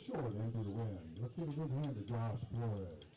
short into the wind. Let's give a good hand to Josh Flores.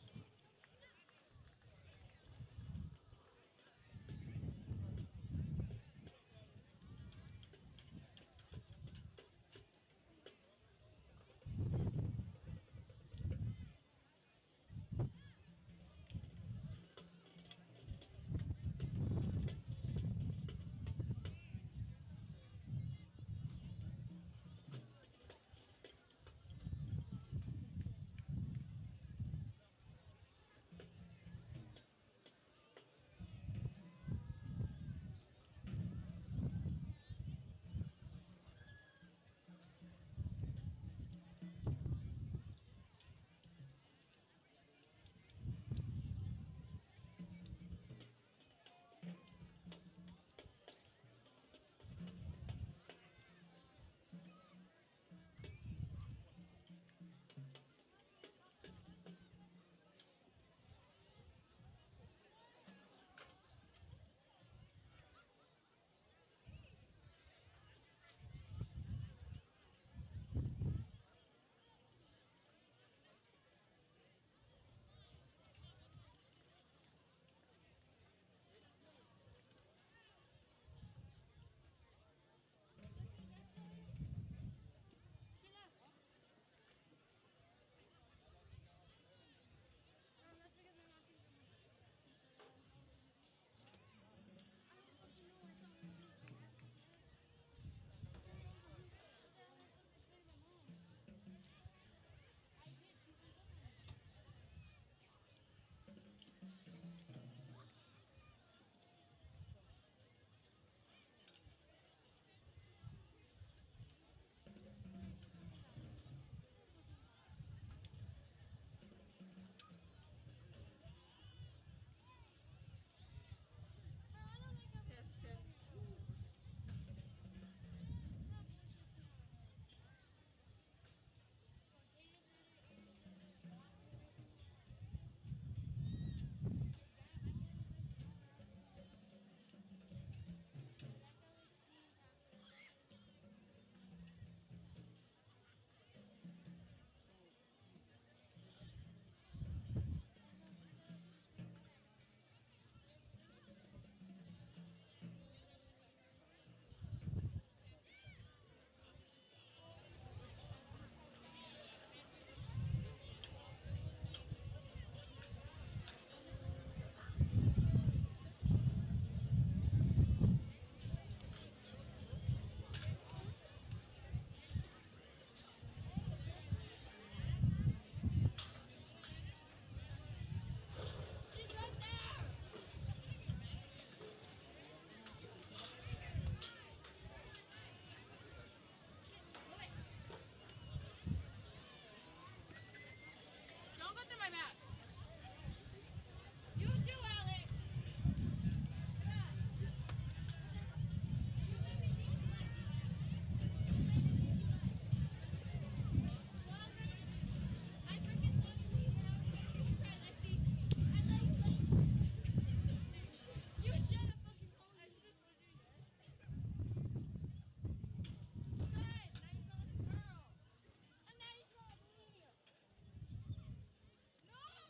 No!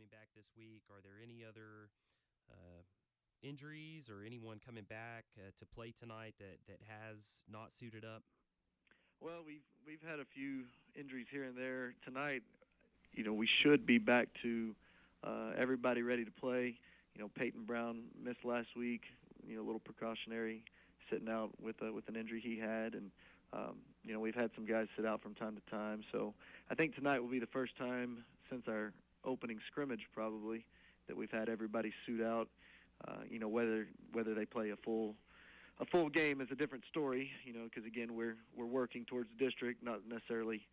coming back this week. Are there any other injuries or anyone coming back to play tonight that has not suited up? Well, we've had a few injuries here and there tonight. We should be back to everybody ready to play. Peyton Brown missed last week. A little precautionary, sitting out with an injury he had, and we've had some guys sit out from time to time. So I think tonight will be the first time since our opening scrimmage probably that we've had everybody suit out. Whether they play a full game is a different story. Because again we're working towards the district, not necessarily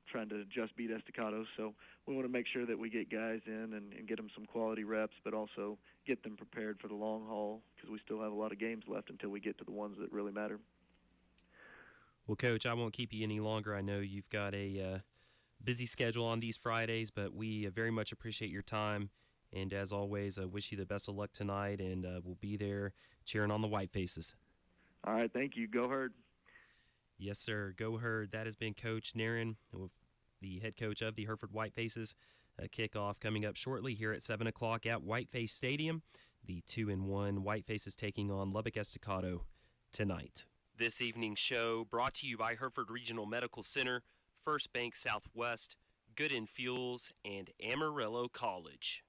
trying to just beat Estacado. So we want to make sure that we get guys in and get them some quality reps, but also get them prepared for the long haul, because we still have a lot of games left until we get to the ones that really matter. Well, Coach, I won't keep you any longer. I know you've got a busy schedule on these Fridays, but we very much appreciate your time. And as always, I wish you the best of luck tonight, and we'll be there cheering on the Whitefaces. All right, thank you. Go Herd. Yes, sir. Go Herd. That has been Coach Nairn, the head coach of the Hereford Whitefaces. Kickoff coming up shortly here at 7 o'clock at Whiteface Stadium. The 2-1 Whitefaces taking on Lubbock Estacado tonight. This evening's show brought to you by Hereford Regional Medical Center, First Bank Southwest, Gooden Fuels, and Amarillo College.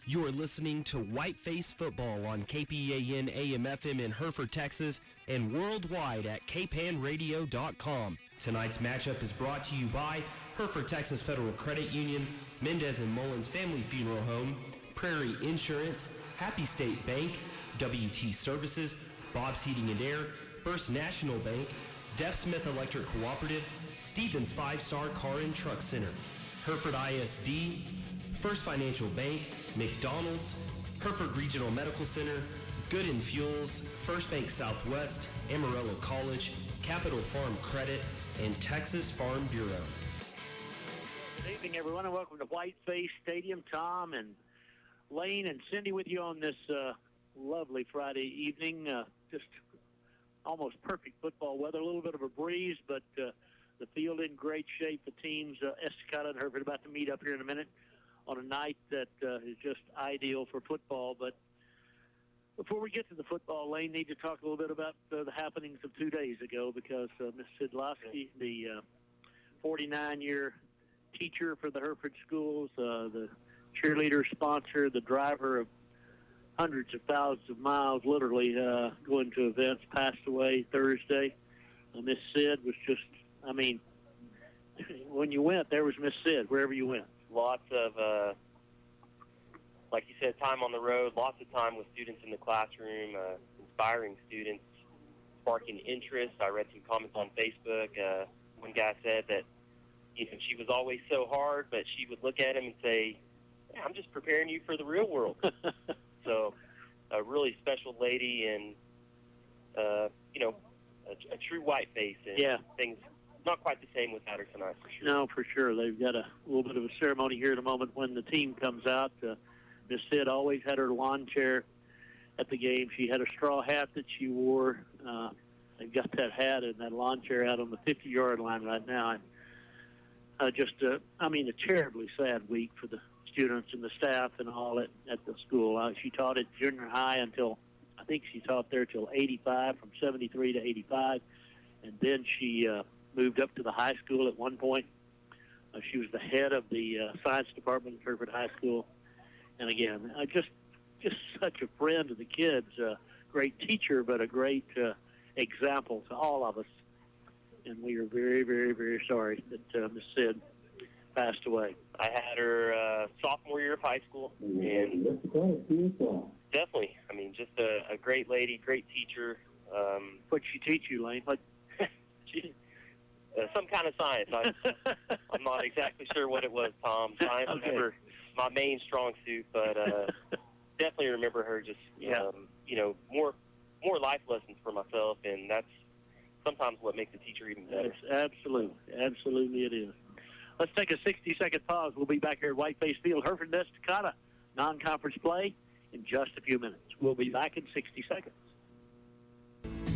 You're listening to Whiteface Football on KPAN AM/FM in Hereford, Texas, and worldwide at kpanradio.com. Tonight's matchup is brought to you by Hereford, Texas Federal Credit Union, Mendez and Mullins Family Funeral Home, Prairie Insurance, Happy State Bank, WT Services, Bob's Heating and Air, First National Bank, Deaf Smith Electric Cooperative, Stevens 5-Star Car and Truck Center, Hereford ISD, First Financial Bank, McDonald's, Hereford Regional Medical Center, Gooden Fuels, First Bank Southwest, Amarillo College, Capital Farm Credit, and Texas Farm Bureau. Good evening, everyone, and welcome to Whiteface Stadium. Tom and Lane and Cindy with you on this lovely Friday evening. Just almost perfect football weather, a little bit of a breeze, but the field in great shape. The teams, Estacado and Hereford, about to meet up here in a minute on a night that is just ideal for football. But before we get to the football, Lane, need to talk a little bit about the happenings of 2 days ago, because Ms. Sidlowski, the 49-year teacher for the Hereford schools, the cheerleader sponsor, the driver of hundreds of thousands of miles, literally going to events, passed away Thursday. Miss Sid was just, when you went, there was Miss Sid wherever you went. Lots of, like you said, time on the road, lots of time with students in the classroom, inspiring students, sparking interest. I read some comments on Facebook. One guy said that, she was always so hard, but she would look at him and say, I'm just preparing you for the real world. So a really special lady, and, a true Whiteface. And things not quite the same without her tonight, for sure. No, for sure. They've got a little bit of a ceremony here in a moment when the team comes out. Miss Sid always had her lawn chair at the game. She had a straw hat that she wore. They've got that hat and that lawn chair out on the 50-yard line right now. A terribly sad week for the students and the staff and all at the school. She taught at junior high until, I think she taught there till 85, from 73 to 85. And then she moved up to the high school at one point. She was the head of the science department at Hereford High School. And again, just such a friend to the kids, great teacher, but a great example to all of us. And we are very, very, very sorry that Miss Sid passed away. I had her sophomore year of high school, and definitely, just a great lady, great teacher. What'd she teach you, Lane? Some kind of science. I'm not exactly sure what it was, Tom. Science was never my main strong suit, but definitely remember her just, more life lessons for myself, and that's sometimes what makes a teacher even better. Absolutely it is. Let's take a 60-second pause. We'll be back here at Whiteface Field, Hereford and Estacado, non-conference play in just a few minutes. We'll be back in 60 seconds.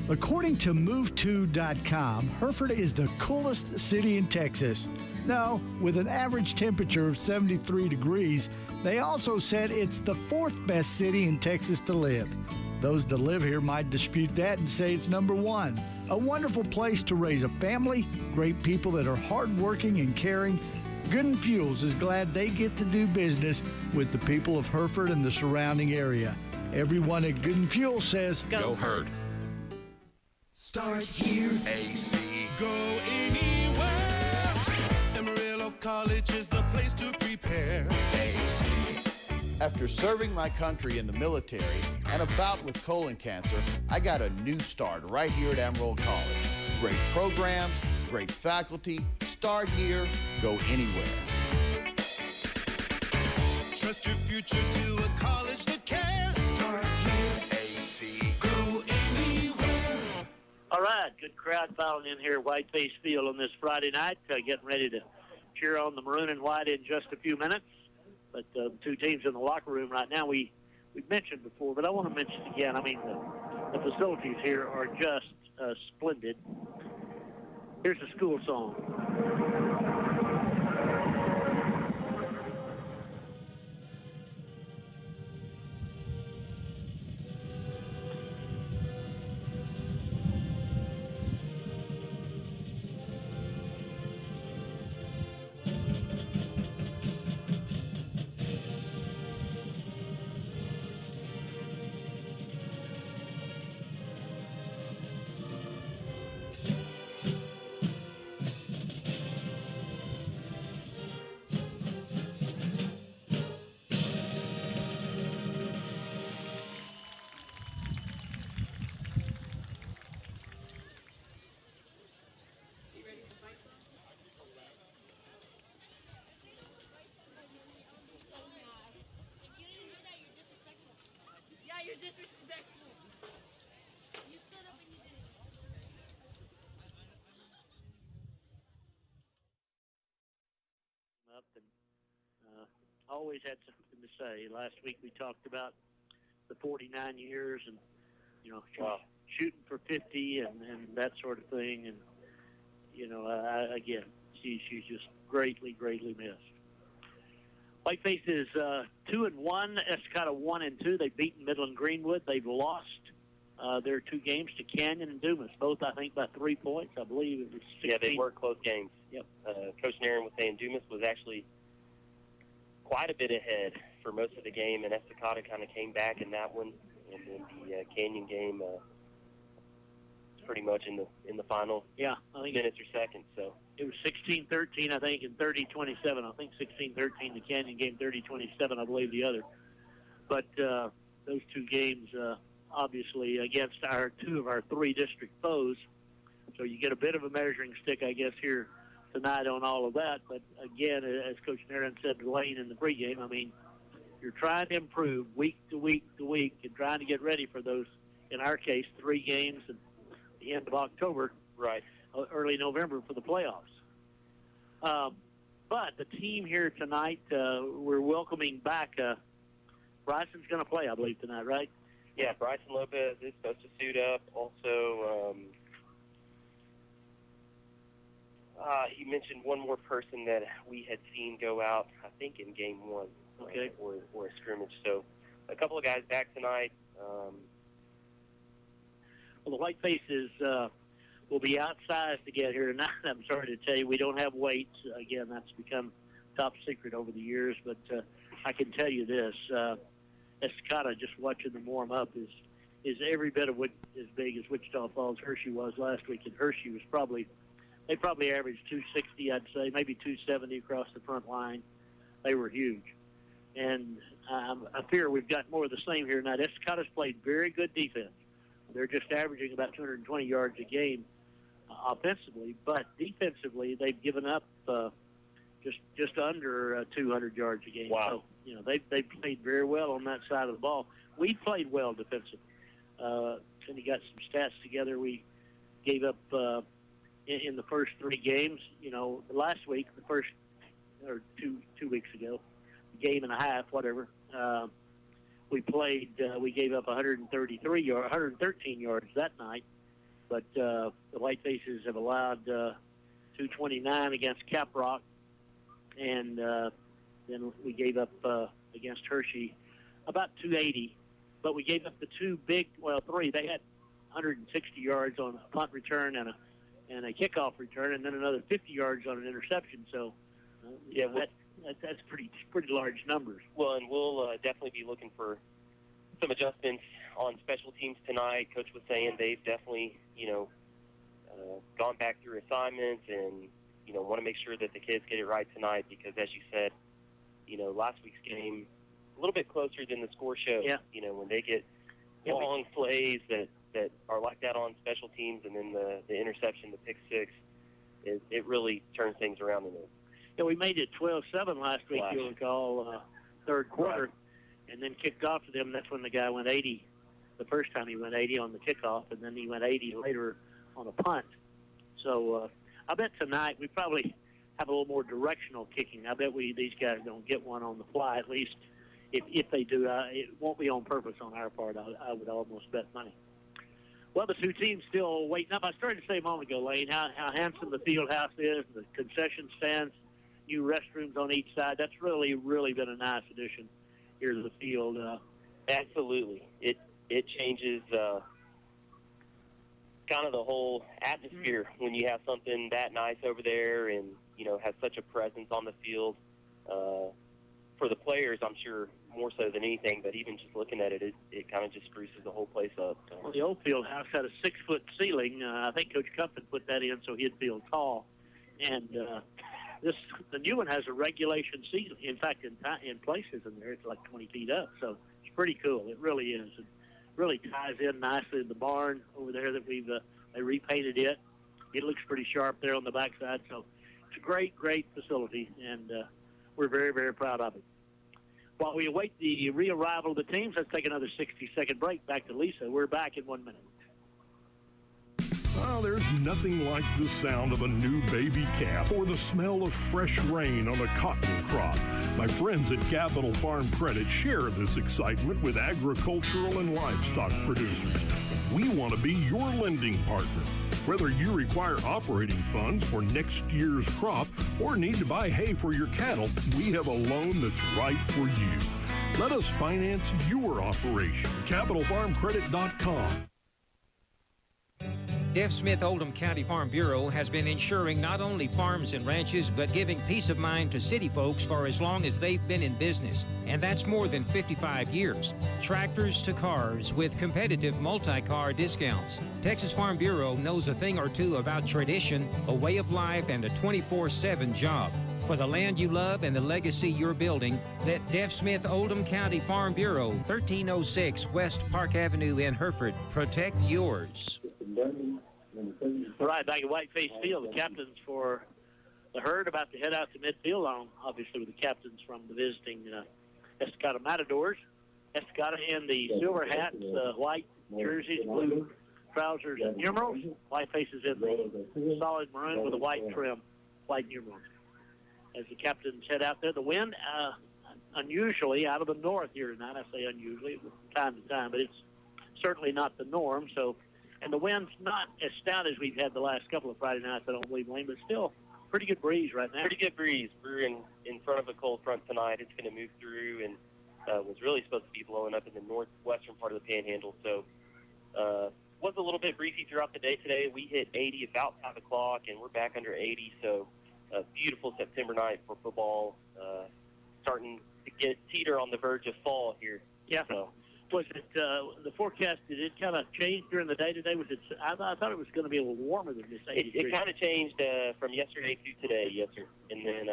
According to MoveTo.com, Hereford is the coolest city in Texas. No, with an average temperature of 73 degrees, they also said it's the 4th best city in Texas to live. Those that live here might dispute that and say it's number 1. A wonderful place to raise a family, great people that are hardworking and caring. Gooden Fuels is glad they get to do business with the people of Hereford and the surrounding area. Everyone at Gooden Fuels says, Go Herd. Start here. AC. Go anywhere. Amarillo College is the place to prepare. AC. After serving my country in the military and a bout with colon cancer, I got a new start right here at Amarillo College. Great programs, great faculty. Start here, go anywhere. Trust your future to a college that cares. Start here. AC. Go anywhere. All right, good crowd filing in here at Whiteface Field on this Friday night. Getting ready to cheer on the maroon and white in just a few minutes. But the two teams in the locker room right now, we've mentioned before, but I want to mention again, I mean, the facilities here are just splendid. Here's the school song. You're disrespectful. You stood up and you did it. Up and always had something to say. Last week we talked about the 49 years and, you know, shooting for 50 and that sort of thing. And, you know, again, she's just greatly, greatly missed. Whiteface is 2-1. Estacado 1-2. They've beaten Midland Greenwood. They've lost their 2 games to Canyon and Dumas, both I think by 3 points. I believe it was 16. Yeah, they were close games. Yep. Coach Nairn was saying Dumas was actually quite a bit ahead for most of the game, and Estacado kind of came back in that one. And then the Canyon game pretty much in the final I think minutes or seconds. So it was 16-13, I think, and 30-27. I think 16-13 the Canyon game, 30-27, I believe the other. But those 2 games, obviously, against 2 of our 3 district foes. So you get a bit of a measuring stick, I guess, here tonight on all of that. But again, as Coach Nairn said to Lane in the pregame, I mean, you're trying to improve week to week to week and trying to get ready for those, in our case, 3 games at the end of October, right, early November for the playoffs. But the team here tonight, we're welcoming back. Bryson's going to play, I believe, tonight, right? Yeah, Bryson Lopez is supposed to suit up. Also, he mentioned one more person that we had seen go out, I think, in game 1, okay, or a scrimmage. So a couple of guys back tonight. Well, the Whitefaces will be outsized to get here tonight. I'm sorry to tell you, we don't have weights. Again, that's become top secret over the years. But I can tell you this: Estacado, just watching them warm up, is every bit of as big as Wichita Falls Hershey was last week. And Hershey was they probably averaged 260, I'd say, maybe 270 across the front line. They were huge. And I fear we've got more of the same here tonight. Estacado's played very good defense. They're just averaging about 220 yards a game offensively, but defensively they've given up just under 200 yards a game. Wow. So, they played very well on that side of the ball. We played well defensively. And you got some stats together. We gave up in the first 3 games. Last week, the first or two weeks ago, game and a half, whatever. We played. We gave up 113 yards that night, But the Whitefaces have allowed 229 against Caprock, and then we gave up against Hershey about 280. But we gave up the three. They had 160 yards on a punt return and a kickoff return, and then another 50 yards on an interception. So, that's pretty large numbers. Well, and we'll definitely be looking for some adjustments on special teams tonight. Coach was saying they've definitely, gone back through assignments and, want to make sure that the kids get it right tonight because, as you said, last week's game a little bit closer than the score shows. Yeah. When they get long plays that are like that on special teams and then the interception, the pick six, it really turns things around in there. Yeah, we made it 12-7 last week, you'll recall, third quarter, Right. and then kicked off to them. That's when the guy went 80. The first time he went 80 on the kickoff, and then he went 80 later on a punt. So I bet tonight we probably have a little more directional kicking. I bet these guys don't get one on the fly, at least if they do. It won't be on purpose on our part. I would almost bet money. Well, the two teams still waiting up. I started to say a moment ago, Lane, how handsome the field house is, the concession stands, new restrooms on each side. That's really, really been a nice addition here to the field. Absolutely. It changes kind of the whole atmosphere when you have something that nice over there and, has such a presence on the field. For the players, I'm sure more so than anything, but even just looking at it, it kind of just spruces the whole place up. Well, the old field house had a 6-foot ceiling. I think Coach Cuffin put that in so he'd feel tall. And the new one has a regulation ceiling. In fact, in places in there, it's like 20 feet up. So it's pretty cool. It really is. It really ties in nicely in the barn over there that they repainted it. It looks pretty sharp there on the backside. So it's a great, great facility, and we're very, very proud of it. While we await the re-arrival of the teams, let's take another 60-second break. Back to Lisa. We're back in 1 minute. Well, there's nothing like the sound of a new baby calf or the smell of fresh rain on a cotton crop. My friends at Capital Farm Credit share this excitement with agricultural and livestock producers. We want to be your lending partner. Whether you require operating funds for next year's crop or need to buy hay for your cattle, we have a loan that's right for you. Let us finance your operation. CapitalFarmCredit.com. Dev Smith Oldham County Farm Bureau has been insuring not only farms and ranches, but giving peace of mind to city folks for as long as they've been in business. And that's more than 55 years. Tractors to cars with competitive multi-car discounts. Texas Farm Bureau knows a thing or two about tradition, a way of life, and a 24/7 job. For the land you love and the legacy you're building, let Dev Smith Oldham County Farm Bureau, 1306 West Park Avenue in Hereford, protect yours. All right, back at Whiteface Field, the captains for the Herd about to head out to midfield, along obviously with the captains from the visiting Estacado Matadors. Estacado in the silver hats, white jerseys, blue trousers, and numerals. Whitefaces in the solid maroon with a white trim, white numerals. As the captains head out there, the wind unusually out of the north here tonight. I say unusually from time to time, but it's certainly not the norm. So. And the wind's not as stout as we've had the last couple of Friday nights, I don't believe, Lane, but still pretty good breeze right now. Pretty good breeze. We're in front of a cold front tonight. It's going to move through and was really supposed to be blowing up in the northwestern part of the Panhandle. So was a little bit breezy throughout the day today. We hit 80 about 5 o'clock, and we're back under 80. So a beautiful September night for football. Starting to get teeter on the verge of fall here. Yeah. So. Was it the forecast? Did it kind of change during the day today? Was it? I thought it was going to be a little warmer than this. It kind of changed from yesterday to today, yes, sir. And then,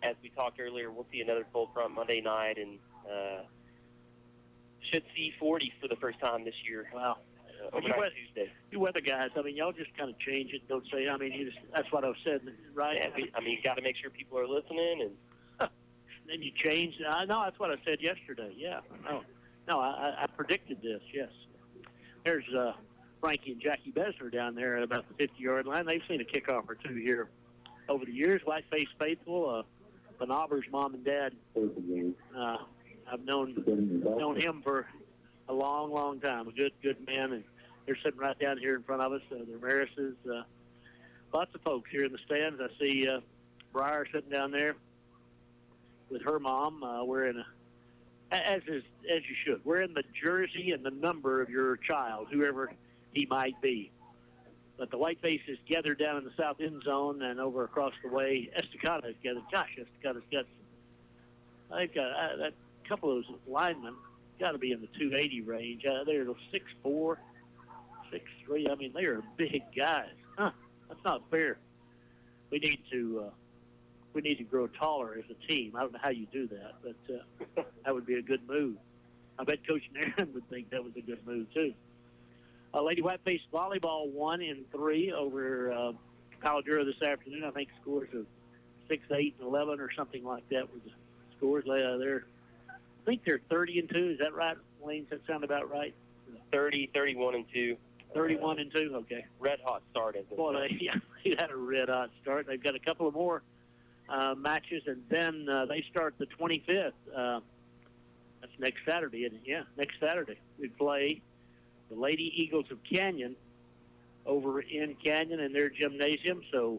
as we talked earlier, we'll see another cold front Monday night, and should see 40s for the first time this year. Wow. Overnight Tuesday. You weather guys, I mean, y'all just kind of change it. Don't say. I mean, that's what I've said, right? Yeah, you got to make sure people are listening, and then you change. No, that's what I said yesterday. Yeah. No, I predicted this, yes. There's Frankie and Jackie Besner down there at about the 50-yard line. They've seen a kickoff or two here over the years. Whiteface faithful, Benauber's mom and dad. I've known him for a long, long time. A good man, They're sitting right down here in front of us. The Marises, lots of folks here in the stands. I see Briar sitting down there with her mom. We're in as you should. We're in the jersey and the number of your child, whoever he might be. But the Whitefaces gathered down in the south end zone, and over across the way, Estacado is gathered. Gosh, Estacado's got some. They've got a couple of those linemen got to be in the 280 range. They're 6'4", 6'3". I mean, they are big guys. That's not fair. We need to grow taller as a team. I don't know how you do that, but that would be a good move. I bet Coach Nairn would think that was a good move too. Lady Whiteface volleyball 1-3 over Paladura this afternoon. I think scores of 6, 8, and 11 or something like that were the scores. I think they're 30-2. Is that right, Wayne? Does that sound about right? 30, 31-2. 31-2. Okay. Red hot start. Boy, they had a red hot start. They've got a couple of more matches, and then they start the 25th. That's next Saturday, isn't it? Yeah, next Saturday. We play the Lady Eagles of Canyon over in Canyon in their gymnasium, so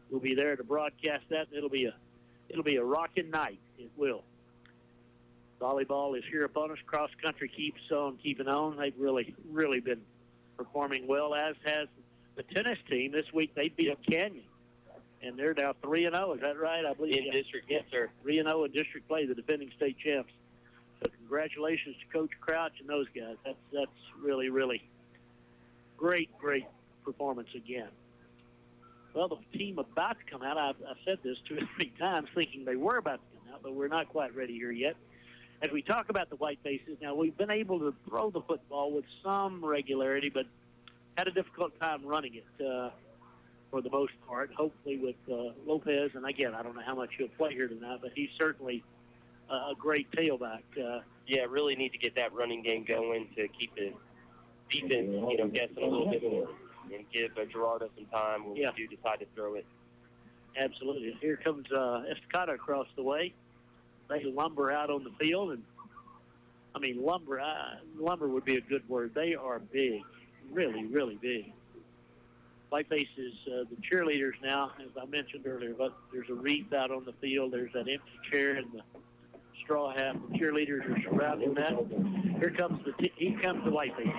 we'll be there to broadcast that. It'll be a rocking night. It will. Volleyball is here upon us. Cross country keeps on keeping on. They've really been performing well, as has the tennis team. This week they beat up Canyon, and they're now 3-0. Is that right? I believe in district. Yes, sir. 3-0 in district play, the defending state champs. So congratulations to Coach Crouch and those guys. That's really great performance again. Well, the team about to come out, I've said this 2 or 3 times thinking they were about to come out, but we're not quite ready here yet. As we talk about the Whitefaces, now we've been able to throw the football with some regularity, but had a difficult time running it for the most part. Hopefully with Lopez, and again, I don't know how much he'll play here tonight, but he's certainly a great tailback. Yeah, really need to get that running game going to keep the defense, guessing a little bit more and give Gerardo some time when we do decide to throw it. Absolutely. Here comes Estacado across the way. They lumber out on the field, and I mean lumber would be a good word. They are big, really big. Whitefaces, the cheerleaders now, as I mentioned earlier, but there's a wreath out on the field. There's that empty chair and the straw hat. The cheerleaders are surrounding that. Here comes the Whiteface.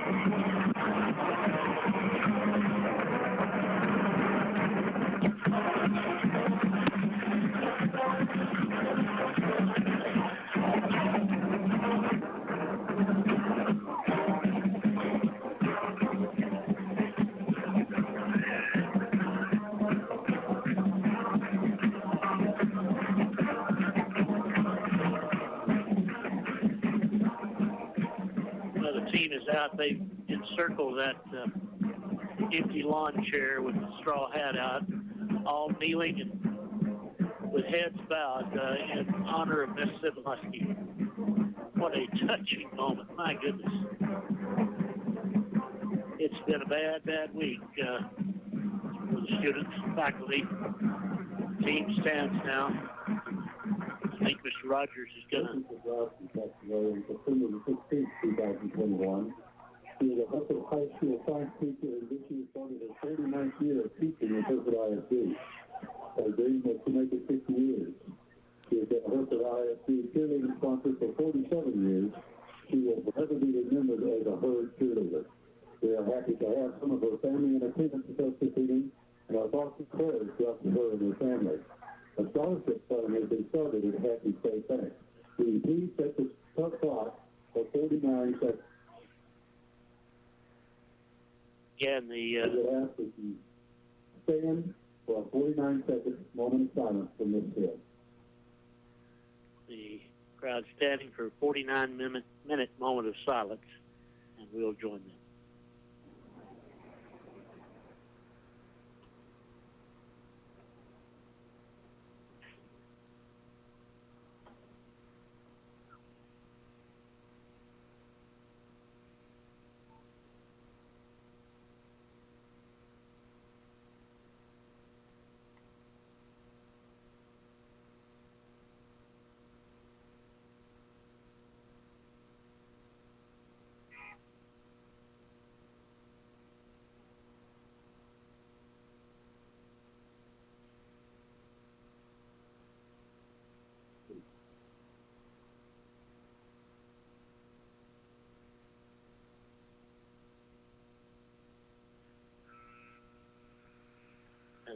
Out, they've encircled that empty lawn chair with the straw hat out, all kneeling and with heads bowed in honor of Miss Sibileski. What a touching moment, my goodness. It's been a bad week for the students, faculty. The team stands now. I think Mr. Rogers is going to... September 16th, 2021. He is a Hereford High School science teacher and this year started his 39th year of teaching at Hereford ISD. His dream was to make it 50 years. He has been a Hereford ISD cheerleading sponsor for 47 years. She will forever be remembered as a herd cheerleader. We are happy to have some of her family in attendance participating, and our thoughts and prayers go out to her and her family. A scholarship fund has been started at Happy State Bank. We repeat set the clock for 49 seconds. Again, the... I would ask that you stand for a 49-second moment of silence for Miss Hill. The crowd standing for a 49-minute moment of silence, and we'll join them.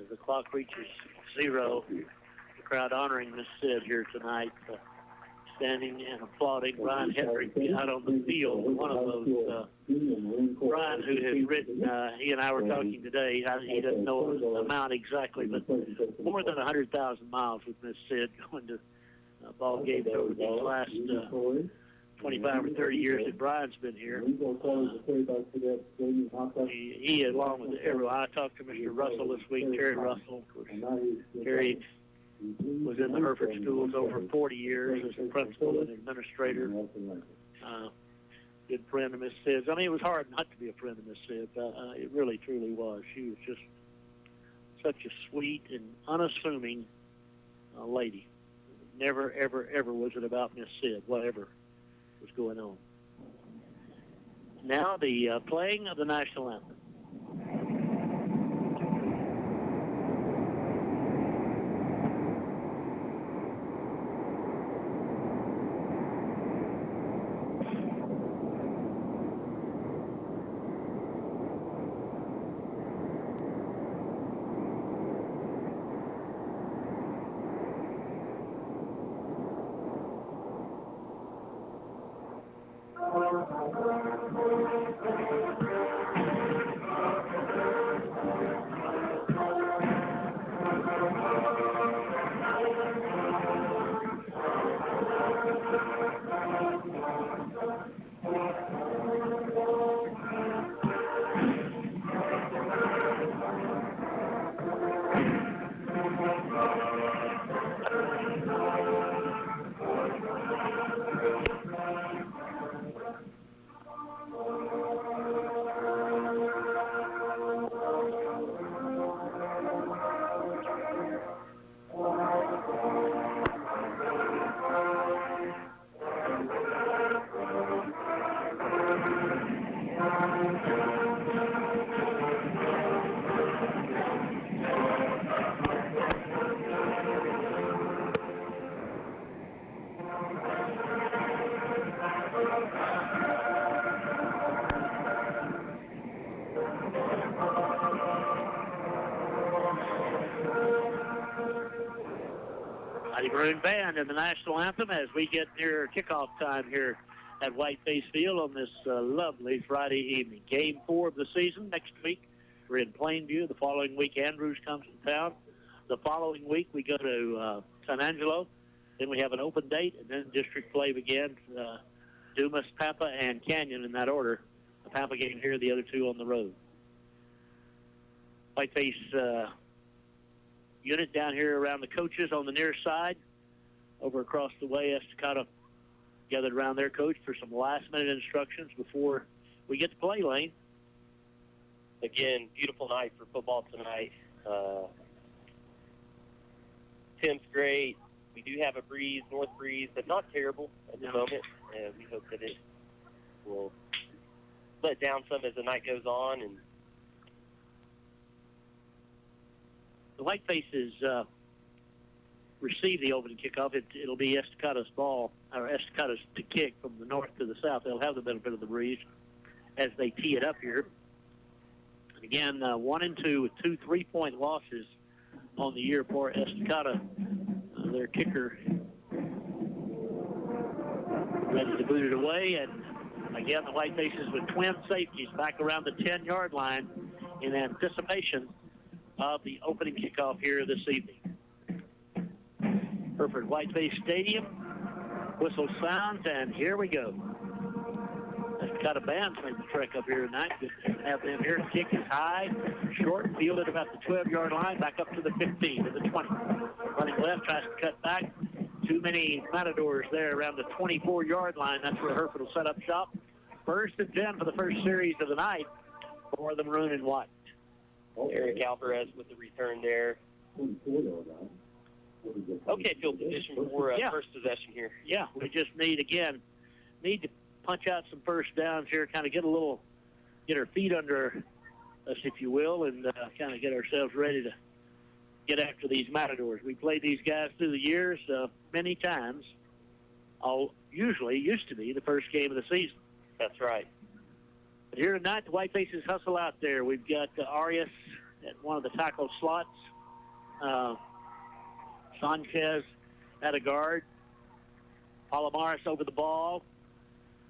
As the clock reaches 0, the crowd honoring Miss Sid here tonight, standing and applauding. Brian Hendrick out on the field, one of those, Brian, who has written, he and I were talking today, he doesn't know the amount exactly, but more than 100,000 miles with Miss Sid going to ball games over these last 25 or 30 years that Brian's been here. He along with everyone, I talked to Mr. Russell this week, Terry Russell. Terry was in the Hereford schools over 40 years as a principal and administrator. Good friend of Miss Sid's. I mean, it was hard not to be a friend of Miss Sid's. It really, truly was. She was just such a sweet and unassuming lady. Never, ever, ever was it about Miss Sid, whatever was going on. Now the playing of the national anthem. Mighty Maroon Band and the national anthem as we get near kickoff time here at Whiteface Field on this lovely Friday evening. Game 4 of the season next week. We're in Plainview. The following week, Andrews comes to town. The following week, we go to San Angelo. Then we have an open date, and then district play begins. Dumas, Pampa, and Canyon in that order. The Pampa game here, the other two on the road. Whiteface unit down here around the coaches on the near side. Over across the way, Estacado gathered around their coach for some last-minute instructions before we get to play, Lane. Again, beautiful night for football tonight. Temp's great. We do have a breeze, north breeze, but not terrible at the moment. And we hope that it will let down some as the night goes on. And the Whitefaces receive the opening kickoff. It'll be Estacado's ball, or Estacado's to kick from the north to the south. They'll have the benefit of the breeze as they tee it up here. And again, 1 and 2 with 2 3-point losses on the year for Estacado. Their kicker ready to boot it away. And again, the Whitefaces with twin safeties back around the 10-yard line in anticipation of the opening kickoff here this evening. Hereford Whiteface Stadium. Whistle sounds, and here we go. Estacado band's made the trek up here tonight. Just have them here. Kick is high, short, fielded about the 12-yard line, back up to the 15, to the 20. Running left, tries to cut back. Too many Matadors there around the 24-yard line. That's where Hereford will set up shop. 1st and 10 for the first series of the night for the Maroon and White. Eric Alvarez with the return there. Okay, field position for first possession here. Yeah, we just need to punch out some first downs here, kind of get our feet under us, if you will, and kind of get ourselves ready to get after these Matadors. We played these guys through the years many times. Usually used to be the first game of the season. That's right. But here tonight, the Whitefaces hustle out there. We've got Arias at one of the tackle slots. Sanchez at a guard. Palomares over the ball.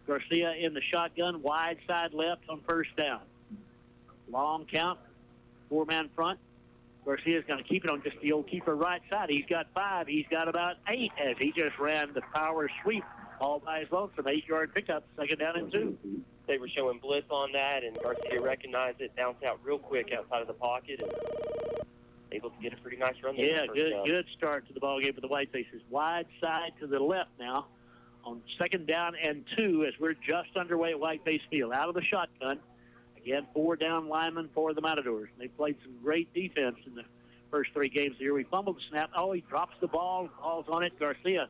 Garcia in the shotgun, wide side left on first down. Long count, 4-man front. Garcia's going to keep it on just the old keeper right side. He's got 5. He's got about 8 as he just ran the power sweep all by his lonesome. 8-yard pickup, second down and 2. They were showing blitz on that, and Garcia recognized it, bounced out real quick outside of the pocket, and able to get a pretty nice run there. Yeah, good start to the ball game for the Whitefaces. Wide side to the left now on second down and 2 as we're just underway at Whiteface Field. Out of the shotgun. Again, 4 down linemen for the Matadors. They played some great defense in the first 3 games of the year. We fumbled the snap. Oh, he drops the ball, falls on it. Garcia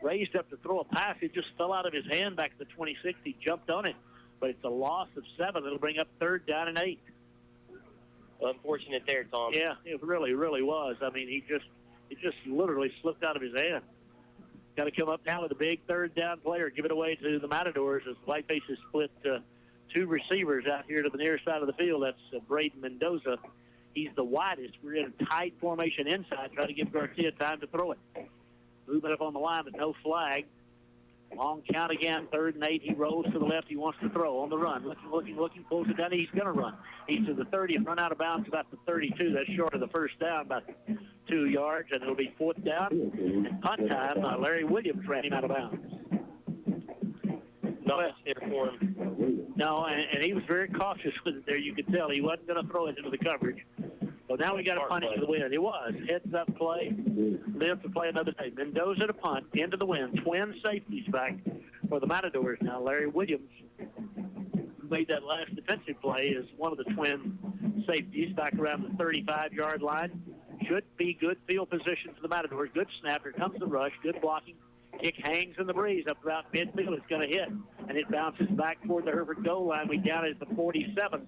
raised up to throw a pass. It just fell out of his hand back to the 26. He jumped on it, but it's a loss of 7. It'll bring up third down and 8. Unfortunate there, Tom. Yeah, it really, really was. I mean, it just literally slipped out of his hand. Got to come up now with a big third down player. Give it away to the Matadors as Whitefaces split 2 receivers out here to the near side of the field. That's Braden Mendoza. He's the widest. We're in a tight formation inside, trying to give Garcia time to throw it. Movement up on the line, but no flag. Long count again, 3rd and 8. He rolls to the left. He wants to throw on the run. Looking, pulls it down. He's going to run. He's to the 30 and run out of bounds about the 32. That's short of the first down, about 2 yards, and it'll be 4th down. And punt time, Larry Williams ran him out of bounds. Not much there for him. No, and he was very cautious with it there. You could tell he wasn't going to throw it into the coverage. So now we got to punt it to the wind. It was. Heads up play. Live to play another day. Mendoza to punt into the wind. Twin safeties back for the Matadors now. Larry Williams, who made that last defensive play, is one of the twin safeties back around the 35-yard line. Should be good field position for the Matadors. Good snap. Here comes the rush. Good blocking. Kick hangs in the breeze up about midfield. It's going to hit, and it bounces back toward the Hereford goal line. We down it at the 47.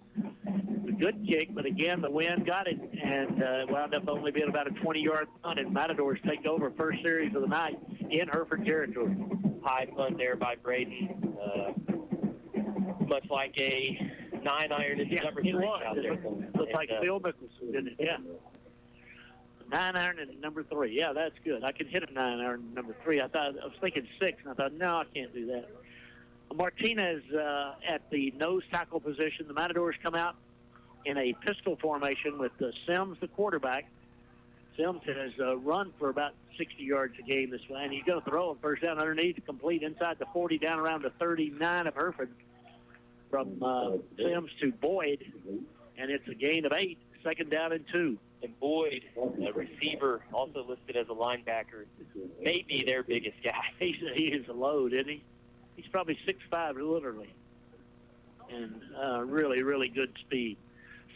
A good kick, but again, the wind got it, and wound up only being about a 20-yard punt, and Matadors take over first series of the night in Hereford territory. High punt there by Braden. Much like a 9-iron in the number 3 out there. Looked like Phil Mickelson, didn't it? Yeah. 9-iron and number 3. Yeah, that's good. I can hit a 9-iron and number 3. I was thinking 6, and I thought, no, I can't do that. Martinez at the nose tackle position. The Matadors come out in a pistol formation with Sims, the quarterback. Sims has run for about 60 yards a game this way, and he's going to throw a first down underneath to complete inside the 40, down around the 39 of Hereford. From Sims to Boyd, and it's a gain of 8, second down and 2. And Boyd, a receiver, also listed as a linebacker, may be their biggest guy. He is a load, isn't he? He's probably 6'5", literally. And really, really good speed.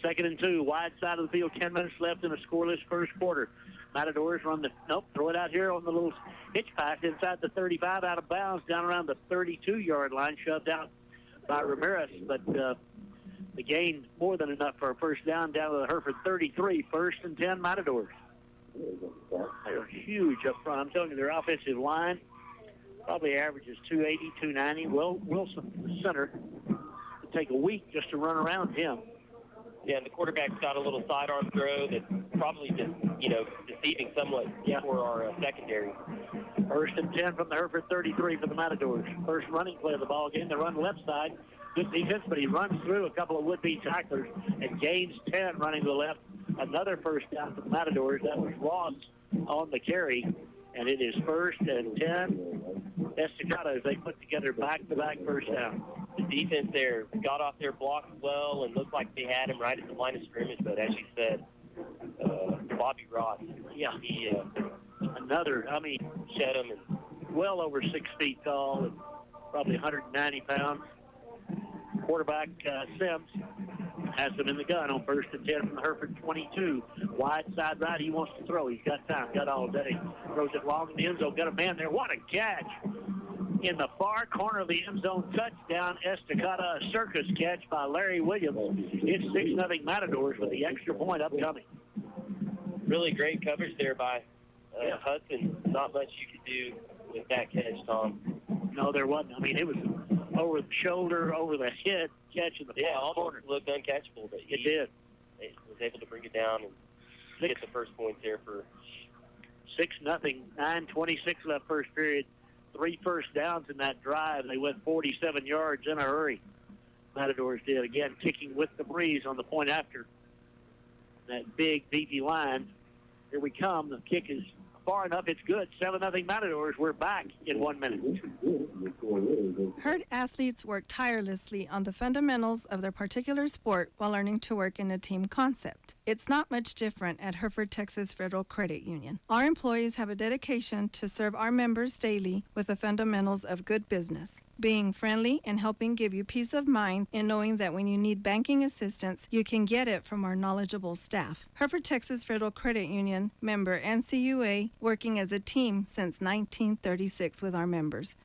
Second and 2, wide side of the field, 10 minutes left in a scoreless first quarter. Matadors run throw it out here on the little hitch pass inside the 35, out of bounds, down around the 32-yard line, shoved out by Ramirez, but the gain more than enough for a first down to the Hereford 33, 1st and 10 Matadors. They're huge up front. I'm telling you, their offensive line probably averages 280, 290. Well, Wilson, the center, would take a week just to run around him. Yeah, and the quarterback's got a little sidearm throw that's probably just, deceiving somewhat for our secondary. 1st and 10 from the Hereford 33 for the Matadors. First running play of the ball game. They run left side. Good defense, but he runs through a couple of would-be tacklers and gains 10 running to the left. Another first down for the Matadors. That was Ross on the carry, and it is 1st and 10. Estacado as they put together back-to-back first down. The defense there got off their blocks well and looked like they had him right at the line of scrimmage, but as you said, Bobby Ross, he shed him, and well over 6 feet tall and probably 190 pounds. Quarterback Sims has him in the gun on 1st and 10 from the Hereford 22. Wide side right, he wants to throw. He's got time, got all day. Throws it long in the end zone, got a man there. What a catch! In the far corner of the end zone, touchdown, Estacado, a circus catch by Larry Williams. It's 6-0 Matadors with the extra point upcoming. Really great coverage there by Hudson. Not much you could do with that catch, Tom. No, there wasn't. I mean, it was over the shoulder, over the head, catch in the almost corner. Looked uncatchable, but it did. He was able to bring it down. And get the first points there for 6-0, 9:26 left first period. 3 first downs in that drive. They went 47 yards in a hurry. Matadors did, again, kicking with the breeze on the point after. That big, beefy line. Here we come. The kick is far enough. It's good. 7-0 Matadors. We're back in 1 minute. Herd athletes work tirelessly on the fundamentals of their particular sport while learning to work in a team concept. It's not much different at Hereford, Texas Federal Credit Union. Our employees have a dedication to serve our members daily with the fundamentals of good business, being friendly and helping give you peace of mind in knowing that when you need banking assistance, you can get it from our knowledgeable staff. Hereford, Texas Federal Credit Union, member NCUA, working as a team since 1936 with our members.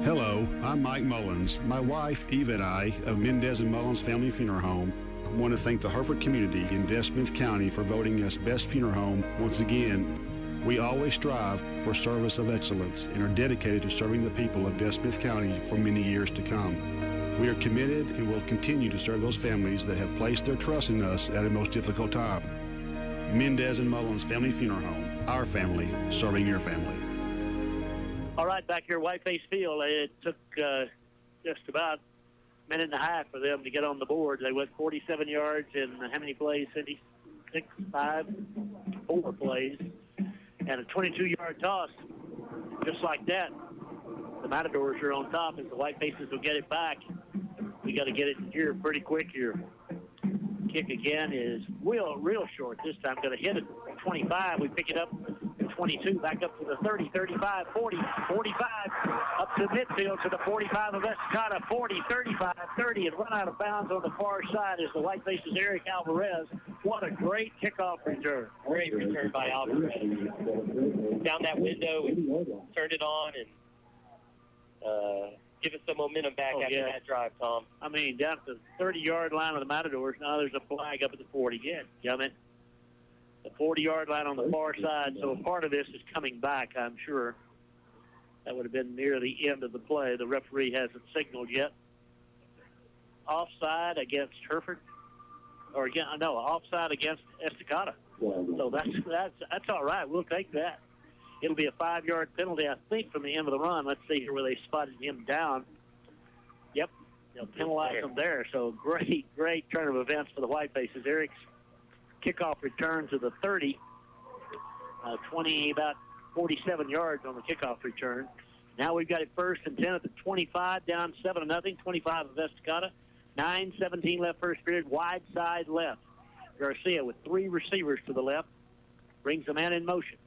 Hello, I'm Mike Mullins. My wife, Eva, and I, of Mendez and Mullins Family Funeral Home, want to thank the Hereford community in Des Smith County for voting us Best Funeral Home once again. We always strive for service of excellence and are dedicated to serving the people of Des Smith County for many years to come. We are committed and will continue to serve those families that have placed their trust in us at a most difficult time. Mendez and Mullins Family Funeral Home, our family, serving your family. All right, back here at Whiteface Field, it took just about a minute and a half for them to get on the board. They went 47 yards in how many plays, Cindy? 4 plays. And a 22-yard toss, just like that. The Matadors are on top as the Whitefaces will get it back. We got to get it here pretty quick here. Kick again is real short this time. Going to hit it at 25. We pick it up at 22, back up to the 30, 35, 40, 45, up to midfield to the 45 of Estacado, 40, 35, 30, and run out of bounds on the far side is the Whitefaces' Eric Alvarez. What a great kickoff return. Great return by Alvarez. Down that window and turned it on and give us some momentum back after that drive, Tom. I mean, down to the 30-yard line of the Matadors. Now there's a flag up at the 40 again. Gummit. The 40-yard line on the far side. So part of this is coming back, I'm sure. That would have been near the end of the play. The referee hasn't signaled yet. Offside against Hereford. Or again, no, offside against Estacado. So that's all right. We'll take that. It'll be a 5-yard penalty, I think, from the end of the run. Let's see here where they spotted him down. Yep, they'll penalize him there. So great turn of events for the Whitefaces. Eric's kickoff return to the 30, about 47 yards on the kickoff return. Now we've got it 1st and 10 at the 25, down 7-0, 25 of Estacado. 9:17 left first period, wide side left. Garcia with 3 receivers to the left, brings the man in motion.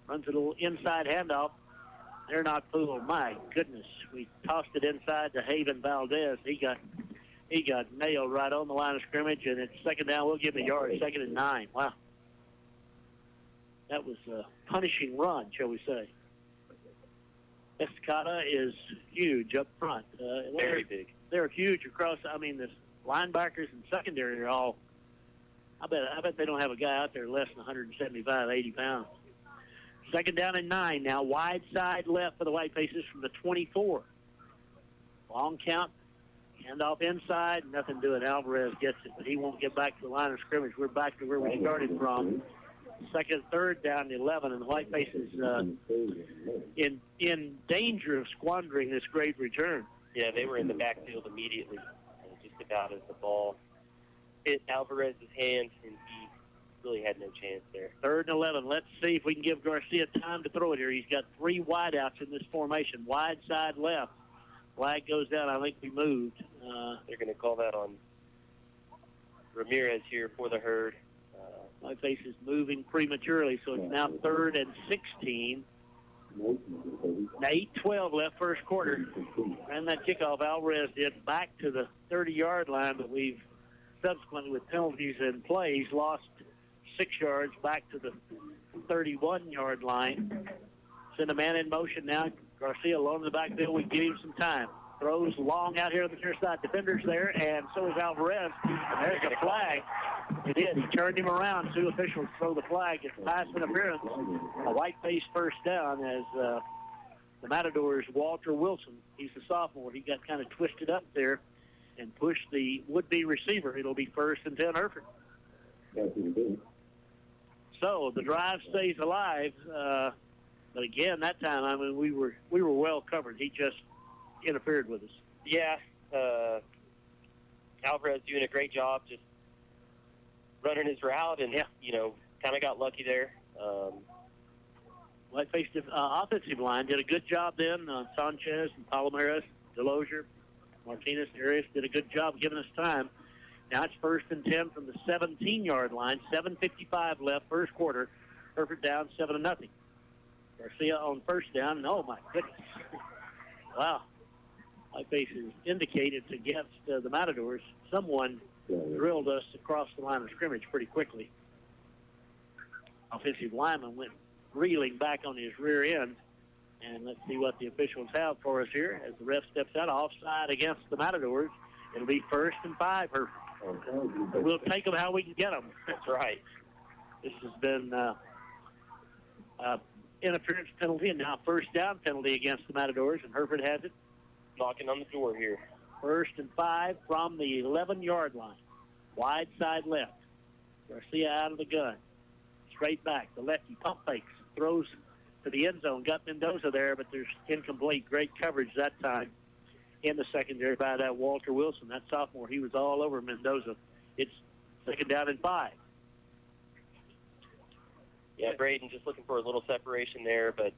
Runs a little inside handoff. They're not fooled. My goodness. We tossed it inside to Haven Valdez. He got nailed right on the line of scrimmage, and it's 2nd down. We'll give him a yard. 2nd and 9. Wow. That was a punishing run, shall we say. Estacado is huge up front. Very big. They're huge across. I mean, the linebackers and secondary are all, I bet they don't have a guy out there less than 175, 80 pounds. 2nd down and 9 now. Wide side left for the Whitefaces from the 24. Long count. Handoff inside. Nothing doing. Alvarez gets it, but he won't get back to the line of scrimmage. We're back to where we started from. 2nd, 3rd down to 11, and the Whitefaces in danger of squandering this great return. Yeah, they were in the backfield immediately, just about as the ball hit Alvarez's hands, and he really had no chance there. 3rd and 11. Let's see if we can give Garcia time to throw it here. He's got 3 wideouts in this formation. Wide side left. Flag goes down. I think we moved. They're going to call that on Ramirez here for the Herd. Whiteface is moving prematurely, so it's now 3rd and 16. 8:12 left first quarter. And that kickoff, Alvarez did back to the 30-yard line, but we've subsequently, with penalties and plays, lost 6 yards back to the 31-yard line. Send a man in motion now. Garcia alone in the backfield. We give him some time. Throws long out here on the near side. Defenders there, and so is Alvarez. And there's a flag. He did. He turned him around. 2 officials throw the flag. It's pass interference. A Whiteface first down as the Matadors' Walter Wilson. He's a sophomore. He got kind of twisted up there and pushed the would-be receiver. It'll be 1st and 10 Hereford. So the drive stays alive. But again, that time, I mean, we were well covered. He just interfered with us. Yeah. Alvarez doing a great job just running his route and, kind of got lucky there. Whiteface offensive line did a good job then. Sanchez and Palomares, Delosier, Martinez, Arias did a good job giving us time. Now it's 1st and 10 from the 17-yard line. 7:55 left, first quarter. Hereford down 7-0. Garcia on first down. Oh, my goodness. Wow. Whiteface has indicated against the Matadors. Someone drilled us across the line of scrimmage pretty quickly. Offensive lineman went reeling back on his rear end. And let's see what the officials have for us here as the ref steps out. Offside against the Matadors. It'll be 1st and 5. We'll take them how we can get them. That's right. This has been interference penalty and now first down penalty against the Matadors, and Hereford has it. Knocking on the door here. 1st and 5 from the 11-yard line. Wide side left. Garcia out of the gun. Straight back. The lefty pump fakes. Throws to the end zone. Got Mendoza there, but there's incomplete. Great coverage that time in the secondary by that Walter Wilson. That sophomore, he was all over Mendoza. It's 2nd down and 5. Yeah, Braden just looking for a little separation there, but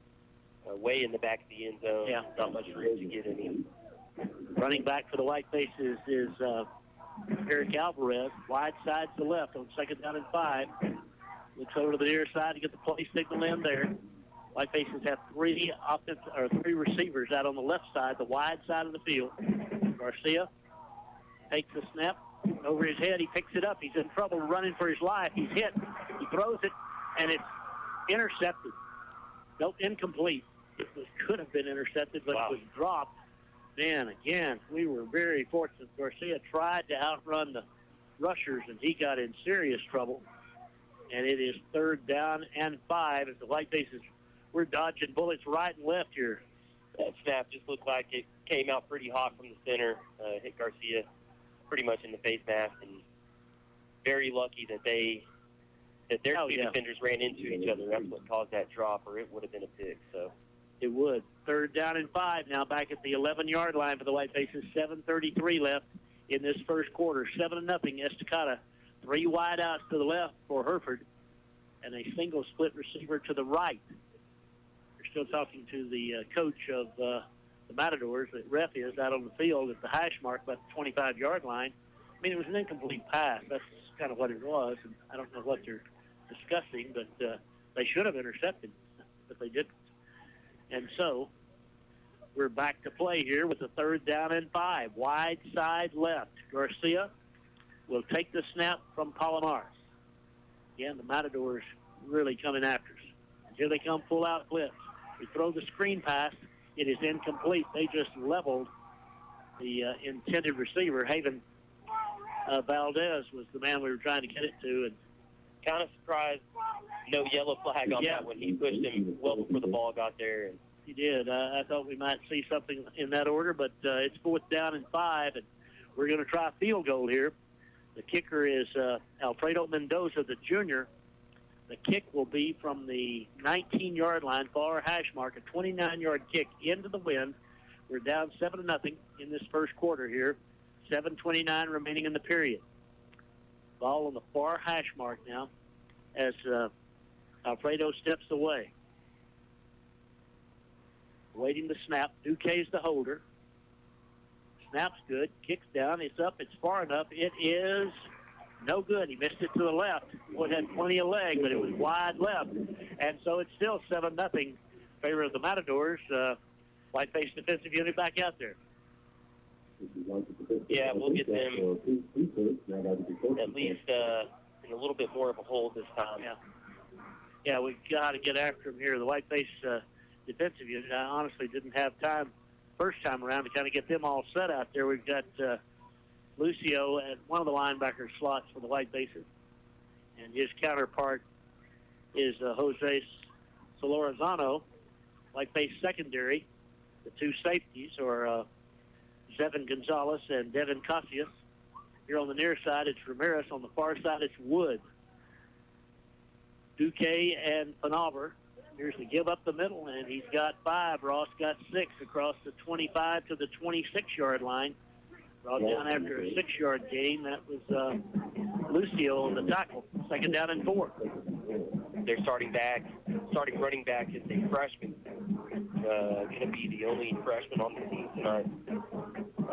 way in the back of the end zone. Yeah. Not much room to get in him. Running back for the Whitefaces is Eric Alvarez. Wide side to left on 2nd down and 5. Looks over to the near side to get the play signal in there. Whitefaces have three receivers out on the left side, the wide side of the field. Garcia takes the snap over his head. He picks it up. He's in trouble running for his life. He's hit. He throws it, and it's intercepted. Nope, incomplete. It could have been intercepted, but It was dropped. Man, again, we were very fortunate. Garcia tried to outrun the rushers, and he got in serious trouble. And it is 3rd down and 5 as the Whitefaces, we're dodging bullets right and left here. That snap just looked like it came out pretty hot from the center, hit Garcia pretty much in the face mask, and very lucky that their two defenders ran into each other. That's what caused that drop, or it would have been a pick. So it would. 3rd down and 5 now back at the 11-yard line for the Whitefaces. 7:33 left in this first quarter. 7-0 Estacado. 3 wide outs to the left for Hereford, and a single split receiver to the right. We're still talking to the coach of the Matadors. The ref is out on the field at the hash mark, about the 25-yard line. I mean, it was an incomplete pass. That's kind of what it was. And I don't know what they're discussing, but they should have intercepted, but they didn't. And so we're back to play here with a 3rd down and 5. Wide side left. Garcia will take the snap from Palomares. Again, the Matadors really coming after us. And here they come full out blitz. We throw the screen pass. It is incomplete. They just leveled the intended receiver. Haven Valdez was the man we were trying to get it to. And kind of surprised no yellow flag on that one. He pushed him well before the ball got there. And he did. I thought we might see something in that order, but it's 4th down and 5, and we're going to try a field goal here. The kicker is Alfredo Mendoza, the junior. The kick will be from the 19-yard line, far hash mark, a 29-yard kick into the wind. We're down 7-0 in this first quarter here. 7:29 remaining in the period. Ball on the far hash mark now as Alfredo steps away. Waiting the snap. Duquesne's the holder. Snap's good. Kicks down. It's up. It's far enough. It is no good. He missed it to the left. Boy, had plenty of leg, but it was wide left. And so it's still 7-0 in favor of the Matadors. Whiteface defensive unit back out there. Yeah, we'll get them at least in a little bit more of a hole this time. Yeah, we got to get after him here. The Whiteface defensive unit, I honestly didn't have time first time around to kind of get them all set out there. We've got Lucio at one of the linebacker slots for the Whitefaces, and his counterpart is Jose Solorzano. Whiteface secondary, the two safeties are Zevin Gonzalez and Devin Casillas. Here on the near side, it's Ramirez. On the far side, it's Wood. Duque and Panover. Here's the give up the middle, and he's got 5. Ross got 6 across the 25 to the 26-yard line. Brought down after a 6-yard gain. That was Lucio on the tackle. Second down and 4. Their starting running back is a freshman. Going to be the only freshman on the team tonight.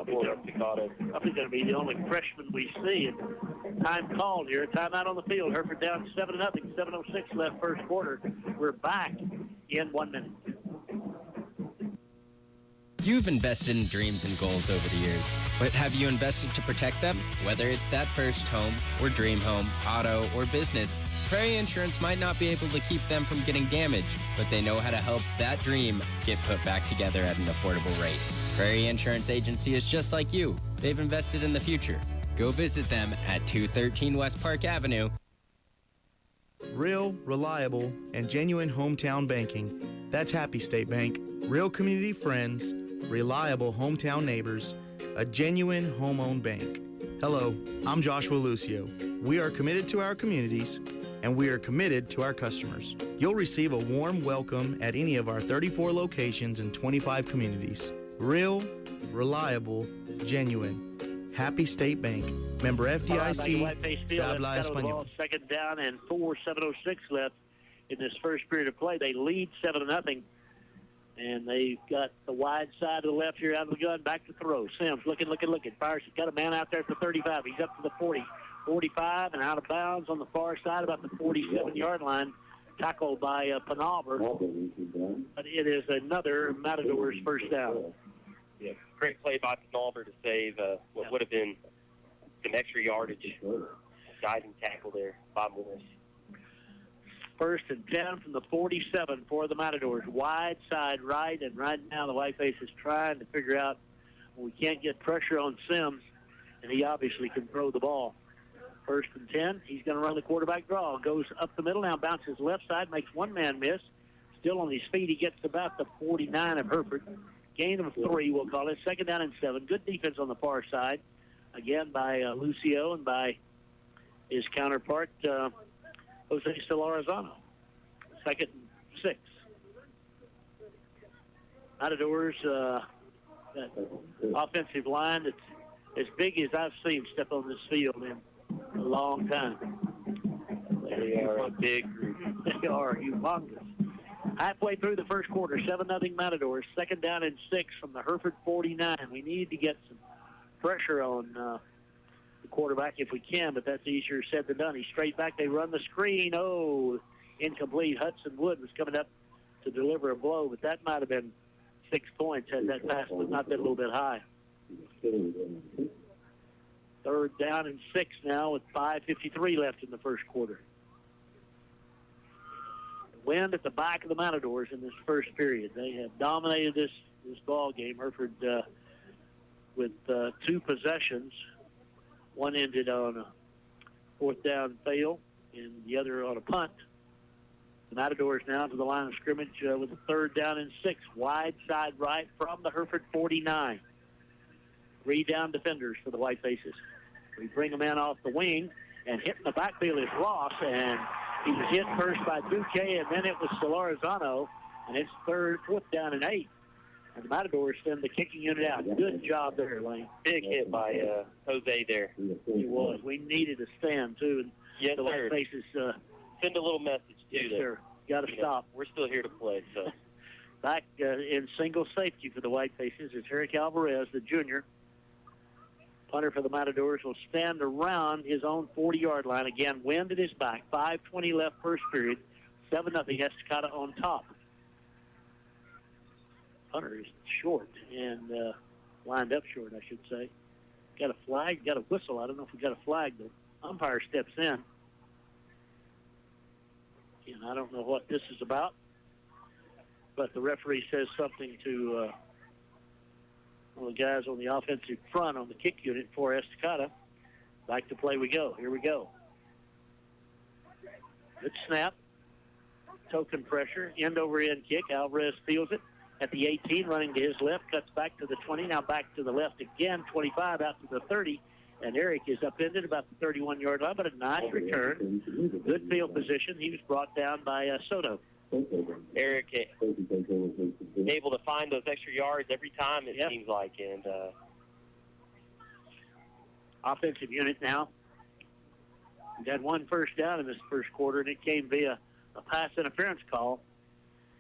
For Estacado. Probably going to be the only freshman we see. And time called here. Timeout on the field. Hereford down 7-0. 7:06 left first quarter. We're back in 1 minute. You've invested in dreams and goals over the years, but have you invested to protect them? Whether it's that first home or dream home, auto, or business, Prairie Insurance might not be able to keep them from getting damaged, but they know how to help that dream get put back together at an affordable rate. Prairie Insurance Agency is just like you. They've invested in the future. Go visit them at 213 West Park Avenue. Real, reliable, and genuine hometown banking. That's Happy State Bank. Real community friends, reliable hometown neighbors, a genuine home-owned bank. Hello, I'm Joshua Lucio. We are committed to our communities, and we are committed to our customers. You'll receive a warm welcome at any of our 34 locations in 25 communities. Real, reliable, genuine. Happy State Bank. Member FDIC. Sabla Español. Second down and 4. 7:06 left in this first period of play. They lead 7-0. And they've got the wide side to the left here out of the gun. Back to throw. Sims looking. Fires. He's got a man out there at the 35. He's up to the 40. 45 and out of bounds on the far side about the 47-yard line. Tackled by Panover. But it is another Matadors first down. Yeah, great play by Panover to save what would have been some extra yardage. Guiding tackle there by Morris. First and 10 from the 47 for the Matadors. Wide side right, and right now the Whiteface is trying to figure out, we can't get pressure on Sims, and he obviously can throw the ball. First and 10, he's going to run the quarterback draw. Goes up the middle, now bounces left side, makes one man miss. Still on his feet, he gets about the 49 of Hereford. Gain of 3, we'll call it. Second down and 7. Good defense on the far side. Again by Lucio and by his counterpart, Jose Solarizano. Second and 6. Matadors, that offensive line that's as big as I've seen step on this field in a long time. They are a big group. They are humongous. Halfway through the first quarter, 7-0 Matadors. Second down and 6 from the Hereford 49. We need to get some pressure on the quarterback if we can, but that's easier said than done. He's straight back. They run the screen. Oh, incomplete. Hudson Wood was coming up to deliver a blow, but that might have been 6 points had that pass not been a little bit high. Third down and 6 now with 5:53 left in the first quarter. Wind at the back of the Matadors in this first period. They have dominated this ball game. Hereford with 2 possessions. One ended on a fourth down fail and the other on a punt. The Matadors now to the line of scrimmage with a third down and 6. Wide side right from the Hereford 49. 3 down defenders for the Whitefaces. We bring a man off the wing, and hitting the backfield is Ross, and he was hit first by Duque, and then it was Solarizano, and it's fourth down and 8. And the Matadors send the kicking unit out. Good job there, Lane. Big hit by Jose there. He was. We needed a stand, too. And yes, the sir. Whitefaces, send a little message, too. Yes, sir. Got to stop. We're still here to play, so. Back in single safety for the Whitefaces is Eric Alvarez, the junior. Punter for the Matadors will stand around his own 40-yard line. Again, wind at his back. 5:20 left first period. 7-0 Estacado on top. Punter is short and lined up short, I should say. Got a flag, got a whistle. I don't know if we got a flag. The umpire steps in. And I don't know what this is about. But the referee says something to one of the guys on the offensive front on the kick unit for Estacado. Back to play we go. Here we go. Good snap. Token pressure. End over end kick. Alvarez feels it at the 18, running to his left. Cuts back to the 20. Now back to the left again. 25 out to the 30. And Eric is upended about the 31-yard line, but a nice return. Good field position. He was brought down by Soto. Eric able to find those extra yards every time, it seems like. And offensive unit now. We've had one first down in this first quarter, and it came via a pass interference call.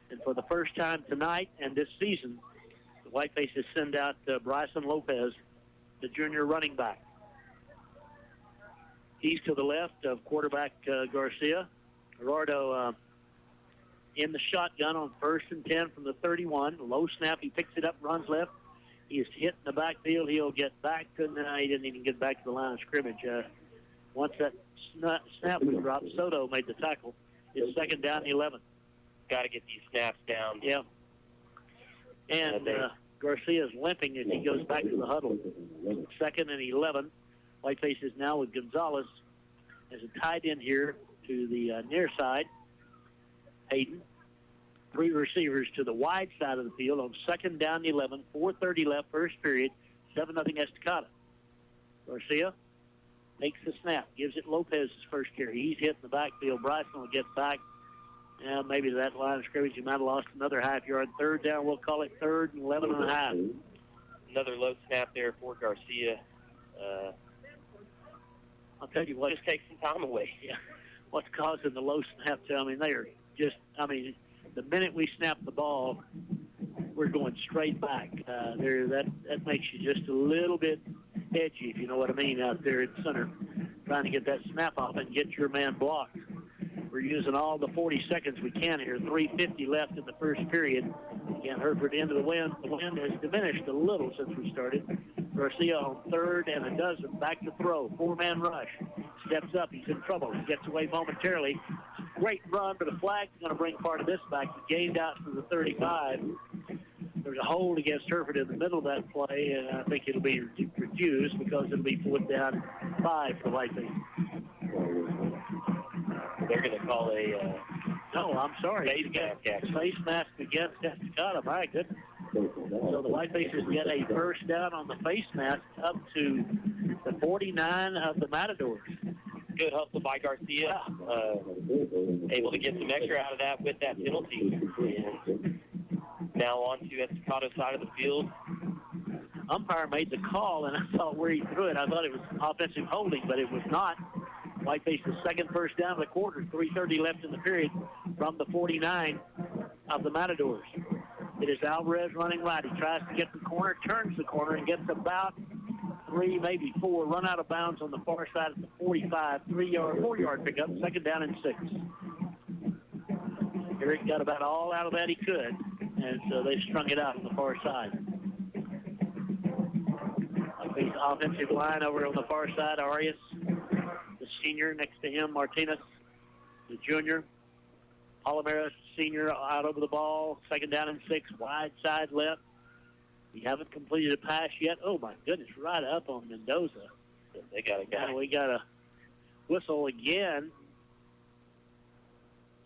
And for the first time tonight and this season, the Whitefaces send out Bryson Lopez, the junior running back. He's to the left of quarterback Garcia. Gerardo in the shotgun on 1st and 10 from the 31. Low snap. He picks it up, runs left. He is hit in the backfield. He'll get back. He didn't even get back to the line of scrimmage. Once that snap was dropped, Soto made the tackle. It's 2nd down and 11. Got to get these snaps down. Yeah. And Garcia's limping as he goes back to the huddle. 2nd and 11. Whitefaces now with Gonzalez as a tight end here to the near side. Hayden. 3 receivers to the wide side of the field on 2nd down 11. 4:30 left, first period. 7-0 Estacado. Garcia takes the snap, gives it Lopez his first carry. He's hit in the backfield. Bryson will get back. Maybe to that line of scrimmage, he might have lost another half yard. 3rd down, we'll call it 3rd and 11 and a half. Another low snap there for Garcia. I'll tell you what. Just take some time away. Yeah. What's causing the low snap? I mean, they are just, the minute we snap the ball, we're going straight back. That makes you just a little bit edgy, if you know what I mean, out there at center, trying to get that snap off and get your man blocked. We're using all the 40 seconds we can here. 3:50 left in the first period. Again, Hereford into the wind. The wind has diminished a little since we started. Garcia on 3rd and a dozen. Back to throw. 4-man rush. Steps up. He's in trouble. He gets away momentarily. Great run, but a flag's going to bring part of this back. He gained out to the 35. There's a hold against Hereford in the middle of that play, and I think it'll be refused because it'll be 4th down 5 for Whiteface. They're going to call a... no, I'm sorry. Face mask action. Face mask against Estacado. My goodness. So the Whitefaces get a first down on the face mask up to the 49 of the Matadors. Good hustle by Garcia. Able to get some extra out of that with that penalty. And now on to Estacado's side of the field. Umpire made the call, and I saw where he threw it. I thought it was offensive holding, but it was not. Whiteface's second first down of the quarter. 3:30 left in the period from the 49 of the Matadors. It is Alvarez running right. He tries to get the corner, turns the corner, and gets about 3, maybe 4, run out of bounds on the far side of the 45. 4-yard pickup, 2nd down and 6. Eric got about all out of that he could, and so they strung it out on the far side. The offensive line over on the far side, Arias, the senior, next to him, Martinez, the junior. Palomares, senior, out over the ball. 2nd down and 6, wide side left. We haven't completed a pass yet. Oh, my goodness, right up on Mendoza. They got a guy. We got a whistle again.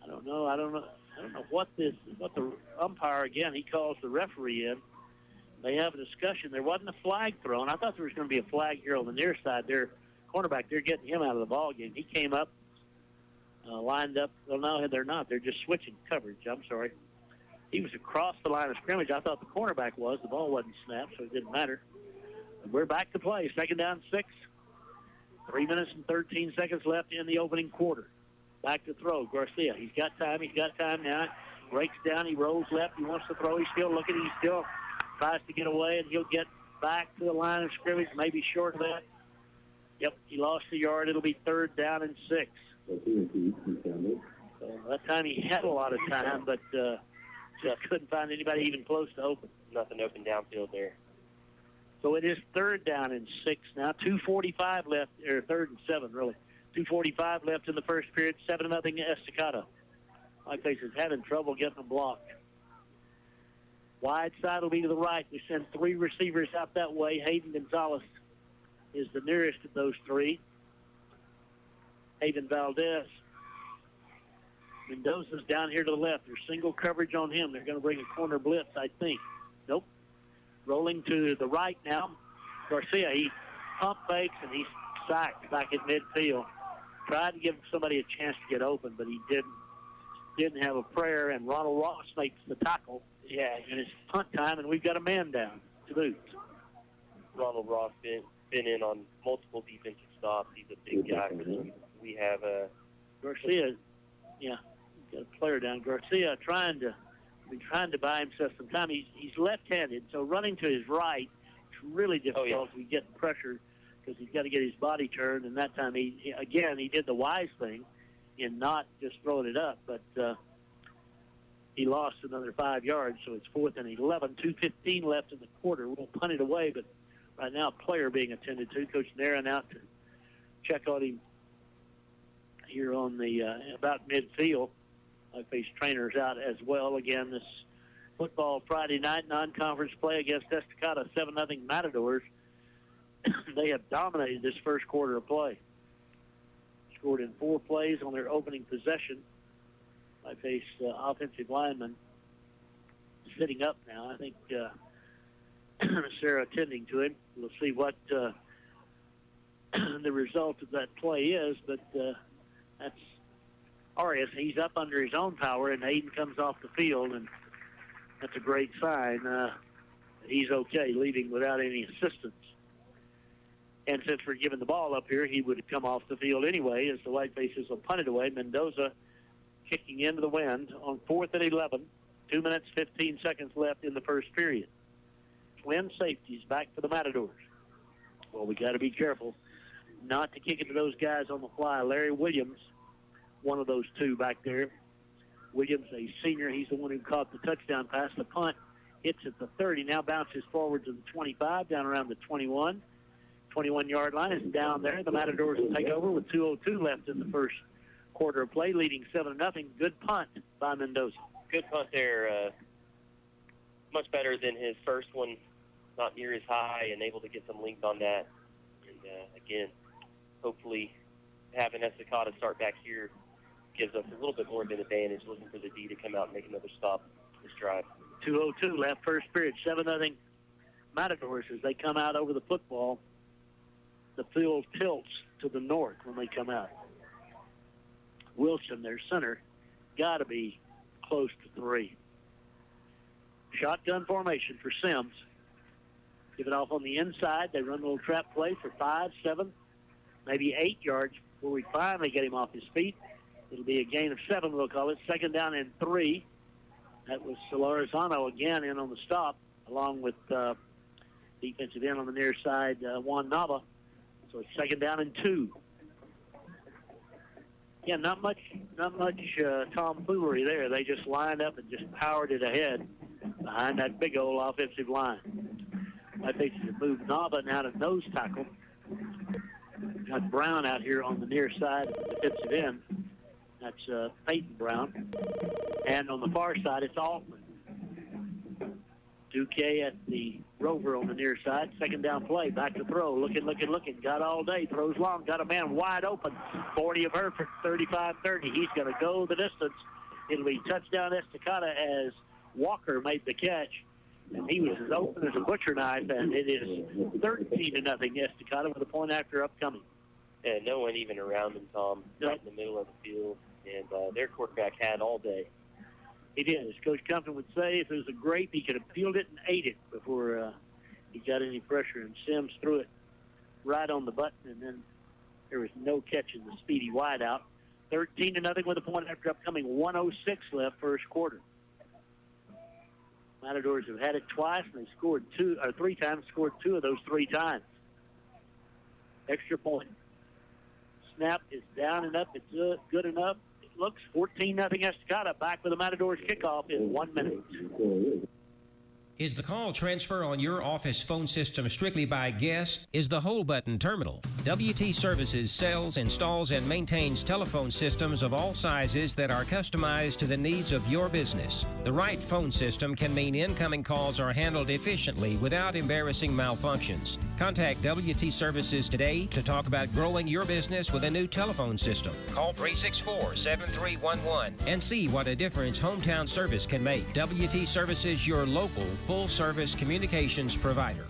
I don't know what the umpire, again, he calls the referee in. They have a discussion. There wasn't a flag thrown. I thought there was going to be a flag here on the near side. Their cornerback, they're getting him out of the ball game. He came up, lined up. Well, no, they're not. They're just switching coverage. I'm sorry. He was across the line of scrimmage. I thought the cornerback was. The ball wasn't snapped, so it didn't matter. And we're back to play. 2nd down 6. 3 minutes and 13 seconds left in the opening quarter. Back to throw. Garcia. He's got time. He's got time now. Breaks down. He rolls left. He wants to throw. He's still looking. He still tries to get away, and he'll get back to the line of scrimmage, maybe short of that. Yep, he lost a yard. It'll be 3rd down and 6. So that time he had a lot of time, but just couldn't find anybody even close to open. Nothing open downfield there. So it is 3rd down and 6 now. 2:45 left, or 3rd and 7, really. 2:45 left in the first period. 7-0 Estacado. Whiteface is having trouble getting them blocked. Wide side will be to the right. We send 3 receivers out that way. Hayden Gonzalez is the nearest of those 3. Hayden Valdez. Mendoza's down here to the left. There's single coverage on him. They're going to bring a corner blitz, I think. Nope. Rolling to the right now. Garcia, he pump fakes, and he's sacked back at midfield. Tried to give somebody a chance to get open, but he didn't have a prayer, and Ronald Ross makes the tackle. Yeah, and it's punt time, and we've got a man down to boot. Ronald Ross been in on multiple defensive stops. He's a big guy for them. We have Garcia. Yeah, got a player down. Garcia trying to buy himself some time. He's left-handed, so running to his right, it's really difficult to get pressure because he's got to get his body turned. And that time he did the wise thing in not just throwing it up, but he lost another 5 yards, so it's 4th and 11. 2:15 left in the quarter. We'll punt it away, but right now, player being attended to. Coach Nairn out to check on him here on the about midfield. Whiteface trainers out as well. Again, this football Friday night non-conference play against Estacado 7-0 Matadors. They have dominated this first quarter of play. Scored in 4 plays on their opening possession. Whiteface offensive lineman sitting up now. I think Sarah attending to him. We'll see what the result of that play is, but that's Arias. He's up under his own power, and Hayden comes off the field, and that's a great sign. He's okay, leaving without any assistance. And since we're giving the ball up here, he would have come off the field anyway, as the Whitefaces will punt it away. Mendoza kicking into the wind on 4th and 11. 2 minutes, 15 seconds left in the first period. Twin safeties back for the Matadors. Well, we got to be careful not to kick it to those guys on the fly. Larry Williams, one of those two back there. Williams, a senior, he's the one who caught the touchdown pass. The punt hits at the 30, now bounces forward to the 25, down around the 21. 21-yard line is down there. The Matadors will take over with 2:02 left in the first quarter of play, leading 7-0. Good punt by Mendoza. Good punt there. Much better than his first one. Not near as high and able to get some length on that. And again, hopefully having Estacado start back here gives us a little bit more of an advantage, looking for the D to come out and make another stop this drive. 2:02 left first period, 7-0 Matadors. As they come out over the football, the field tilts to the north when they come out. Wilson, their center, got to be close to 3. Shotgun formation for Sims. Give it off on the inside. They run a little trap play for 5, 7, maybe 8 yards before we finally get him off his feet. It'll be a gain of 7, we'll call it. 2nd down and 3. That was Solorzano again in on the stop, along with defensive end on the near side, Juan Nava. So it's 2nd down and 2. Yeah, not much tomfoolery there. They just lined up and just powered it ahead behind that big old offensive line. I think you move Nava now to nose tackle. Got Brown out here on the near side of the defensive end. That's Peyton Brown. And on the far side, it's Altman. Duque at the rover on the near side. 2nd down play. Back to throw. Looking. Got all day. Throws long. Got a man wide open. 40 of Hereford. 35-30. He's going to go the distance. It'll be touchdown Estacado as Walker made the catch. And he was as open as a butcher knife. And it is 13-0 Estacado with a point after upcoming. Yeah, no one even around him, Tom. Right in the middle of the field. And their quarterback had all day. He did. As Coach Compton would say, if it was a grape, he could have peeled it and ate it before he got any pressure. And Sims threw it right on the button, and then there was no catching the speedy wideout. 13-0 with a point after upcoming. 1:06 left first quarter. Matadors have had it twice, and they scored 3 times, scored 2 of those 3 times. Extra point. Snap is down and up. It's good enough. Looks 14-0 Estacado. Back with the Matadors kickoff in 1 minute. Is the call transfer on your office phone system strictly by guess? Is the whole button terminal? WT Services sells, installs, and maintains telephone systems of all sizes that are customized to the needs of your business. The right phone system can mean incoming calls are handled efficiently without embarrassing malfunctions. Contact WT Services today to talk about growing your business with a new telephone system. Call 364-7311 and see what a difference hometown service can make. WT Services, your local full-service communications provider.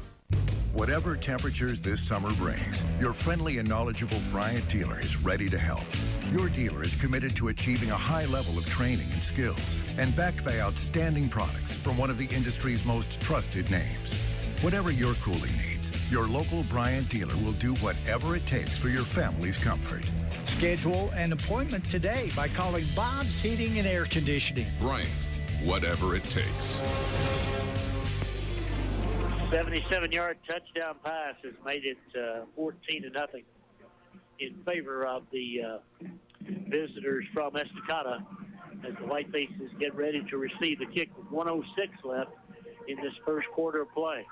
Whatever temperatures this summer brings, your friendly and knowledgeable Bryant dealer is ready to help. Your dealer is committed to achieving a high level of training and skills and backed by outstanding products from one of the industry's most trusted names. Whatever your cooling needs, your local Bryant dealer will do whatever it takes for your family's comfort. Schedule an appointment today by calling Bob's Heating and Air Conditioning. Bryant, whatever it takes. 77-yard touchdown pass has made it 14-0 in favor of the visitors from Estacado as the Whitefaces get ready to receive the kick with 1:06 left in this first quarter of play.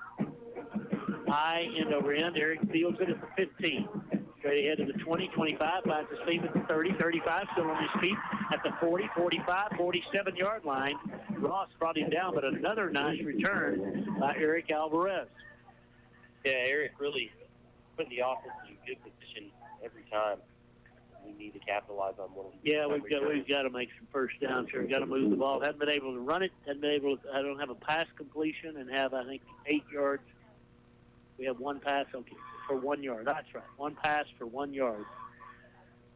High end over end. Eric fields it at the 15. Straight ahead to the 20, 25, finds a seam at the 30, 35, still on his feet at the 40, 45, 47-yard line. Ross brought him down, but another nice return by Eric Alvarez. Yeah, Eric really putting the offense in good position every time. We need to capitalize on one of these. Yeah, we've got to make some first downs here. We've got to move the ball. Haven't been able to run it. I don't have a pass completion and have, I think, 8 yards. We have one pass for 1 yard. That's right. One pass for 1 yard.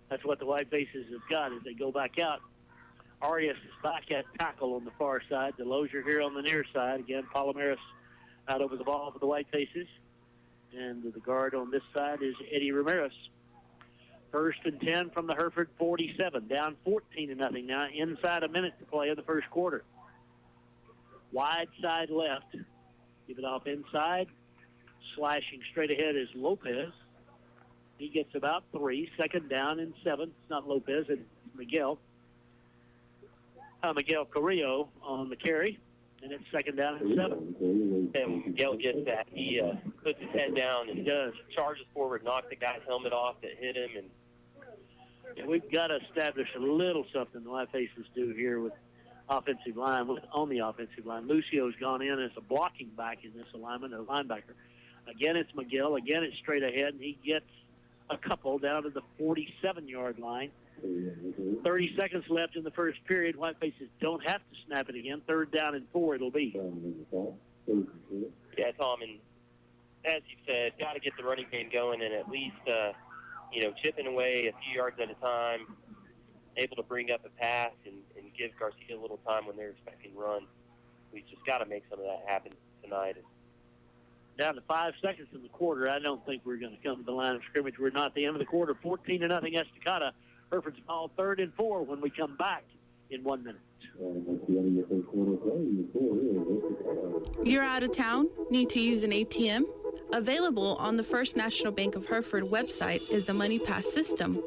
That's what the Whitefaces have got as they go back out. Arias is back at tackle on the far side. DeLozier here on the near side. Again, Palomares out over the ball for the Whitefaces. And the guard on this side is Eddie Ramirez. 1st and 10 from the Hereford 47. Down 14-0 now. Inside a minute to play in the first quarter. Wide side left. Give it off inside. Slashing straight ahead is Lopez. He gets about 3. 2nd down and 7. It's not Lopez, it's Miguel. Miguel Carrillo on the carry. And it's 2nd down and 7. And Miguel gets that. He puts his head down and charges forward, knocks the guy's helmet off that hit him. And we've got to establish a little something the Whitefaces do here with offensive line, on the offensive line. Lucio's gone in as a blocking back in this alignment, a linebacker. Again, it's Miguel. Again, it's straight ahead, and he gets a couple down to the 47-yard line. 30 seconds left in the first period. Whitefaces don't have to snap it again. 3rd down and 4 it'll be. Yeah, Tom, and as you said, got to get the running game going and at least, chipping away a few yards at a time, able to bring up a pass and give Garcia a little time when they're expecting run. We just got to make some of that happen tonight. Down to 5 seconds in the quarter. I don't think we're going to come to the line of scrimmage. We're not at the end of the quarter. 14-0 Estacado. Hereford's ball 3rd and 4 when we come back in 1 minute. You're out of town? Need to use an ATM? Available on the First National Bank of Hereford website is the Money Pass system.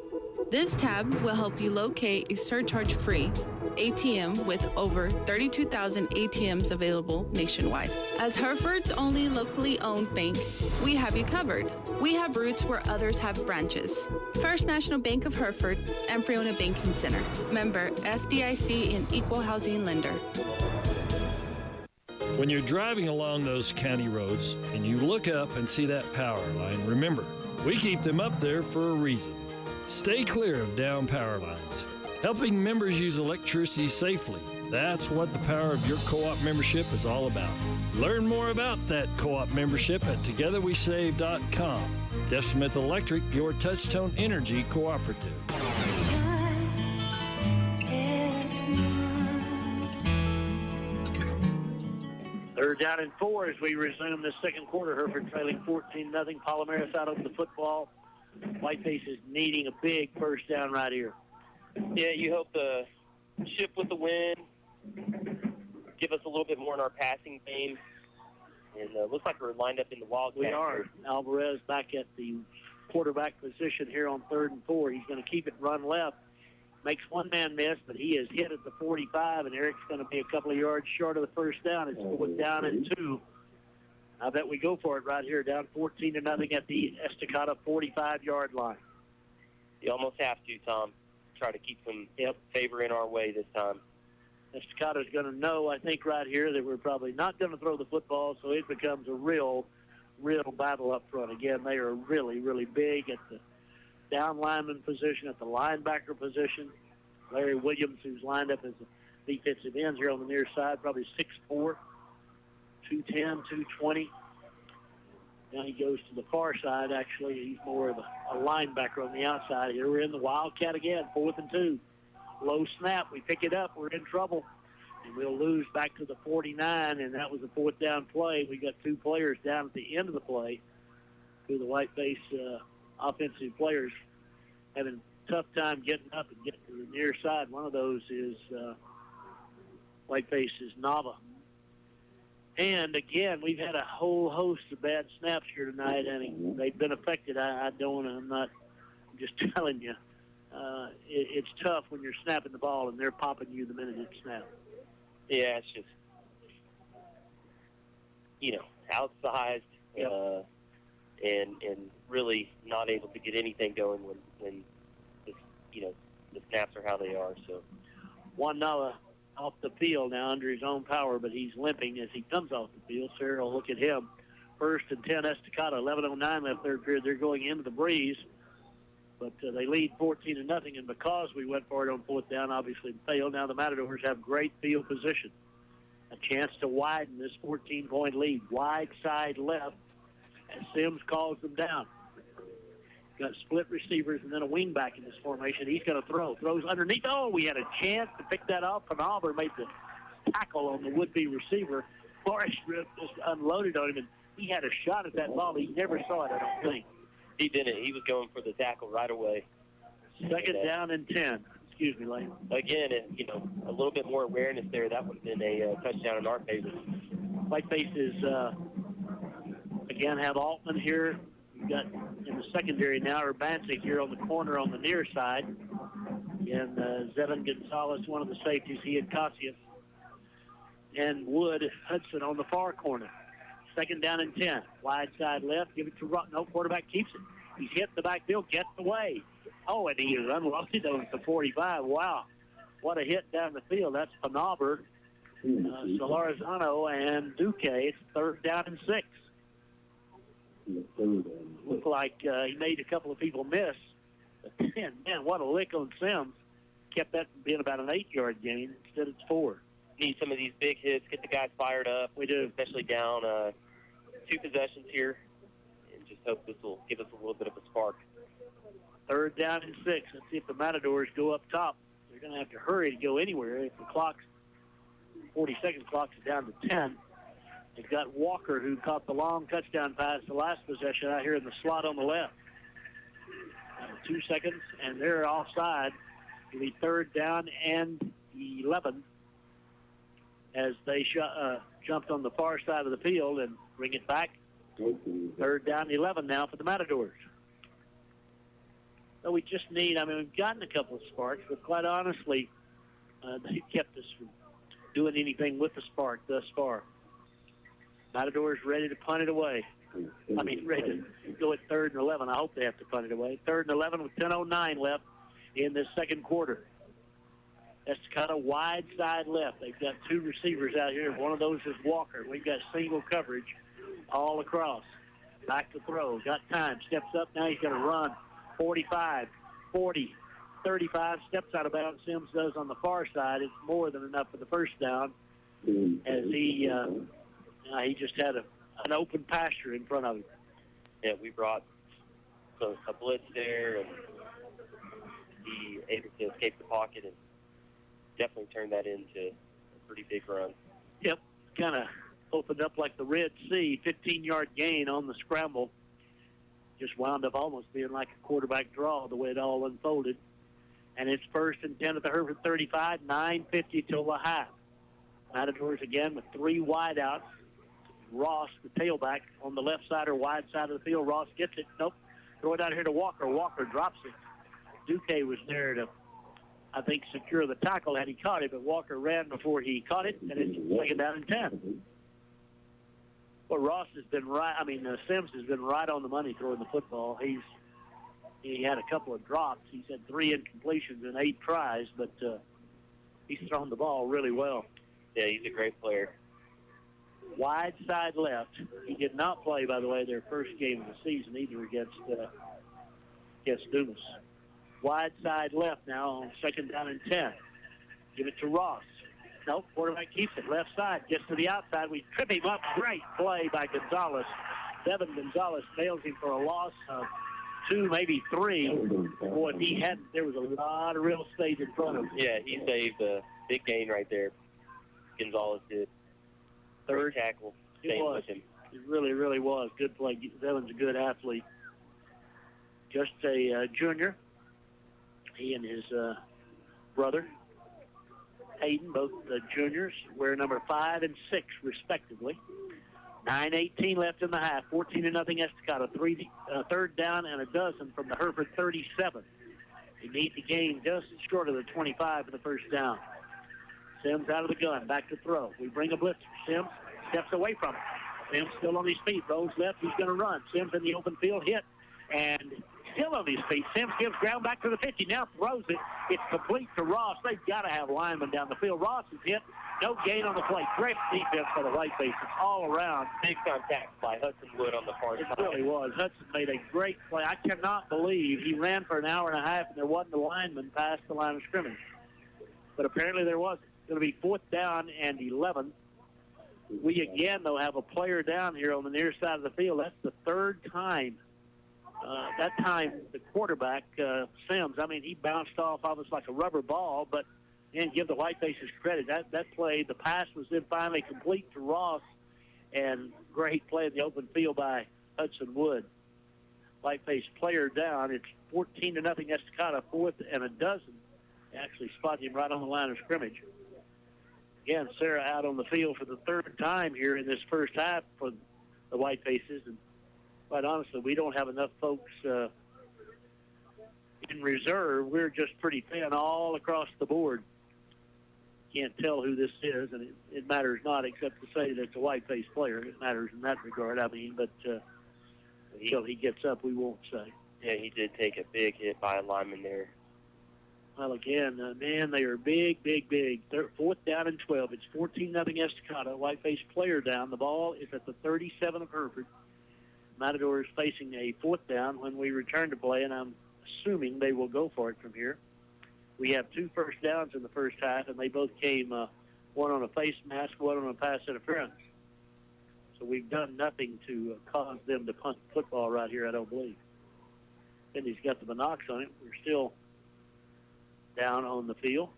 This tab will help you locate a surcharge-free ATM with over 32,000 ATMs available nationwide. As Hereford's only locally owned bank, we have you covered. We have roots where others have branches. First National Bank of Hereford and Friona Banking Center. Member FDIC and Equal Housing Lender. When you're driving along those county roads and you look up and see that power line, remember, we keep them up there for a reason. Stay clear of down power lines. Helping members use electricity safely. That's what the power of your co-op membership is all about. Learn more about that co-op membership at togetherwesave.com. Decimate Electric, your touchstone energy cooperative. 3rd down and 4 as we resume the second quarter. Hereford trailing 14-0. Palomares out of the football. Whitefaces needing a big first down right here. Yeah, you hope the ship with the wind, give us a little bit more in our passing game. And looks like we're lined up in the Wildcat. We are. Alvarez back at the quarterback position here on 3rd and 4. He's going to keep it run left. Makes one man miss, but he is hit at the 45, and Eric's going to be a couple of yards short of the first down. It's 4th down and 2. I bet we go for it right here, down 14-0 at the Estacado 45-yard line. You almost have to, Tom. Try to keep some favor in our way this time. Estacado's going to know, I think, right here that we're probably not going to throw the football, so it becomes a real battle up front. Again, they are really, really big at the down lineman position, at the linebacker position. Larry Williams, who's lined up as a defensive end here on the near side, probably 6'4", 210, 220. Now he goes to the far side. Actually, he's more of a linebacker on the outside. Here we're in the Wildcat again, 4th and 2. Low snap. We pick it up. We're in trouble. And we'll lose back to the 49, and that was a 4th down play. We got 2 players down at the end of the play. 2 of the Whiteface offensive players having a tough time getting up and getting to the near side. One of those is Whiteface's Nava. And, again, we've had a whole host of bad snaps here tonight, and they've been affected. I'm just telling you. It's tough when you're snapping the ball and they're popping you the minute it's snapped. Yeah, it's just, outsized and really not able to get anything going when the snaps are how they are. So Juan Nava off the field now under his own power, but he's limping as he comes off the field. Sarah will look at him. 1st and 10, Estacado, 11:09 left third period. They're going into the breeze, but they lead 14-0, and because we went for it on 4th down, obviously failed. Now the Matadors have great field position. A chance to widen this 14-point lead. Wide side left as Sims calls them down. Got split receivers and then a wingback in this formation. He's going to throw. Throws underneath. Oh, we had a chance to pick that off. Panaver made the tackle on the would-be receiver. Forrest just unloaded on him, and he had a shot at that ball. He never saw it, I don't think. He didn't. He was going for the tackle right away. 2nd down and 10. Excuse me, Lane. Again, a little bit more awareness there. That would have been a touchdown in our favor. Whitefaces, again, have Altman here. We've got in the secondary now, Urbancic here on the corner on the near side. And Zevin Gonzalez, one of the safeties. He had Cassius. And Wood Hudson on the far corner. 2nd down and 10. Wide side left. Give it to Rock. No, quarterback keeps it. He's hit the backfield. Gets away. Oh, and he is unloaded on the 45. Wow. What a hit down the field. That's Panaver, Solarzano, and Duque. It's 3rd down and 6. Looked like he made a couple of people miss. But man, what a lick on Sims. Kept that from being about an 8-yard gain. Instead it's 4. Need some of these big hits, get the guys fired up. We do. Especially down 2 possessions here. And just hope this will give us a little bit of a spark. 3rd down and 6. Let's see if the Matadors go up top. They're going to have to hurry to go anywhere. If the 40-second clock is down to 10. They've got Walker, who caught the long touchdown pass the last possession out here in the slot on the left. 2 seconds, and they're offside. It'll be 3rd down and 11 as they jumped on the far side of the field and bring it back. 3rd down and 11 now for the Matadors. So we just need, we've gotten a couple of sparks, but quite honestly, they kept us from doing anything with the spark thus far. Matadors ready to punt it away. Ready to go at 3rd and 11. I hope they have to punt it away. 3rd and 11 with 10:09 left in this second quarter. Estacado wide side left. They've got 2 receivers out here. One of those is Walker. We've got single coverage all across. Back to throw. Got time. Steps up. Now he's going to run. 45, 40, 35. Steps out of bounds. Sims does on the far side. It's more than enough for the 1st down as he just had an open pasture in front of him. Yeah, we brought a blitz there, and he able to escape the pocket and definitely turned that into a pretty big run. Yep, kind of opened up like the Red Sea. 15-yard gain on the scramble. Just wound up almost being like a quarterback draw the way it all unfolded. And it's 1st and 10 at the Hereford 35, 9:50 till the half. Matadors again with 3 wideouts. Ross, the tailback, on the left side or wide side of the field. Ross gets it. Nope. Throw it out here to Walker. Walker drops it. Duque was there to, I think, secure the tackle had he caught it, but Walker ran before he caught it, and it's 2nd down and 10. Well, Ross has been Sims has been right on the money throwing the football. He had a couple of drops. He's had 3 incompletions and 8 tries, but he's thrown the ball really well. Yeah, he's a great player. Wide side left. He did not play, by the way, their first game of the season either against Dumas. Wide side left now on 2nd down and 10. Give it to Ross. Nope, quarterback keeps it. Left side, gets to the outside. We trip him up. Great play by Gonzalez. Devin Gonzalez nails him for a loss of 2, maybe 3. Boy, if he hadn't, there was a lot of real estate in front of him. Yeah, he saved a big gain right there. Gonzalez did. Third tackle. Staying with him. It really, really was. Good play. Devin's a good athlete. Just a junior. He and his brother, Hayden, both juniors, wear number 5 and 6, respectively. 9:18 left in the half. 14-0 Estacado. Third down and a dozen from the Hereford 37. They need to gain just short of the 25 for the first down. Sims out of the gun. Back to throw. We bring a blitz. Sims steps away from it. Sims still on his feet. Rolls left. He's going to run. Sims in the open field. Hit. And still on his feet. Sims gives ground back to the 50. Now throws it. It's complete to Ross. They've got to have linemen down the field. Ross is hit. No gain on the play. Great defense for the Whitefaces all around. Big contact by Hudson Wood on the far side. It really was. Hudson made a great play. I cannot believe he ran for an hour and a half and there wasn't a lineman past the line of scrimmage. But apparently there wasn't. It's going to be 4th down and 11. We again, though, have a player down here on the near side of the field. That's the 3rd time. That time, the quarterback, Sims, I mean, he bounced off almost like a rubber ball, but and give the Whitefaces credit. That play, the pass was then finally complete to Ross, and great play in the open field by Hudson Wood. Whiteface player down. It's 14-0 Estacado, 4th and a dozen. Actually spotted him right on the line of scrimmage. Again, Sarah out on the field for the 3rd time here in this first half for the Whitefaces. And quite honestly, we don't have enough folks in reserve. We're just pretty thin all across the board. Can't tell who this is, and it matters not except to say that it's a Whiteface player. It matters in that regard, I mean, but until he gets up, we won't say. Yeah, he did take a big hit by a lineman there. Well, again, man, they are big, big, big. 4th down and 12. It's 14-0 Estacado. Whiteface player down. The ball is at the 37 of Hereford. Matadors facing a 4th down when we return to play, and I'm assuming they will go for it from here. We have 2 first downs in the first half, and they both came one on a face mask, one on a pass interference. So we've done nothing to cause them to punt the football right here, I don't believe. Then he's got the monox on him. We're still down on the field.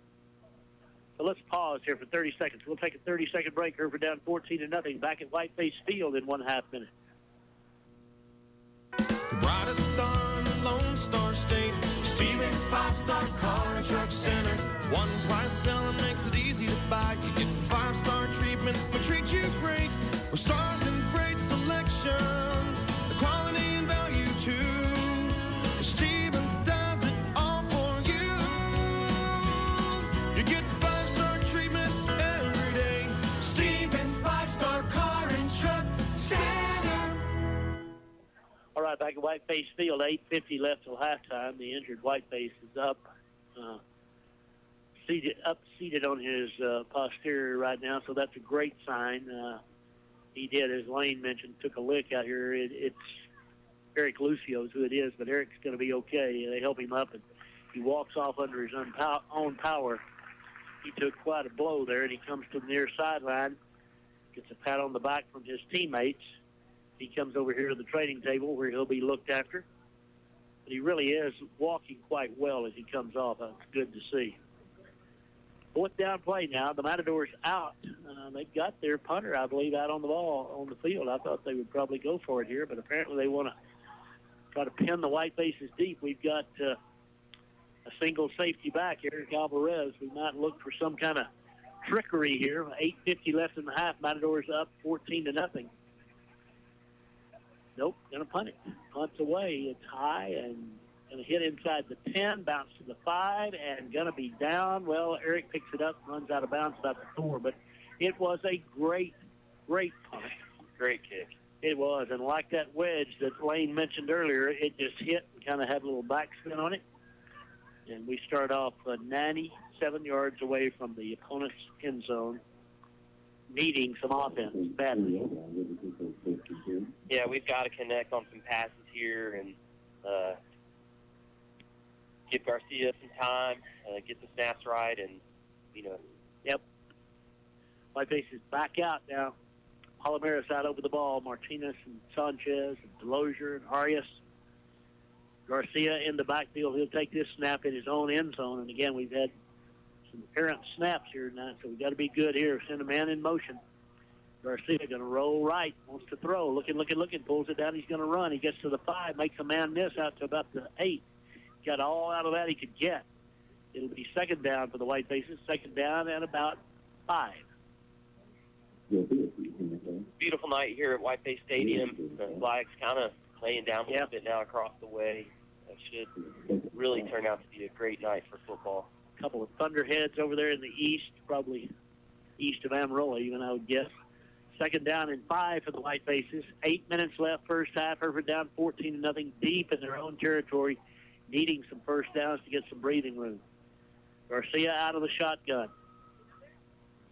So let's pause here for 30 seconds. We'll take a 30-second break. Hereford down 14-0. Back at Whiteface Field in 1/2 minute. The brightest star in the Lone Star State. Stevens 5-star car and truck center. One price selling makes it easy to buy. You get 5-star treatment, we treat you great. With stars and great selection, the quality and value too. Stevens does it all for you. You get 5-star treatment every day. Stevens 5-star car and truck center. All right, back at Whiteface Field, 8:50 left till halftime. The injured Whiteface is up, seated on his posterior right now, so that's a great sign. He did, as Lane mentioned, took a lick out here. It's Eric Lucio's who it is, but Eric's going to be okay. They help him up, and he walks off under his own power. He took quite a blow there, and he comes to the near sideline, gets a pat on the back from his teammates. He comes over here to the training table where he'll be looked after. But he really is walking quite well as he comes off. That's good to see. 4th down play now. The Matadors out. They've got their punter, I believe, out on the ball on the field. I thought they would probably go for it here, but apparently they want to try to pin the Whitefaces deep. We've got a single safety back here, Alvarez. We might look for some kind of trickery here. 8:50 left in the half. Matadors up 14-0. Nope, going to punt it. Punts away. It's high and going to hit inside the 10, bounce to the 5, and going to be down. Well, Eric picks it up, runs out of bounds about the 4, but it was a great, great punt. Great kick. It was, and like that wedge that Lane mentioned earlier, it just hit and kind of had a little backspin on it. And we start off 97 yards away from the opponent's end zone, needing some offense badly. Yeah, we've got to connect on some passes here and give Garcia some time, get the snaps right, and, Yep. Whiteface is back out now. Palomares out over the ball. Martinez and Sanchez and Delosier and Arias. Garcia in the backfield. He'll take this snap in his own end zone. And again, we've had some apparent snaps here tonight, so we've got to be good here. Send a man in motion. Garcia going to roll right, wants to throw. Looking, pulls it down. He's going to run. He gets to the 5, makes a man miss out to about the 8. Got all out of that he could get. It'll be second down for the Whitefaces. Second down and about 5. Beautiful night here at Whiteface Stadium. The flag's kind of laying down a little bit now across the way. It should really turn out to be a great night for football. A couple of thunderheads over there in the east, probably east of Amarillo even, I would guess. Second down and 5 for the Whitefaces. 8 minutes left first half. Hereford down 14-0 deep in their own territory, needing some first downs to get some breathing room. Garcia out of the shotgun.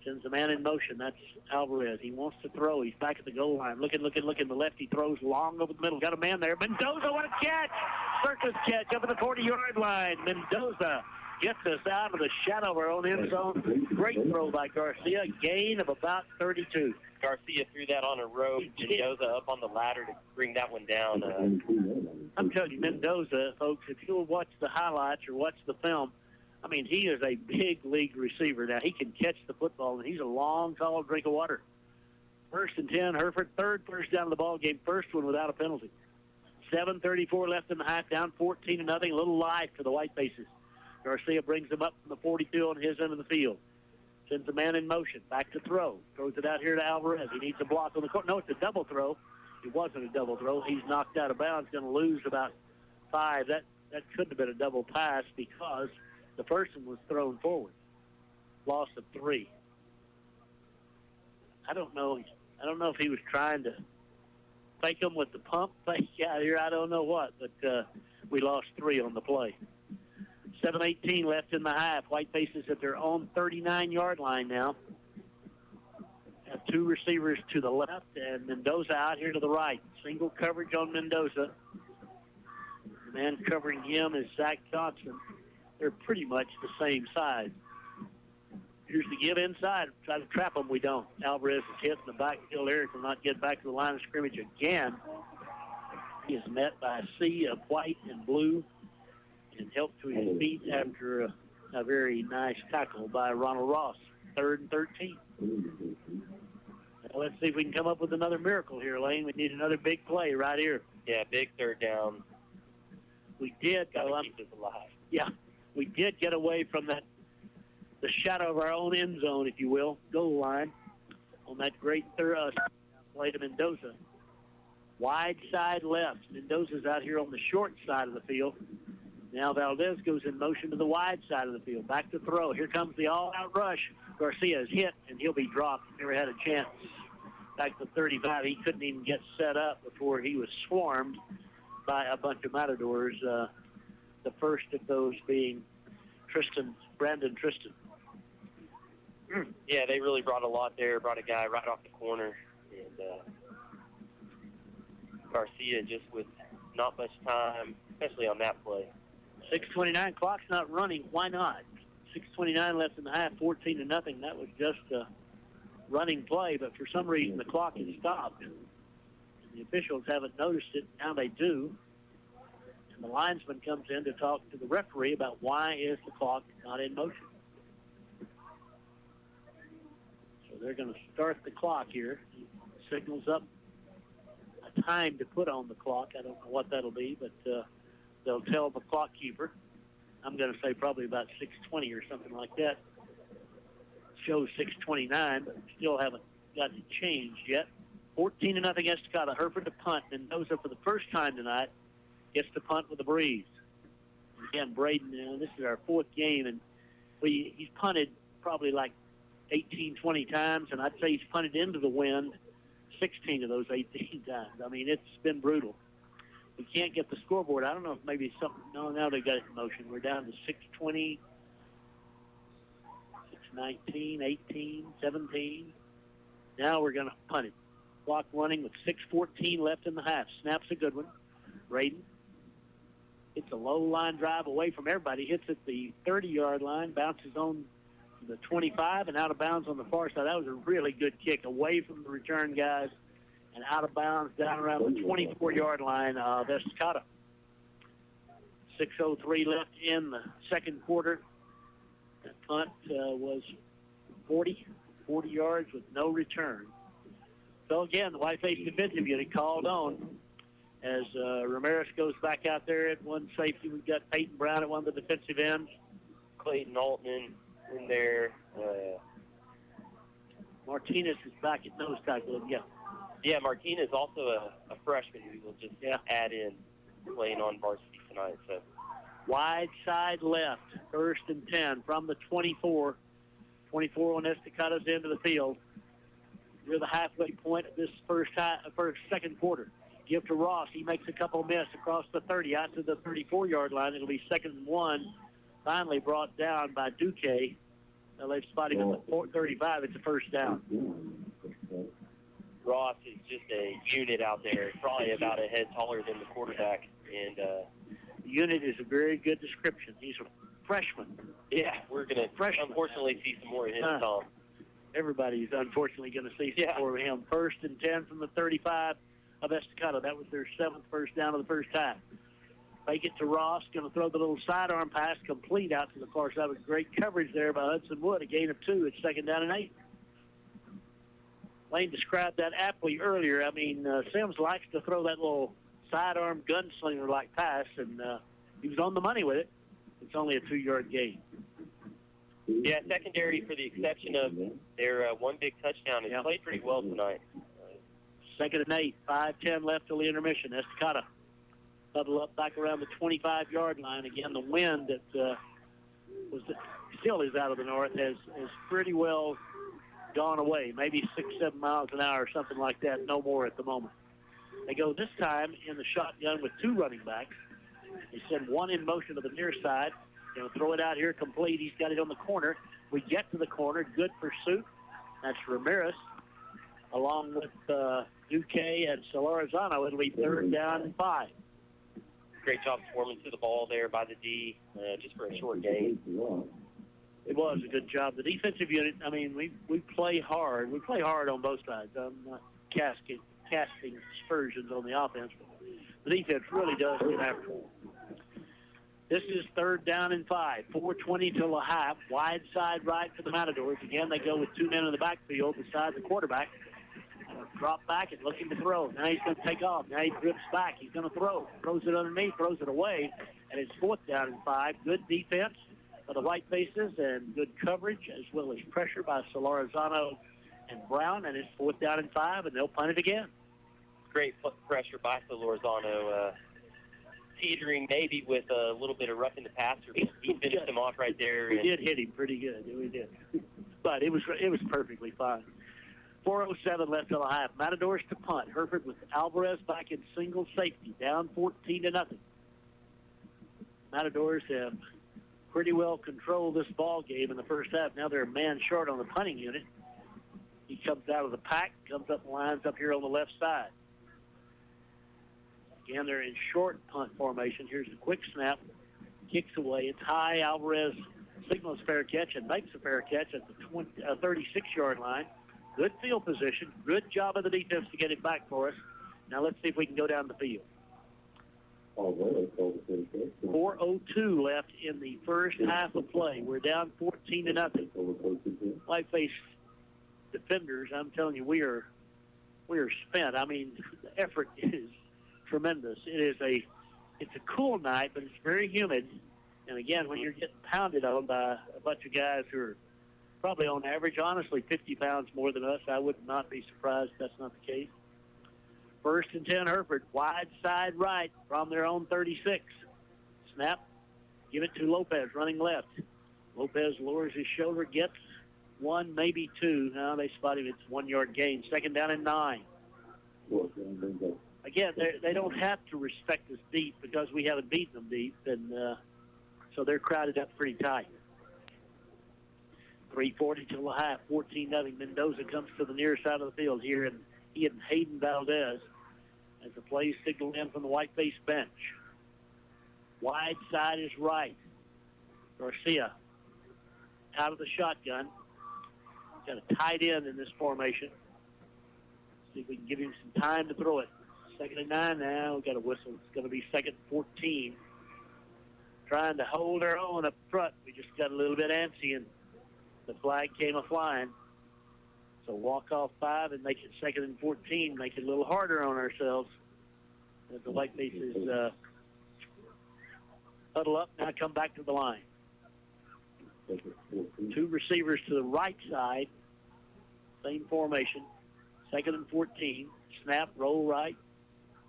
Sends a man in motion. That's Alvarez. He wants to throw. He's back at the goal line. Looking. The lefty throws long over the middle. Got a man there. Mendoza, what a catch! Circus catch up at the 40-yard line. Mendoza gets us out of the shadow of our own end zone. Great throw by Garcia. Gain of about 32. Garcia threw that on a rope. Mendoza up on the ladder to bring that one down. I'm telling you, Mendoza, folks, if you'll watch the highlights or watch the film, I mean, he is a big league receiver. Now, he can catch the football, and he's a long, tall drink of water. 1st and 10, Hereford, third first down of the ball game, first one without a penalty. 7:34 left in the half, down 14-0, a little life for the Whitefaces. Garcia brings them up from the 42 on his end of the field. Sends a man in motion, back to throw. Throws it out here to Alvarez. He needs a block on the court. No, it's a double throw. It wasn't a double throw. He's knocked out of bounds, going to lose about 5. That couldn't have been a double pass because the first one was thrown forward. Loss of 3. I don't know if he was trying to fake him with the pump fake out here. I don't know what, but we lost 3 on the play. 7:18 left in the half. Whitefaces at their own 39-yard line now. Have 2 receivers to the left and Mendoza out here to the right. Single coverage on Mendoza. The man covering him is Zach Johnson. They're pretty much the same size. Here's the give inside. Try to trap them. We don't. Alvarez is hit in the backfield area. Will not get back to the line of scrimmage again. He is met by a sea of white and blue and helped to his feet after a very nice tackle by Ronald Ross. 3rd and 13. Now let's see if we can come up with another miracle here, Lane. We need another big play right here. Yeah, big third down. We did. Keep this alive. Yeah, we did get away from the shadow of our own end zone, if you will, goal line on that great play to Mendoza. Wide side left. Mendoza's out here on the short side of the field. Now Valdez goes in motion to the wide side of the field. Back to throw. Here comes the all-out rush. Garcia is hit, and he'll be dropped. Never had a chance. Back to 35. He couldn't even get set up before he was swarmed by a bunch of Matadors. The first of those being Brandon Tristan. Yeah, they really brought a lot there. Brought a guy right off the corner. And Garcia just with not much time, especially on that play. 6:29, clock's not running. Why not? 6:29 left in the half, 14-0. That was just a running play, but for some reason the clock has stopped. And the officials haven't noticed it. Now they do. And the linesman comes in to talk to the referee about why is the clock not in motion. So they're going to start the clock here. Signals up a time to put on the clock. I don't know what that'll be, but they'll tell the clock keeper. I'm going to say probably about 6:20 or something like that. Shows 6:29, but still haven't gotten it changed yet. 14-0 Estacado. Hereford to punt. Mendoza for the first time tonight gets to punt with a breeze. Again, Braden, this is our 4th game, and he's punted probably like 18, 20 times, and I'd say he's punted into the wind 16 of those 18 times. I mean, it's been brutal. We can't get the scoreboard. I don't know if maybe something. No, now they got it in motion. We're down to 6:20, 6:19, 18, 17. Now we're going to punt it. Clock running with 6:14 left in the half. Snaps a good one. Braden. It's a low line drive away from everybody. Hits at the 30-yard line. Bounces on the 25 and out of bounds on the far side. That was a really good kick away from the return guys and out of bounds down around the 24-yard line of Estacado. 6:03 left in the second quarter. The punt was 40 yards with no return. So again, the Whiteface defensive unit called on as Ramirez goes back out there at one safety. We've got Peyton Brown at one of the defensive ends. Clayton Altman in there. Martinez is back at nose tackle. Yeah, Martinez also a freshman who will just add in playing on varsity tonight. So wide side left, 1st and 10 from the 24. 24 on Estacado's end of the field. Near the halfway point of this second quarter. Give to Ross. He makes a couple miss across the 30 out to the 34-yard line. It'll be 2nd and 1. Finally brought down by Duque. Now they've spotted him at 35. It's a first down. Ross is just a unit out there, probably about a head taller than the quarterback. And unit is a very good description. He's a freshman. Yeah, we're going to unfortunately see some more of him, Tom. Everybody's unfortunately going to see some more of him. 1st and 10 from the 35 of Estacado. That was their 7th first down of the first half. Fake it to Ross. Going to throw the little sidearm pass complete out to the far side with great coverage there by Hudson Wood. A gain of 2. It's 2nd down and 8. Lane described that aptly earlier. I mean, Sims likes to throw that little sidearm gunslinger-like pass, and he was on the money with it. It's only a 2-yard gain. Yeah, secondary, for the exception of their one big touchdown, has played pretty well tonight. 2nd and 8, 5:10 left till the intermission. Estacado huddle up back around the 25-yard line. Again, the wind that still is out of the north has pretty well gone away. Maybe 6-7 miles an hour or something like that. No more at the moment. They go this time in the shotgun with 2 running backs. They send one in motion to the near side. They'll throw it out here complete. He's got it on the corner. We get to the corner. Good pursuit. That's Ramirez along with Duque and Solorzano. It'll be 3rd down and 5. Great job swarming to the ball there by the D just for a short gain. It was a good job. The defensive unit, I mean, we play hard. We play hard on both sides. I'm not casting aspersions on the offense. But the defense really does get after it. This is 3rd down and 5. 4:20 till a half. Wide side right for the Matadors. Again, they go with 2 men in the backfield beside the quarterback. Drop back and looking to throw. Now he's going to take off. Now he drifts back. He's going to throw. Throws it underneath, throws it away. And it's 4th down and 5. Good defense by the Whitefaces and good coverage as well as pressure by Solorzano and Brown. And it's 4th down and 5, and they'll punt it again. Great pressure by Solorzano. Teetering maybe with a little bit of roughing the passer. He finished him off right there. We did hit him pretty good. We did. But it was perfectly fine. 4:07 left till a half. Matadors to punt. Hereford with Alvarez back in single safety. Down 14-0. Matadors have pretty well controlled this ball game in the first half. Now they're a man short on the punting unit. He comes out of the pack, comes up and lines up here on the left side. Again, they're in short punt formation. Here's a quick snap. Kicks away. It's high. Alvarez signals fair catch and makes a fair catch at the 36-yard line. Good field position. Good job of the defense to get it back for us. Now let's see if we can go down the field. 4:02 left in the first half of play. We're down 14-0. Whiteface defenders, I'm telling you, we are spent. I mean, the effort is tremendous. It's a cool night, but it's very humid. And again, when you're getting pounded on by a bunch of guys who are probably on average, honestly, 50 pounds more than us, I would not be surprised if that's not the case. 1st and 10, Hereford, wide side right from their own 36. Snap, give it to Lopez, running left. Lopez lowers his shoulder, gets 1, maybe 2. Now they spot him. It's 1-yard gain. 2nd down and 9. Again, they don't have to respect us deep because we haven't beaten them deep, and so they're crowded up pretty tight. 3:40 till the half, 14-0. Mendoza comes to the near side of the field here, and he and Hayden Valdez as the play signaled in from the Whiteface bench. Wide side is right. Garcia out of the shotgun. Got a tight end in this formation. See if we can give him some time to throw it. 2nd and 9 now. We've got a whistle. It's going to be 2nd and 14. Trying to hold our own up front. We just got a little bit antsy, and the flag came a-flying. So walk off 5 and make it 2nd and 14. Make it a little harder on ourselves. As the Whitefaces huddle up, now come back to the line. 2 receivers to the right side. Same formation. 2nd and 14. Snap, roll right.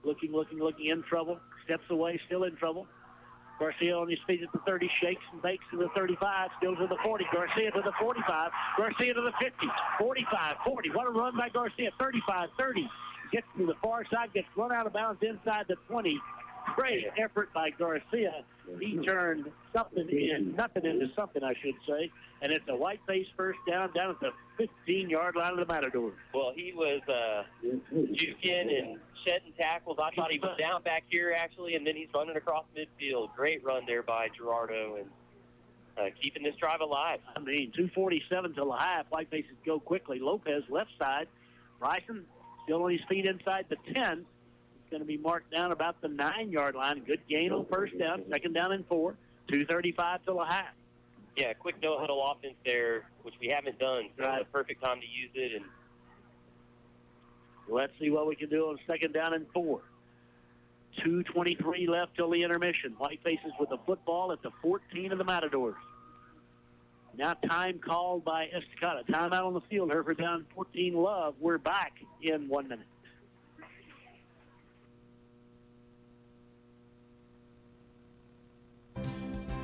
Looking, in trouble. Steps away, still in trouble. Garcia on his feet at the 30, shakes and bakes to the 35, still to the 40. Garcia to the 45, Garcia to the 50, 45, 40. What a run by Garcia, 35, 30. Gets to the far side, gets run out of bounds inside the 20. Great effort by Garcia. He turned nothing into something, I should say. And it's a Whiteface first down at the 15-yard line of the Matadors. Well, he was juking and shedding tackles. I thought he was down back here, actually, and then he's running across midfield. Great run there by Gerardo and keeping this drive alive. 2:47 till the half. Whitefaces go quickly. Lopez, left side. Bryson still on his feet inside the 10. It's going to be marked down about the 9-yard line. Good gain on first down. 2nd down and 4. 2:35 till the half. Yeah, quick no-huddle offense there, which we haven't done. So it's the perfect time to use it. And let's see what we can do on 2nd down and 4. 2:23 left till the intermission. Whitefaces with the football at the 14 of the Matadors. Now time called by Estacado. Timeout on the field. Hereford down 14 Love. We're back in 1 minute.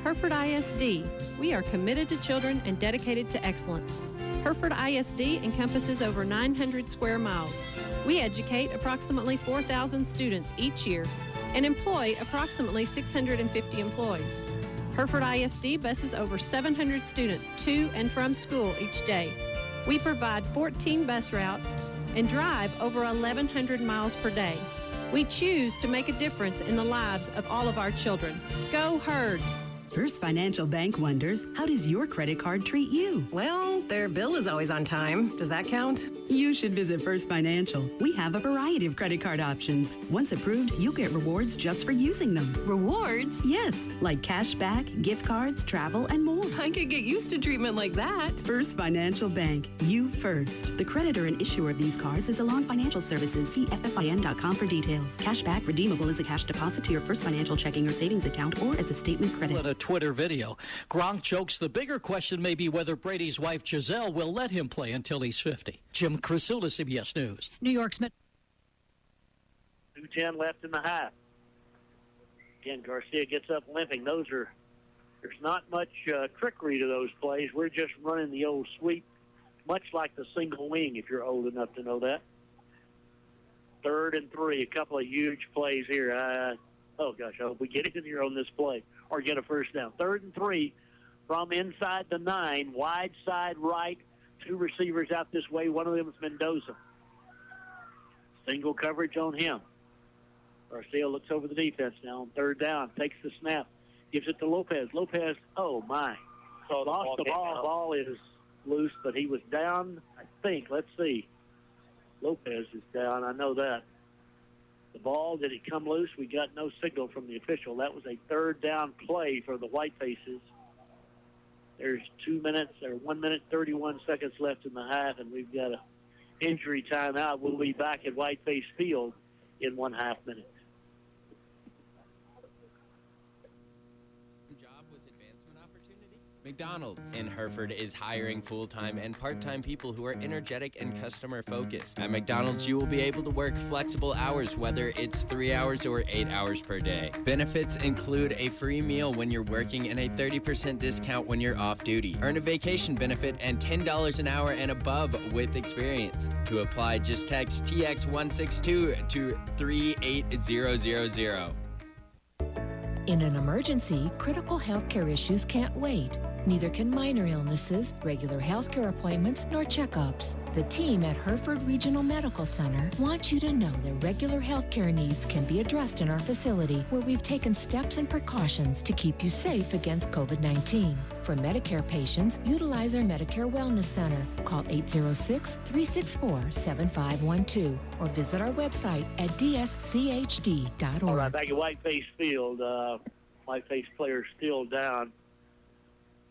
Hereford ISD. We are committed to children and dedicated to excellence. Hereford ISD encompasses over 900 square miles. We educate approximately 4,000 students each year and employ approximately 650 employees. Hereford ISD buses over 700 students to and from school each day. We provide 14 bus routes and drive over 1,100 miles per day. We choose to make a difference in the lives of all of our children. Go Herd! First Financial Bank wonders, how does your credit card treat you? Well, their bill is always on time. Does that count? You should visit First Financial. We have a variety of credit card options. Once approved, you'll get rewards just for using them. Rewards? Yes, like cash back, gift cards, travel, and more. I could get used to treatment like that. First Financial Bank. You first. The creditor and issuer of these cards is Alon Financial Services. See ffin.com for details. Cashback redeemable as a cash deposit to your First Financial checking or savings account or as a statement credit. What a Twitter video. Gronk jokes the bigger question may be whether Brady's wife Giselle will let him play until he's 50. Jim Crisula, CBS News. New York's 2:10 left in the half. Again, Garcia gets up limping. There's not much trickery to those plays. We're just running the old sweep, much like the single wing, if you're old enough to know that. 3rd and 3, a couple of huge plays here. I hope we get in here on this play or get a first down. 3rd and 3 from inside the 9, wide side right. 2 receivers out this way. One of them is Mendoza. Single coverage on him. Garcia looks over the defense now on 3rd down. Takes the snap. Gives it to Lopez. Lopez, oh my. So lost the ball. Ball is loose, but he was down, I think. Let's see. Lopez is down. I know that. The ball, did it come loose? We got no signal from the official. That was a 3rd down play for the Whitefaces. There's 1 minute, 31 seconds left in the half, and we've got an injury timeout. We'll be back at Whiteface Field in 1/2 minute. McDonald's in Hereford is hiring full-time and part-time people who are energetic and customer-focused. At McDonald's, you will be able to work flexible hours, whether it's 3 hours or 8 hours per day. Benefits include a free meal when you're working and a 30% discount when you're off-duty. Earn a vacation benefit and $10 an hour and above with experience. To apply, just text TX162 to 38000. In an emergency, critical healthcare issues can't wait. Neither can minor illnesses, regular healthcare appointments, nor checkups. The team at Hereford Regional Medical Center wants you to know that regular health care needs can be addressed in our facility, where we've taken steps and precautions to keep you safe against COVID-19. For Medicare patients, utilize our Medicare Wellness Center. Call 806-364-7512 or visit our website at dschd.org. All right, back at Whiteface Field. Whiteface players still down.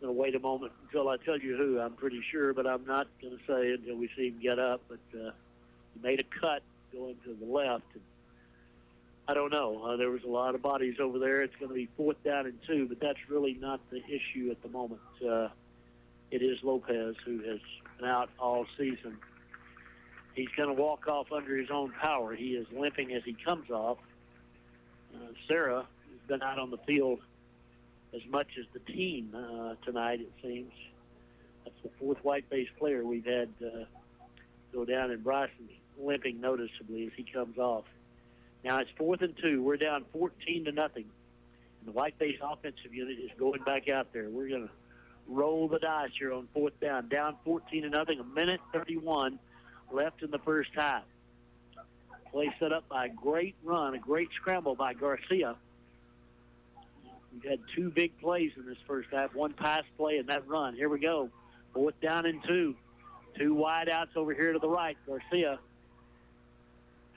I'm going to wait a moment until I tell you who. I'm pretty sure, but I'm not going to say it until we see him get up. But he made a cut going to the left. And I don't know. There was a lot of bodies over there. It's going to be 4th down and 2, but that's really not the issue at the moment. It is Lopez, who has been out all season. He's going to walk off under his own power. He is limping as he comes off. Sarah has been out on the field as much as the team tonight, it seems. That's the 4th Whiteface player we've had go down, and Bryson's limping noticeably as he comes off. Now it's 4th and 2. We're down 14-0. And the Whiteface offensive unit is going back out there. We're going to roll the dice here on 4th down. Down 14-0, a minute 31 left in the first half. Play set up by a great run, a great scramble by Garcia. We've had 2 big plays in this first half, 1 pass play and that run. Here we go. 4th down and 2. 2 wide outs over here to the right. Garcia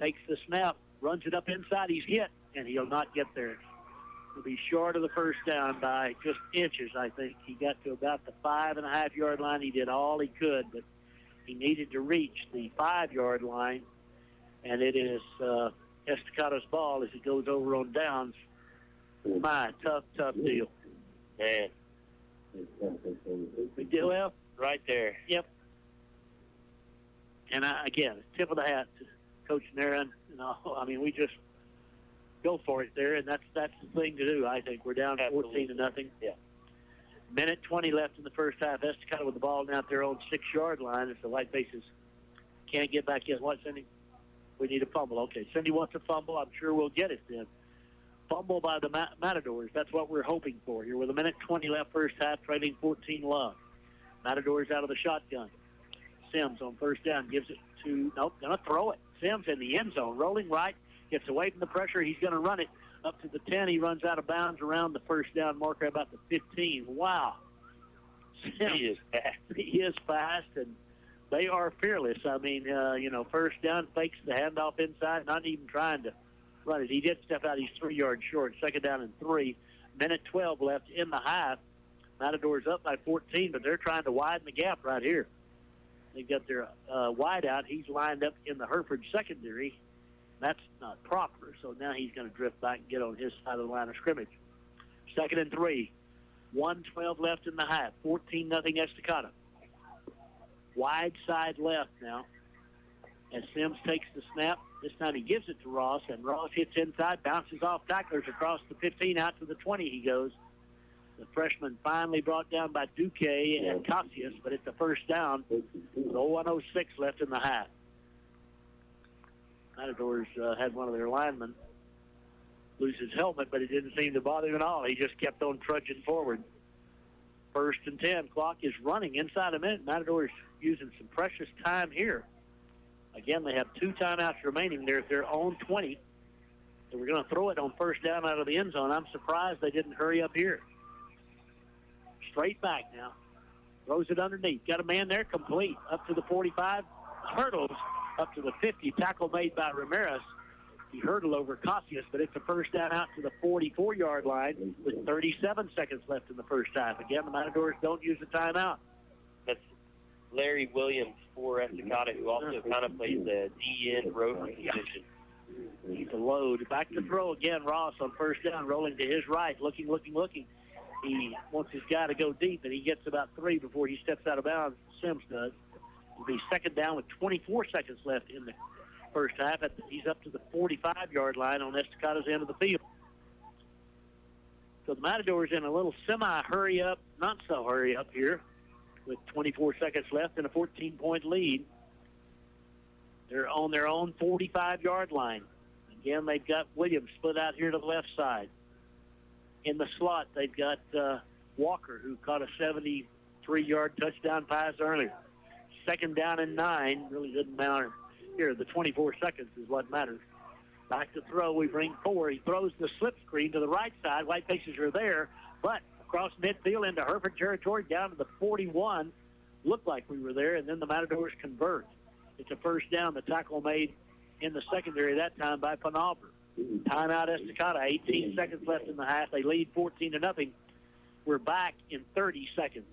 takes the snap, runs it up inside. He's hit, and he'll not get there. He'll be short of the first down by just inches, I think. He got to about the 5.5-yard line. He did all he could, but he needed to reach the 5-yard line, and it is Estacado's ball as he goes over on downs. My, tough deal. Man. Big deal, Al? Right there. Yep. And again, tip of the hat to Coach Naran. I mean, we just go for it there, and that's the thing to do, I think. We're down 14-0. Yeah. Minute 20 left in the first half. Estacado with the ball down at their own 6-yard line as the Whitefaces can't get back in. What, Cindy? We need a fumble. Okay, Cindy wants a fumble. I'm sure we'll get it then. Fumble by the Matadors. That's what we're hoping for here with a minute 20 left first half, trailing 14-0. Matadors out of the shotgun. Sims on first down gives it to, going to throw it. Sims in the end zone, rolling right, gets away from the pressure. He's going to run it up to the 10. He runs out of bounds around the first down marker about the 15. Wow. Sims, he is fast. He is fast, and they are fearless. I mean, first down, fakes the handoff inside, not even trying to run it. He did step out. He's 3 yards short. 2nd down and 3. Minute 12 left in the half. Matadors up by 14, but they're trying to widen the gap right here. They got their wide out. He's lined up in the Hereford secondary. That's not proper, so now he's going to drift back and get on his side of the line of scrimmage. 2nd and 3. 1:12 left in the half. 14-0 Estacado. Wide side left now. As Sims takes the snap, this time he gives it to Ross, and Ross hits inside, bounces off tacklers across the 15, out to the 20 he goes. The freshman finally brought down by Duque and Cassius, but it's a first down with 1:06 left in the half. Matadors had one of their linemen lose his helmet, but it didn't seem to bother him at all. He just kept on trudging forward. 1st and 10. Clock is running inside a minute. Matadors using some precious time here. Again, they have 2 timeouts remaining. They're at their own 20. So we're going to throw it on first down out of the end zone. I'm surprised they didn't hurry up here. Straight back now. Throws it underneath. Got a man there, complete. Up to the 45. Hurdles up to the 50. Tackle made by Ramirez. He hurdled over Cassius, but it's a first down out to the 44-yard line with 37 seconds left in the first half. Again, the Matadors don't use a timeout. That's Larry Williams for Estacado, who also kind of plays the D-end road position. He's a load. Back to throw again. Ross on first down, rolling to his right, looking. He wants his guy to go deep, and he gets about 3 before he steps out of bounds. Sims does. It'll be 2nd down with 24 seconds left in the first half. He's up to the 45-yard line on Estacado's end of the field. So the Matadors in a little semi-hurry up, not so hurry up here, with 24 seconds left and a 14-point lead. They're on their own 45-yard line. Again, they've got Williams split out here to the left side. In the slot, they've got Walker, who caught a 73-yard touchdown pass earlier. Second down and 9. Really doesn't matter here. The 24 seconds is what matters. Back to throw. We bring 4. He throws the slip screen to the right side. Whitefaces are there, but across midfield into Hereford territory down to the 41. Looked like we were there, and then the Matadors convert. It's a first down. The tackle made in the secondary that time by Penauber. Timeout Estacado. 18 seconds left in the half. They lead 14-0. We're back in 30 seconds.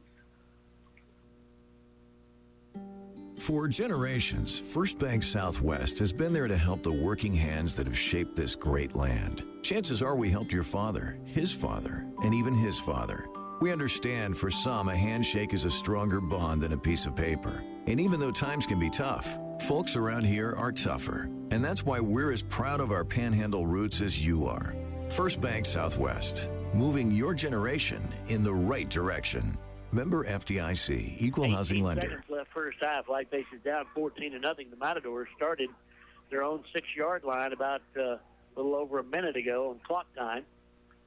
For generations, First Bank Southwest has been there to help the working hands that have shaped this great land. Chances are we helped your father, his father, and even his father. We understand for some a handshake is a stronger bond than a piece of paper. And even though times can be tough, folks around here are tougher. And that's why we're as proud of our Panhandle roots as you are. First Bank Southwest, moving your generation in the right direction. Member FDIC, Equal Housing Lender. 18 seconds left first half. Whitefaces down 14-0. The Matadors started their own 6-yard line about a little over a minute ago on clock time.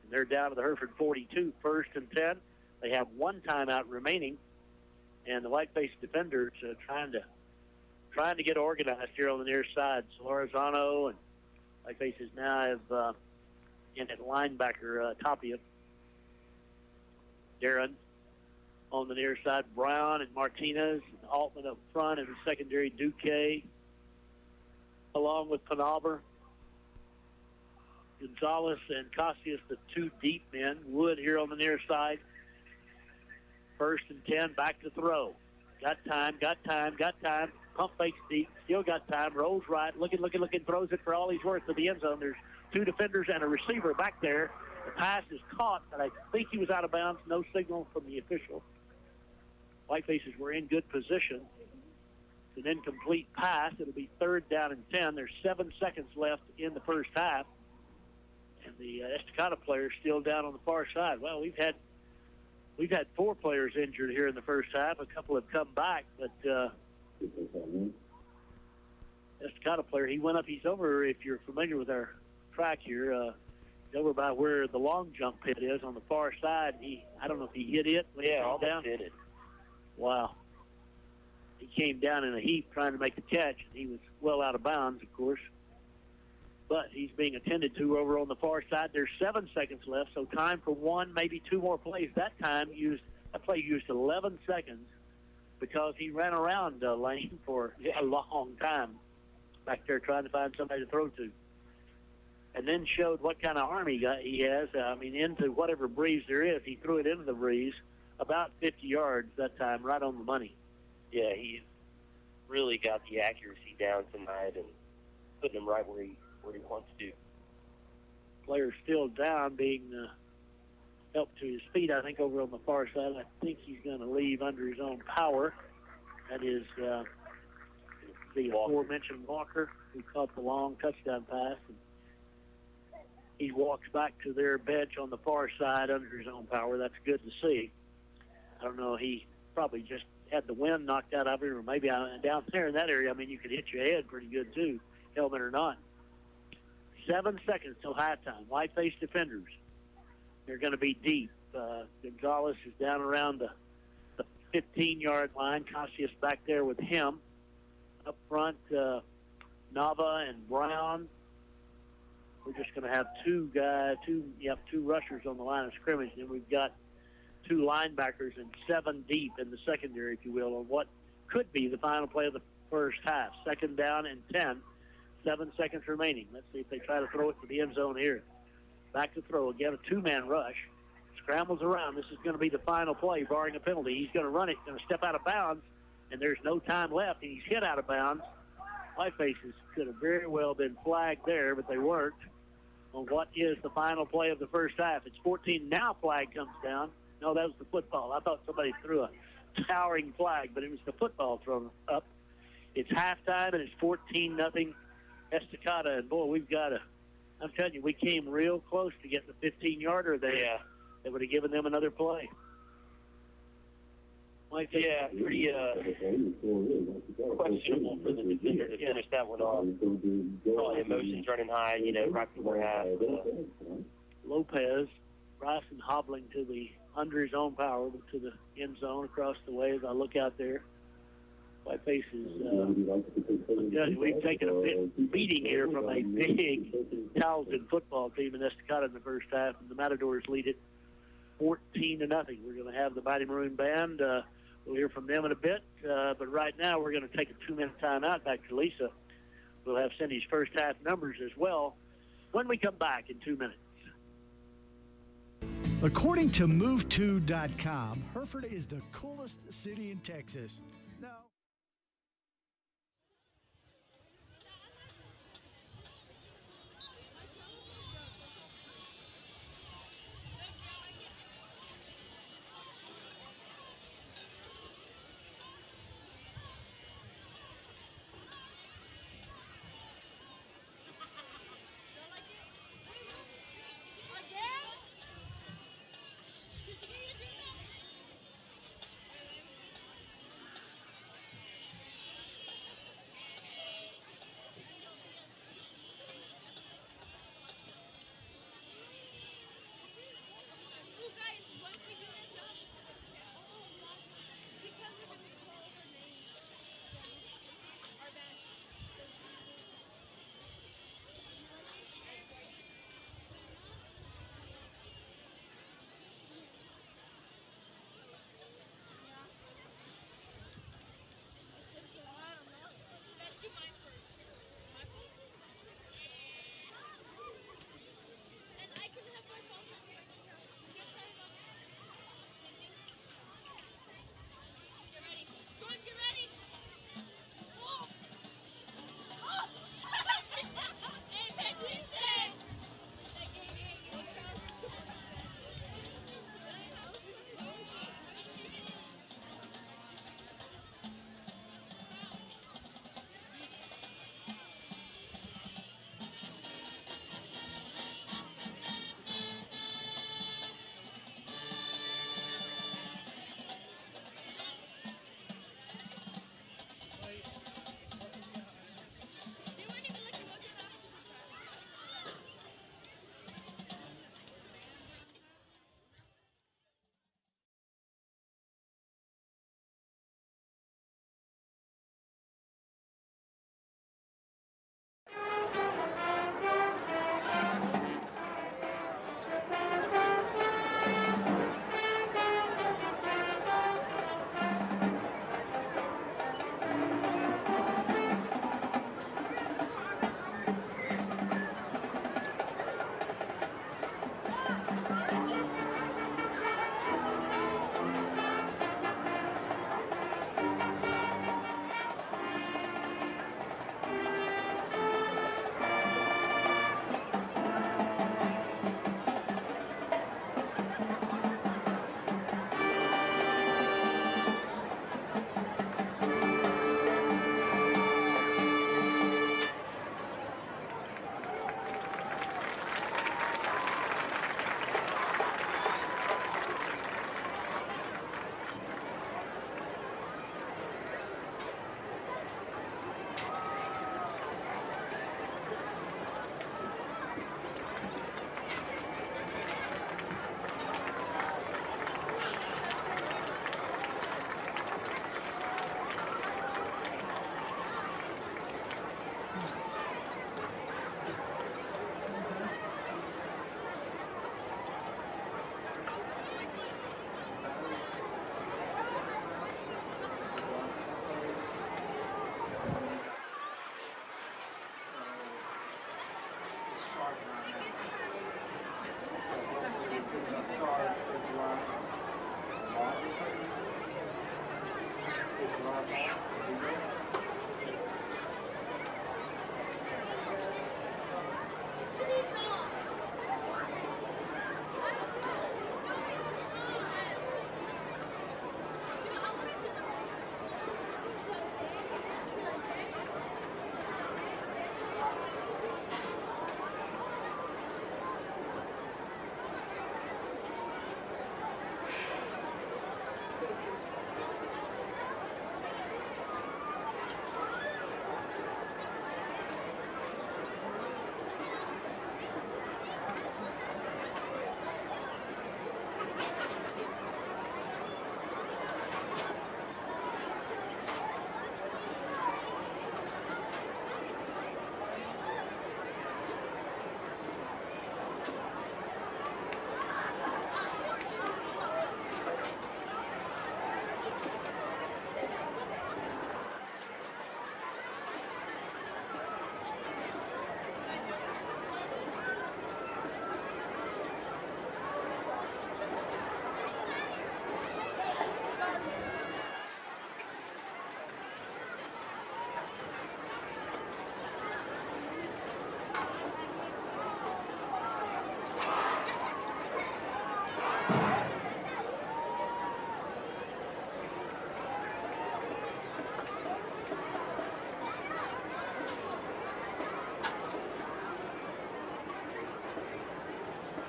And they're down to the Hereford 42, 1st and 10. They have 1 timeout remaining. And the Whiteface defenders trying to get organized here on the near side. Solorzano and Whitefaces now have in at linebacker Tapia. Darren on the near side, Brown and Martinez, and Altman up front, and the secondary Duque, along with Penauber. Gonzalez and Cassius, the 2 deep men. Wood here on the near side. 1st and 10, back to throw. Got time. Pump fakes deep, still got time, rolls right, looking, throws it for all he's worth to the end zone. There's 2 defenders and a receiver back there. The pass is caught, but I think he was out of bounds. No signal from the official. Whitefaces were in good position. It's an incomplete pass. It'll be 3rd down and 10. There's 7 seconds left in the first half. And the Estacado player is still down on the far side. Well, we've had 4 players injured here in the first half. A couple have come back, but Estacado player, he went up. He's over, if you're familiar with our track here, he's over by where the long jump pit is on the far side. I don't know if he hit it. Yeah, almost hit it. Wow. He came down in a heap trying to make a catch, and he was well out of bounds, of course. But he's being attended to over on the far side. There's 7 seconds left, so time for 1, maybe 2 more plays. That play used 11 seconds because he ran around Lane for a long time back there trying to find somebody to throw to. And then showed what kind of arm he has. Into whatever breeze there is. He threw it into the breeze about 50 yards that time, right on the money. Yeah, he's really got the accuracy down tonight and putting him right where he wants to. Player still down, being helped to his feet, I think, over on the far side. I think he's going to leave under his own power. That is the aforementioned Walker, who caught the long touchdown pass. And he walks back to their bench on the far side under his own power. That's good to see. I don't know, he probably just had the wind knocked out of him, or maybe down there in that area, you could hit your head pretty good too, helmet or not. 7 seconds till halftime. Whiteface defenders, they're going to be deep. Gonzalez is down around the 15-yard line. Cassius back there with him. Up front, Nava and Brown. We're just going to have two rushers on the line of scrimmage. Then we've got 2 linebackers and 7 deep in the secondary, if you will, on what could be the final play of the first half. 2nd down and 10. 7 seconds remaining. Let's see if they try to throw it to the end zone here. Back to throw. Again, a 2-man rush. Scrambles around. This is going to be the final play, barring a penalty. He's going to run it, going to step out of bounds, and there's no time left, and he's hit out of bounds. Whitefaces could have very well been flagged there, but they weren't, on what is the final play of the first half. It's 14. Now flag comes down. No, that was the football. I thought somebody threw a towering flag, but it was the football thrown up. It's halftime, and it's 14-0 Estacado. And, boy, I'm telling you, we came real close to getting the 15-yarder there. Yeah. That would have given them another play. Yeah, pretty questionable for the defender to finish that one off. Probably emotions running high, right before half. Lopez, Bryson hobbling under his own power to the end zone across the way as I look out there. Whitefaces, we've taken a bit beating here from a big, talented football team in Estacado in the first half, and the Matadors lead it 14-0. We're going to have the Mighty Maroon Band. We'll hear from them in a bit, but right now we're going to take a 2-minute timeout. Back to Lisa. We'll have Cindy's first half numbers as well when we come back in 2 minutes. According to Move2.com, Hereford is the coolest city in Texas. No.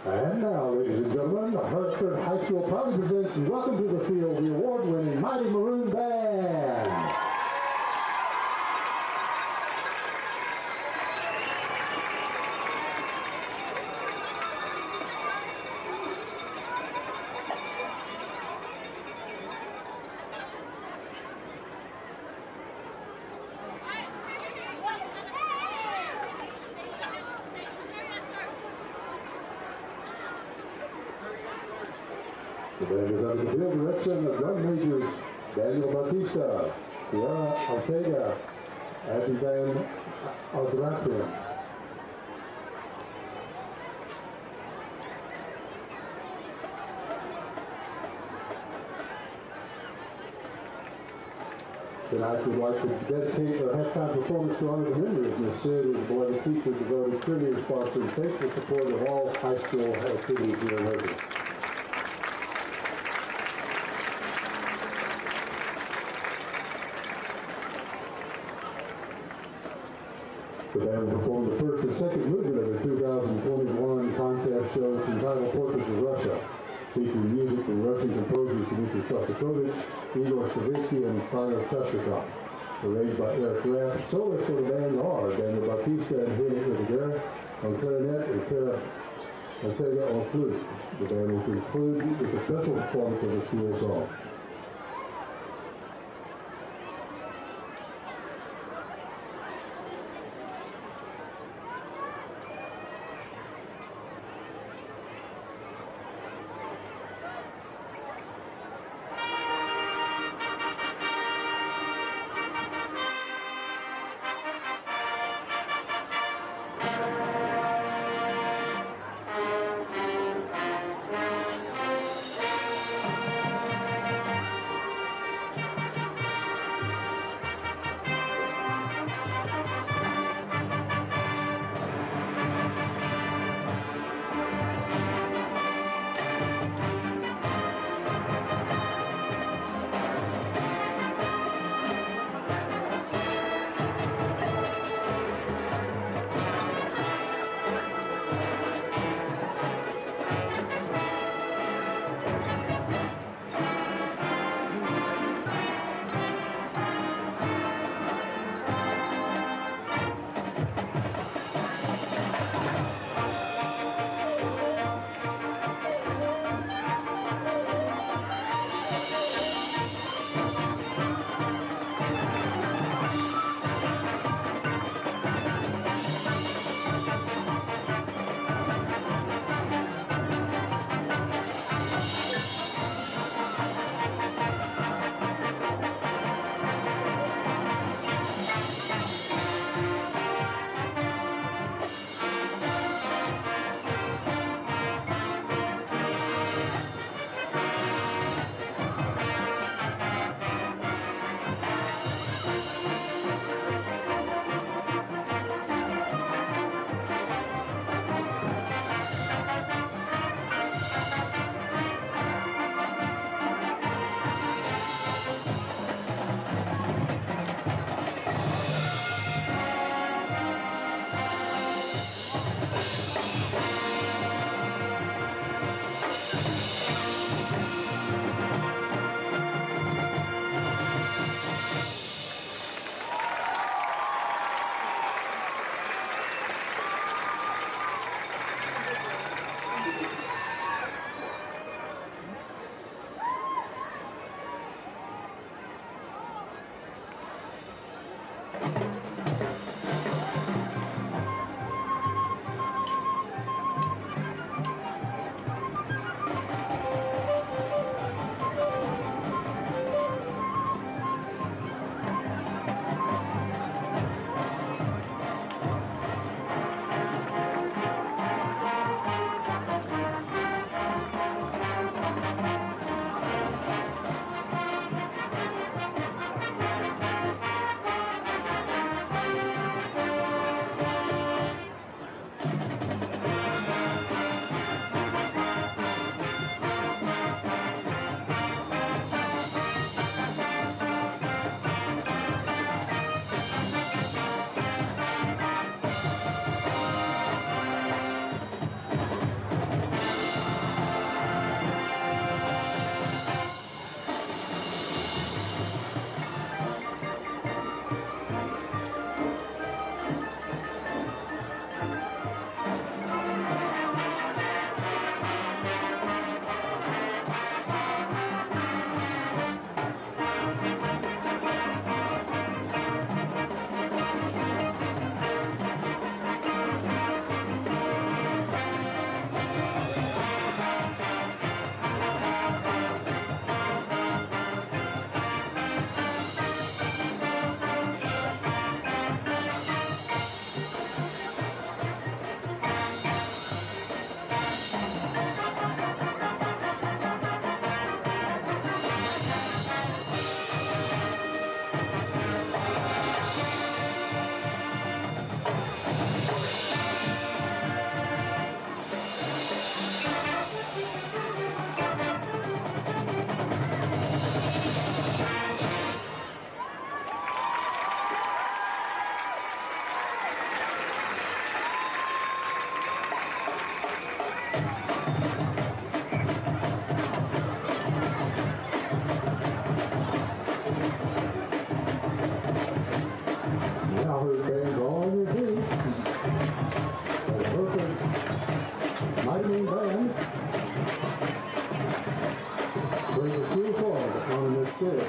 And now, ladies and gentlemen, Hereford High School proudly presents and welcome to the field the award-winning Mighty Maroon Band. The band is under the field direction of drum majors Daniel Batista, Tiara Ortega, Abby Van Aldratian. Tonight we'd like to dedicate our halftime performance to honor the memory of Miss Sid, who was the teacher devoted trivia sponsor and faithful support of all high school activities here in Hereford. The band will perform the first and second movement of the 2021 contest show entitled Portraits of Russia, featuring music from Russian composers Dmitry Shostakovich, Igor Stravinsky, and Fyodor Shostakov. Arranged by Eric Rapp, soloists for the band are Daniel Batista and Helena Rivera on clarinet and Tara Ortega on flute. The band will conclude with a special performance of the school song.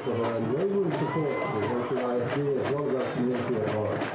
for her unwavering support for Hereford ISD as well as our community at large.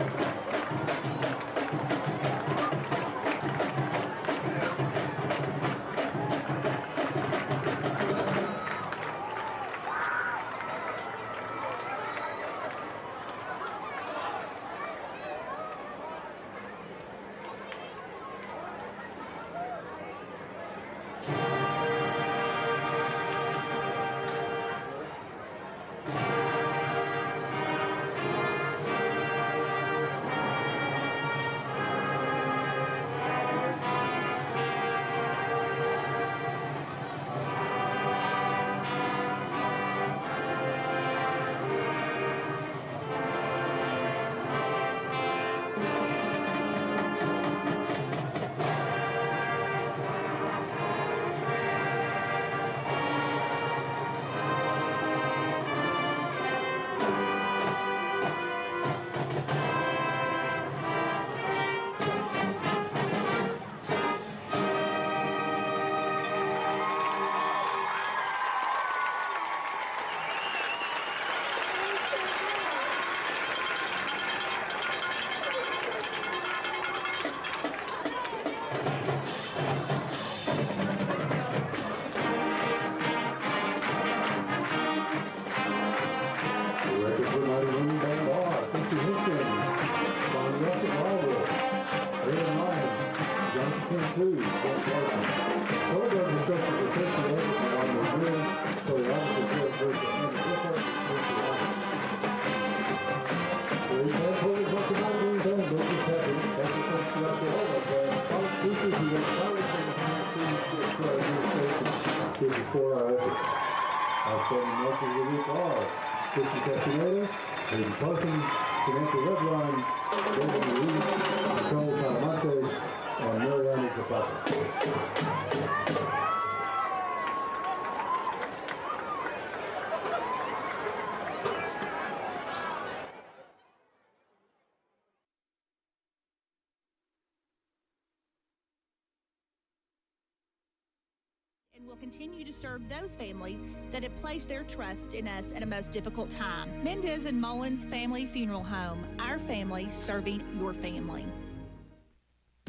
And will continue to serve those families that have placed their trust in us at a most difficult time. Mendez and Mullins Family Funeral Home, our family serving your family.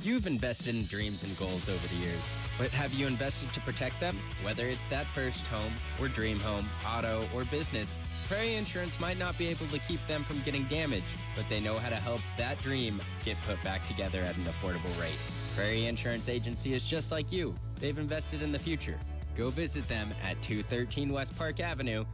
You've invested in dreams and goals over the years, but have you invested to protect them? Whether it's that first home or dream home, auto, or business, Prairie Insurance might not be able to keep them from getting damaged, but they know how to help that dream get put back together at an affordable rate. Prairie Insurance Agency is just like you. They've invested in the future. Go visit them at 213 West Park Avenue.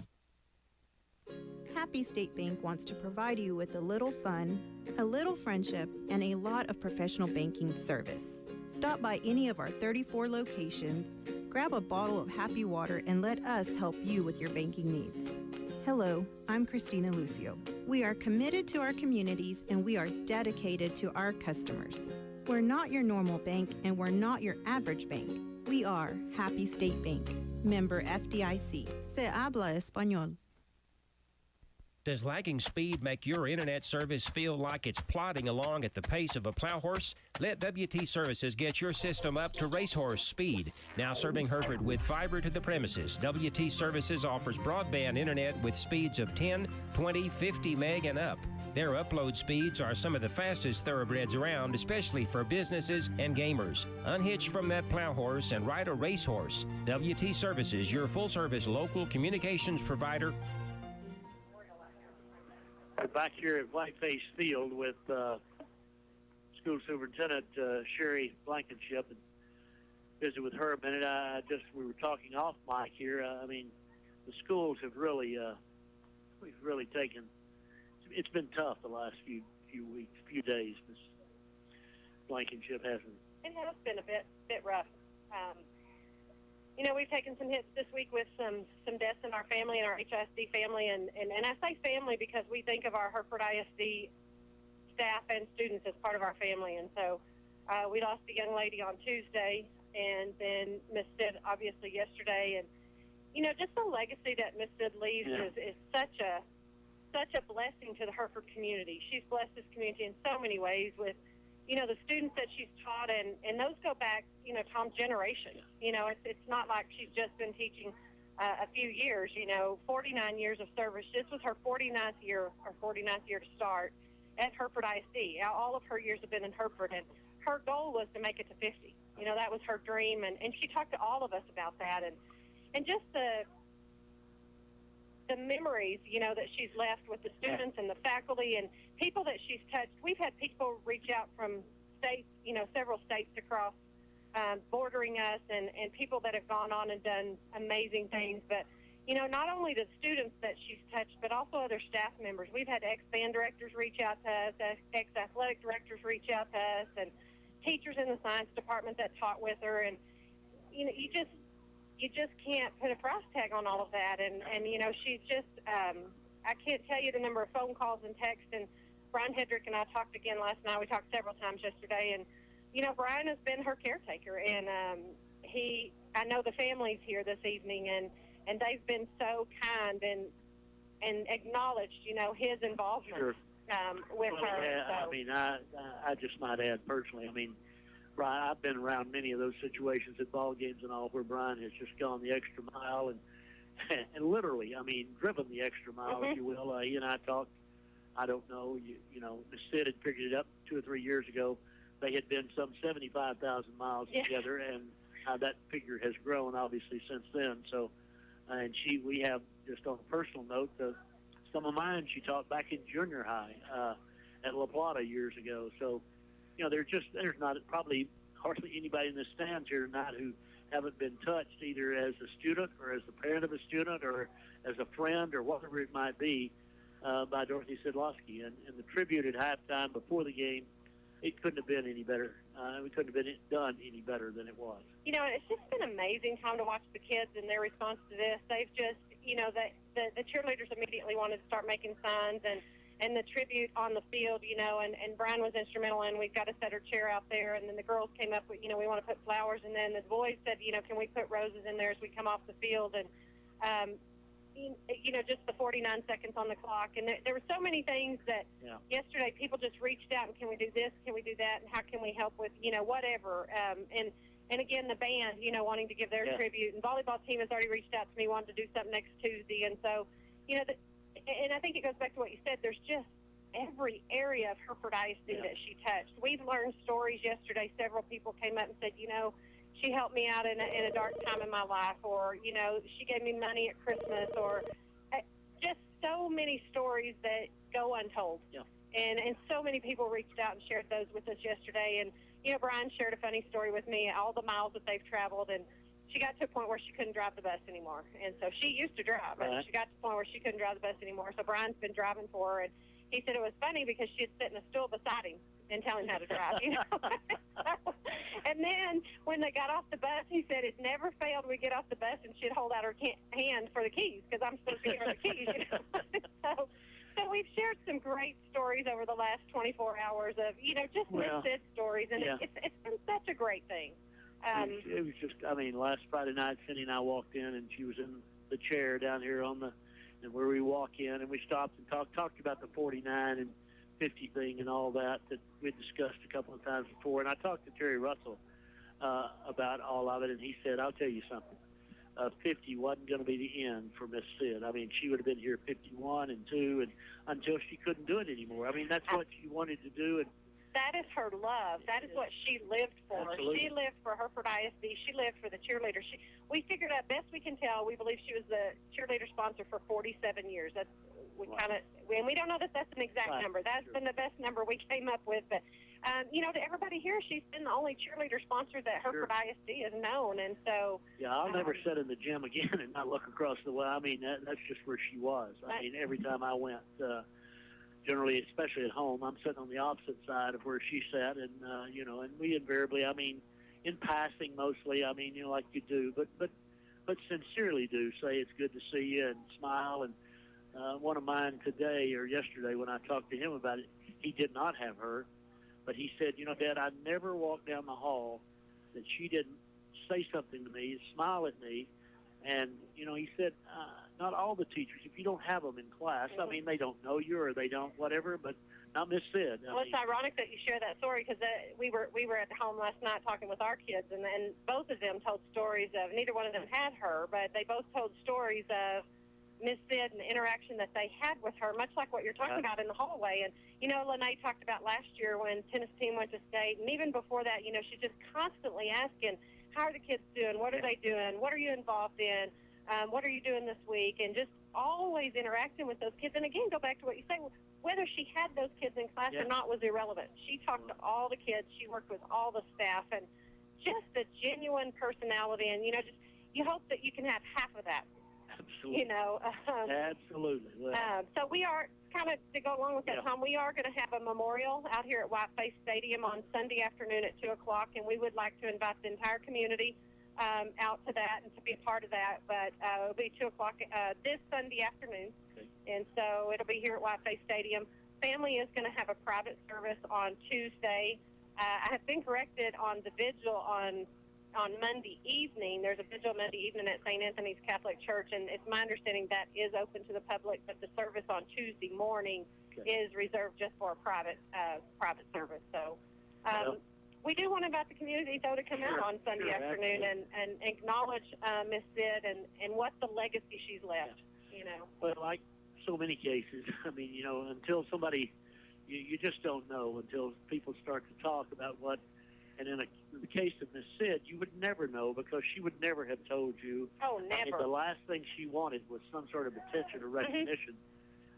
Happy State Bank wants to provide you with a little fun, a little friendship, and a lot of professional banking service. Stop by any of our 34 locations, grab a bottle of happy water, and let us help you with your banking needs. Hello, I'm Christina Lucio. We are committed to our communities and we are dedicated to our customers. We're not your normal bank and we're not your average bank. We are Happy State Bank, member FDIC. Se habla español. Does lagging speed make your internet service feel like it's plodding along at the pace of a plow horse? Let WT Services get your system up to racehorse speed. Now serving Hereford with fiber to the premises, WT Services offers broadband internet with speeds of 10, 20, 50 meg and up. Their upload speeds are some of the fastest thoroughbreds around, especially for businesses and gamers. Unhitch from that plow horse and ride a racehorse. WT Services, your full-service local communications provider. We're back here at Whiteface Field with School Superintendent Sherry Blankenship and visit with her a minute. We were talking off mic here. I mean, the schools have really, we've really taken. It's been tough the last few weeks, few days. Ms. Blankenship hasn't. It has been a bit rough. You know, we've taken some hits this week with some deaths in our family and our HISD family, and I say family because we think of our Hereford ISD staff and students as part of our family. And so we lost a young lady on Tuesday, and then Miss Sid obviously yesterday. And you know, just the legacy that Miss Sid leaves is such a blessing to the Hereford community. She's blessed this community in so many ways with, you know, the students that she's taught, and those go back, you know, Tom's generation. You know, it's not like she's just been teaching a few years, 49 years of service. This was her 49th year to start at Hereford ISD. All of her years have been in Hereford, and her goal was to make it to 50. That was her dream, and she talked to all of us about that, and just the memories, that she's left with the students and the faculty and people that she's touched. We've had people reach out from states, several states across, bordering us, and people that have gone on and done amazing things. But, not only the students that she's touched, but also other staff members. We've had ex-band directors reach out to us, ex-athletic directors reach out to us, and teachers in the science department that taught with her. And, you just can't put a price tag on all of that. And she's just, I can't tell you the number of phone calls and texts. And Brian Hedrick and I talked again last night. We talked several times yesterday. And, Brian has been her caretaker. And I know the family's here this evening, and they've been so kind and acknowledged, his involvement with her. Yeah, So. I just might add personally, Brian, I've been around many of those situations at ball games and all where Brian has just gone the extra mile and literally, driven the extra mile, if you will. He and I talked, I don't know, Miss Sid had figured it up 2 or 3 years ago. They had been some 75,000 miles together, and that figure has grown, obviously, since then. So, and we have, just on a personal note, some of mine she taught back in junior high at La Plata years ago. So, there's not probably hardly anybody in the stands here tonight who haven't been touched either as a student or as the parent of a student or as a friend or whatever it might be by Dorothy Sidlowski. And the tribute at halftime before the game, it couldn't have been any better. We couldn't have been done any better than it was. It's just been an amazing time to watch the kids and their response to this. They've just, the cheerleaders immediately wanted to start making signs and the tribute on the field, and Brian was instrumental in. We've got to set her chair out there, and then the girls came up with, we want to put flowers, and then the boys said, can we put roses in there as we come off the field, and just the 49 seconds on the clock, and there were so many things that yesterday people just reached out and can we do this, can we do that, and how can we help with, whatever, and again the band, wanting to give their tribute, and volleyball team has already reached out to me, wanting to do something next Tuesday, and so, and I think it goes back to what you said. There's just every area of Hereford ISD that she touched. We've learned stories yesterday. Several people came up and said, she helped me out in a dark time in my life, or, she gave me money at Christmas, or just so many stories that go untold. Yeah. And so many people reached out and shared those with us yesterday. And, Brian shared a funny story with me, all the miles that they've traveled, and she got to a point where she couldn't drive the bus anymore. And so she used to drive, but she got to the point where she couldn't drive the bus anymore. So Brian's been driving for her, and he said it was funny because she'd sit in a stool beside him and tell him how to drive, And then when they got off the bus, he said it never failed. We'd get off the bus, and she'd hold out her hand for the keys because I'm supposed to give her the keys, So we've shared some great stories over the last 24 hours of, just Miss stories, and it's been such a great thing. It was just, last Friday night, Cindy and I walked in, and she was in the chair down here and where we walk in, and we stopped and talked about the 49 and 50 thing and all that we discussed a couple of times before. And I talked to Terry Russell about all of it, and he said, I'll tell you something. 50 wasn't going to be the end for Miss Sid. She would have been here 51 and 2 and until she couldn't do it anymore. That's what she wanted to do. And that is her love. That is what she lived for. Absolutely. She lived for Hereford ISD. She lived for the cheerleaders. We figured out, best we can tell, we believe she was the cheerleader sponsor for 47 years. And we don't know that that's an exact number. That's been the best number we came up with. But, to everybody here, she's been the only cheerleader sponsor that Hereford ISD has known. And so... Yeah, I'll never sit in the gym again and not look across the way. That's just where she was. Every time I went... generally, especially at home, I'm sitting on the opposite side of where she sat, and and we invariably, in passing mostly, like you do, but sincerely do say it's good to see you and smile. And one of mine today or yesterday, when I talked to him about it, he did not have her, but he said, Dad, I never walked down the hall that she didn't say something to me, smile at me. And, he said, not all the teachers, if you don't have them in class, they don't know you or they don't whatever, but Not Miss Sid. Well, it's ironic that you share that story because we were at home last night talking with our kids, and both of them told stories of, neither one of them had her, but they both told stories of Miss Sid and the interaction that they had with her, much like what you're talking about in the hallway. And, Lene talked about last year when tennis team went to state, and even before that, she's just constantly asking, how are the kids doing? What are they doing? What are you involved in? What are you doing this week? And just always interacting with those kids. And again, go back to what you say, whether she had those kids in class or not was irrelevant. She talked to all the kids. She worked with all the staff, and just a genuine personality. And, just you hope that you can have half of that. Absolutely. Absolutely. So we are, kind of to go along with that, Tom, we are going to have a memorial out here at Whiteface Stadium on Sunday afternoon at 2 o'clock, and we would like to invite the entire community out to that and to be a part of that. But it'll be 2 o'clock this Sunday afternoon, and so it'll be here at Whiteface Stadium. Family is going to have a private service on Tuesday. I have been corrected on the vigil on Monday evening. There's a vigil Monday evening at St. Anthony's Catholic Church, and it's my understanding that is open to the public, but the service on Tuesday morning is reserved just for a private service. So we do want to invite the community, though, to come out on Sunday afternoon and acknowledge Miss Sid and what the legacy she's left, But like so many cases, I mean, until somebody, you just don't know until people start to talk about what. And in the case of Miss Sid, you would never know because she would never have told you. Oh, never. I mean, the last thing she wanted was some sort of attention or recognition.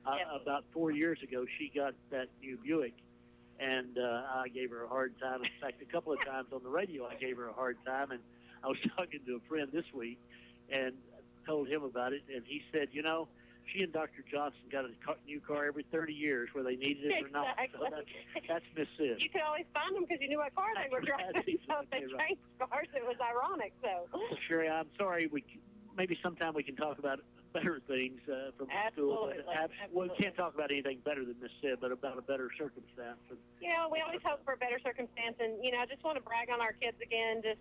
About 4 years ago, she got that new Buick, and I gave her a hard time. In fact, a couple of times on the radio, I gave her a hard time. And I was talking to a friend this week and told him about it, and he said, she and Dr. Johnson got a new car every 30 years, whether they needed it or not. So that's Miss Sid. You could always find them because you knew what car they were driving. So if they changed cars, it was ironic. So. Well, Sherry, I'm sorry. Maybe sometime we can talk about better things from the school. We can't talk about anything better than Miss Sid, but about a better circumstance. We always hope for a better circumstance. And, I just want to brag on our kids again, just,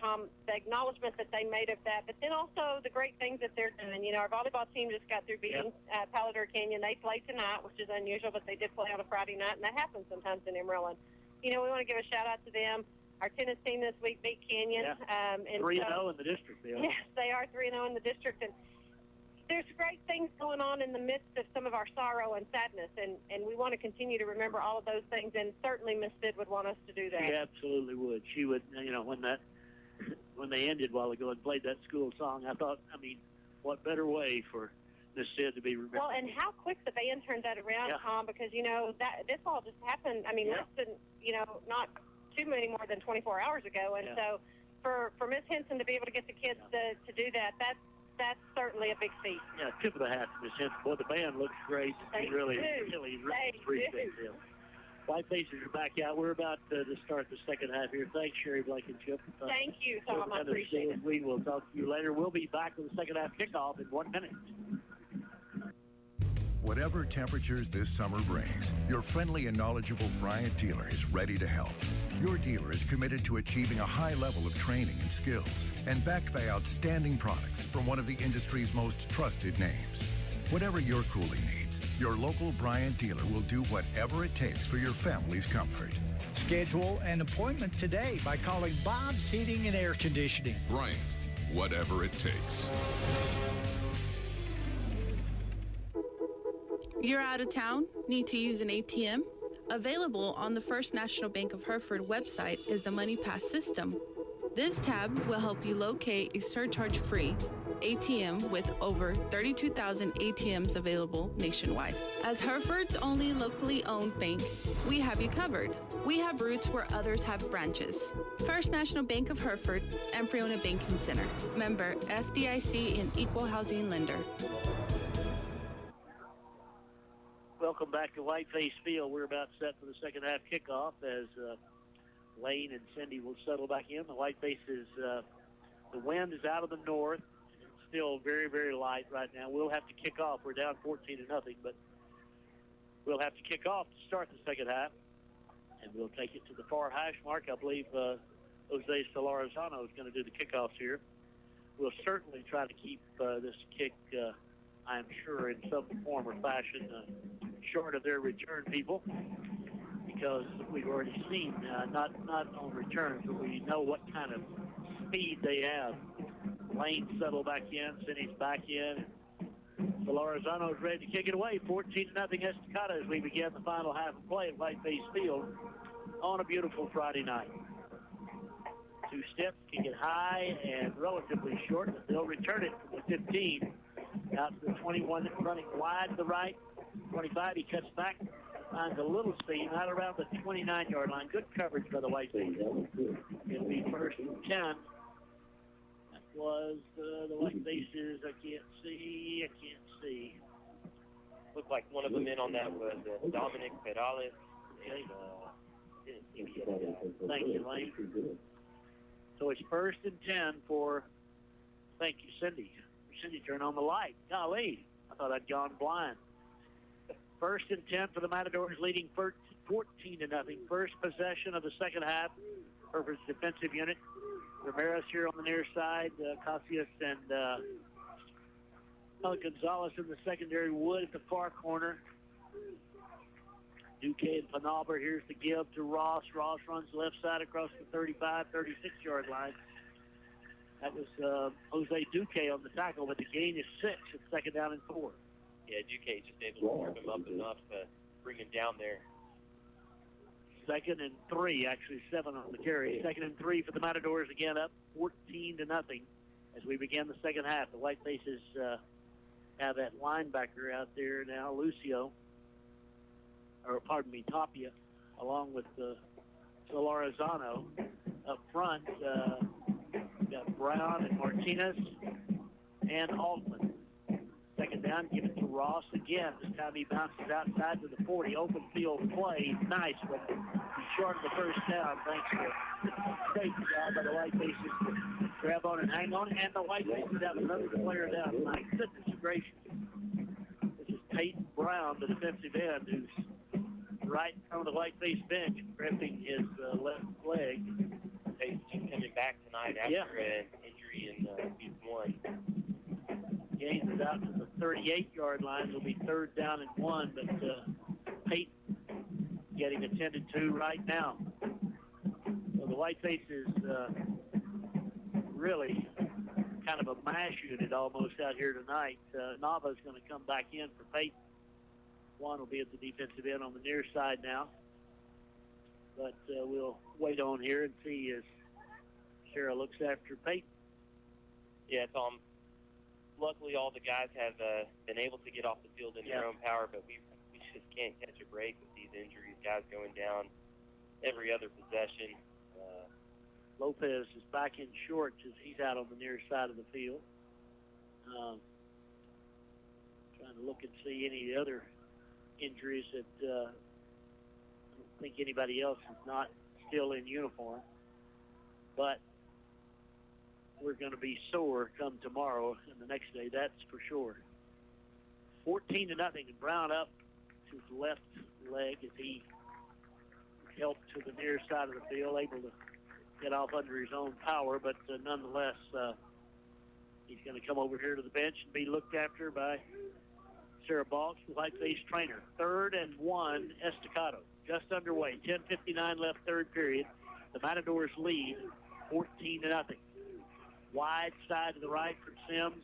Tom, the acknowledgement that they made of that, but then also the great things that they're doing. Our volleyball team just got through beating Paladar Canyon. They played tonight, which is unusual, but they did play on a Friday night, and that happens sometimes in Amarillo. We want to give a shout-out to them. Our tennis team this week beat Canyon. 3-0 in the district. Yes, they are 3-0 in the district. And there's great things going on in the midst of some of our sorrow and sadness, and we want to continue to remember all of those things, and certainly Miss Sid would want us to do that. She absolutely would. She would, when they ended a while ago and played that school song, I thought, what better way for Miss Sid to be remembered. Well, and how quick the band turned that around, Tom, because, that this all just happened, less than, not too many more than 24 hours ago, and so for Miss Henson to be able to get the kids to do that, that's certainly a big feat. Yeah, tip of the hat to Miss Henson. Boy, the band looks great. They really do. appreciate them. Whitefaces are back out. We're about to start the second half here. Thanks, Sherry Blankenship. Thank you, Tom. I appreciate it. We will talk to you later. We'll be back with the second half kickoff in 1 minute. Whatever temperatures this summer brings, your friendly and knowledgeable Bryant dealer is ready to help. Your dealer is committed to achieving a high level of training and skills and backed by outstanding products from one of the industry's most trusted names. Whatever your cooling needs, your local Bryant dealer will do whatever it takes for your family's comfort. Schedule an appointment today by calling Bob's Heating and Air Conditioning. Bryant, whatever it takes. You're out of town? Need to use an ATM? Available on the First National Bank of Hereford website is the Money Pass system. This tab will help you locate a surcharge-free ATM with over 32,000 ATMs available nationwide. As Hereford's only locally owned bank, we have you covered. We have roots where others have branches. First National Bank of Hereford, Embryona Banking Center. Member FDIC and Equal Housing Lender. Welcome back to Whiteface Field. We're about set for the second half kickoff as Lane and Cindy will settle back in. The Whitefaces, the wind is out of the north. It's still very, very light right now. We'll have to kick off. We're down 14-0, but we'll have to kick off to start the second half. And we'll take it to the far hash mark. I believe Jose Solarizano is going to do the kickoffs here. We'll certainly try to keep this kick, I'm sure, in some form or fashion, short of their return people because we've already seen, not on returns, but we know what kind of speed they have. Lane settled back in, Cindy's back in. Solorzano is ready to kick it away. 14-0 Estacado as we begin the final half of play at Whiteface Field on a beautiful Friday night. Two steps, kick it high and relatively short, but they'll return it from the 15 out to the 21, running wide to the right. 25, he cuts back, finds a little speed, right around the 29-yard line. Good coverage by the Whiteface. It'll be 1st and 10. That was the Whitefaces. I can't see. Looked like one of the men on that was Dominic Perales. Thank you, Lane. So it's 1st and 10 for, thank you, Cindy. Cindy, turn on the light. Golly, I thought I'd gone blind. 1st and 10 for the Matadors, leading 14-0. First possession of the second half. Hereford's defensive unit. Ramirez here on the near side. Casillas and Gonzalez in the secondary. Wood at the far corner. Duque and Penalber. Here's the give to Ross. Ross runs left side across the 35, 36-yard line. That was Jose Duque on the tackle, but the gain is 6 at 2nd down and 4. Yeah, Duque just able to trip him up enough to bring him down there. 2nd and 3, actually 7 on the carry. 2nd and 3 for the Matadors, again up 14-0 as we begin the second half. The Whitefaces have that linebacker out there now, Tapia, along with Solorzano. Up front, we've got Brown and Martinez and Altman. 2nd down, give it to Ross again. This time he bounces outside to the 40. Open field play. Nice, but he's short of the first down thanks to safety job by the Whitefaces to grab on and hang on. And the Whitefaces have another player down. My goodness gracious. This is Peyton Brown, the defensive end, who's right on the Whiteface bench, gripping his left leg. Peyton's just coming back tonight after an injury in week 1. Gains it out to the 38-yard line. It'll be 3rd down and 1, but Peyton getting attended to right now. So the Whitefaces really kind of a mash unit almost out here tonight. Nava's going to come back in for Peyton. Juan will be at the defensive end on the near side now. But we'll wait on here and see as Sarah looks after Peyton. Yeah, Tom. Luckily, all the guys have been able to get off the field in their own power, but we just can't catch a break with these injuries. Guys going down every other possession. Lopez is back in shorts as he's out on the near side of the field. Trying to look and see any other injuries that I don't think anybody else is not still in uniform. But we're going to be sore come tomorrow and the next day, that's for sure. 14-0, and Brown up to his left leg as he helped to the near side of the field, able to get off under his own power, but nonetheless, he's going to come over here to the bench and be looked after by Sarah Balks, the Whiteface trainer. 3rd and 1, Estacado, just underway. 10:59 left, third period. The Matadors lead 14-0. Wide side to the right from Sims.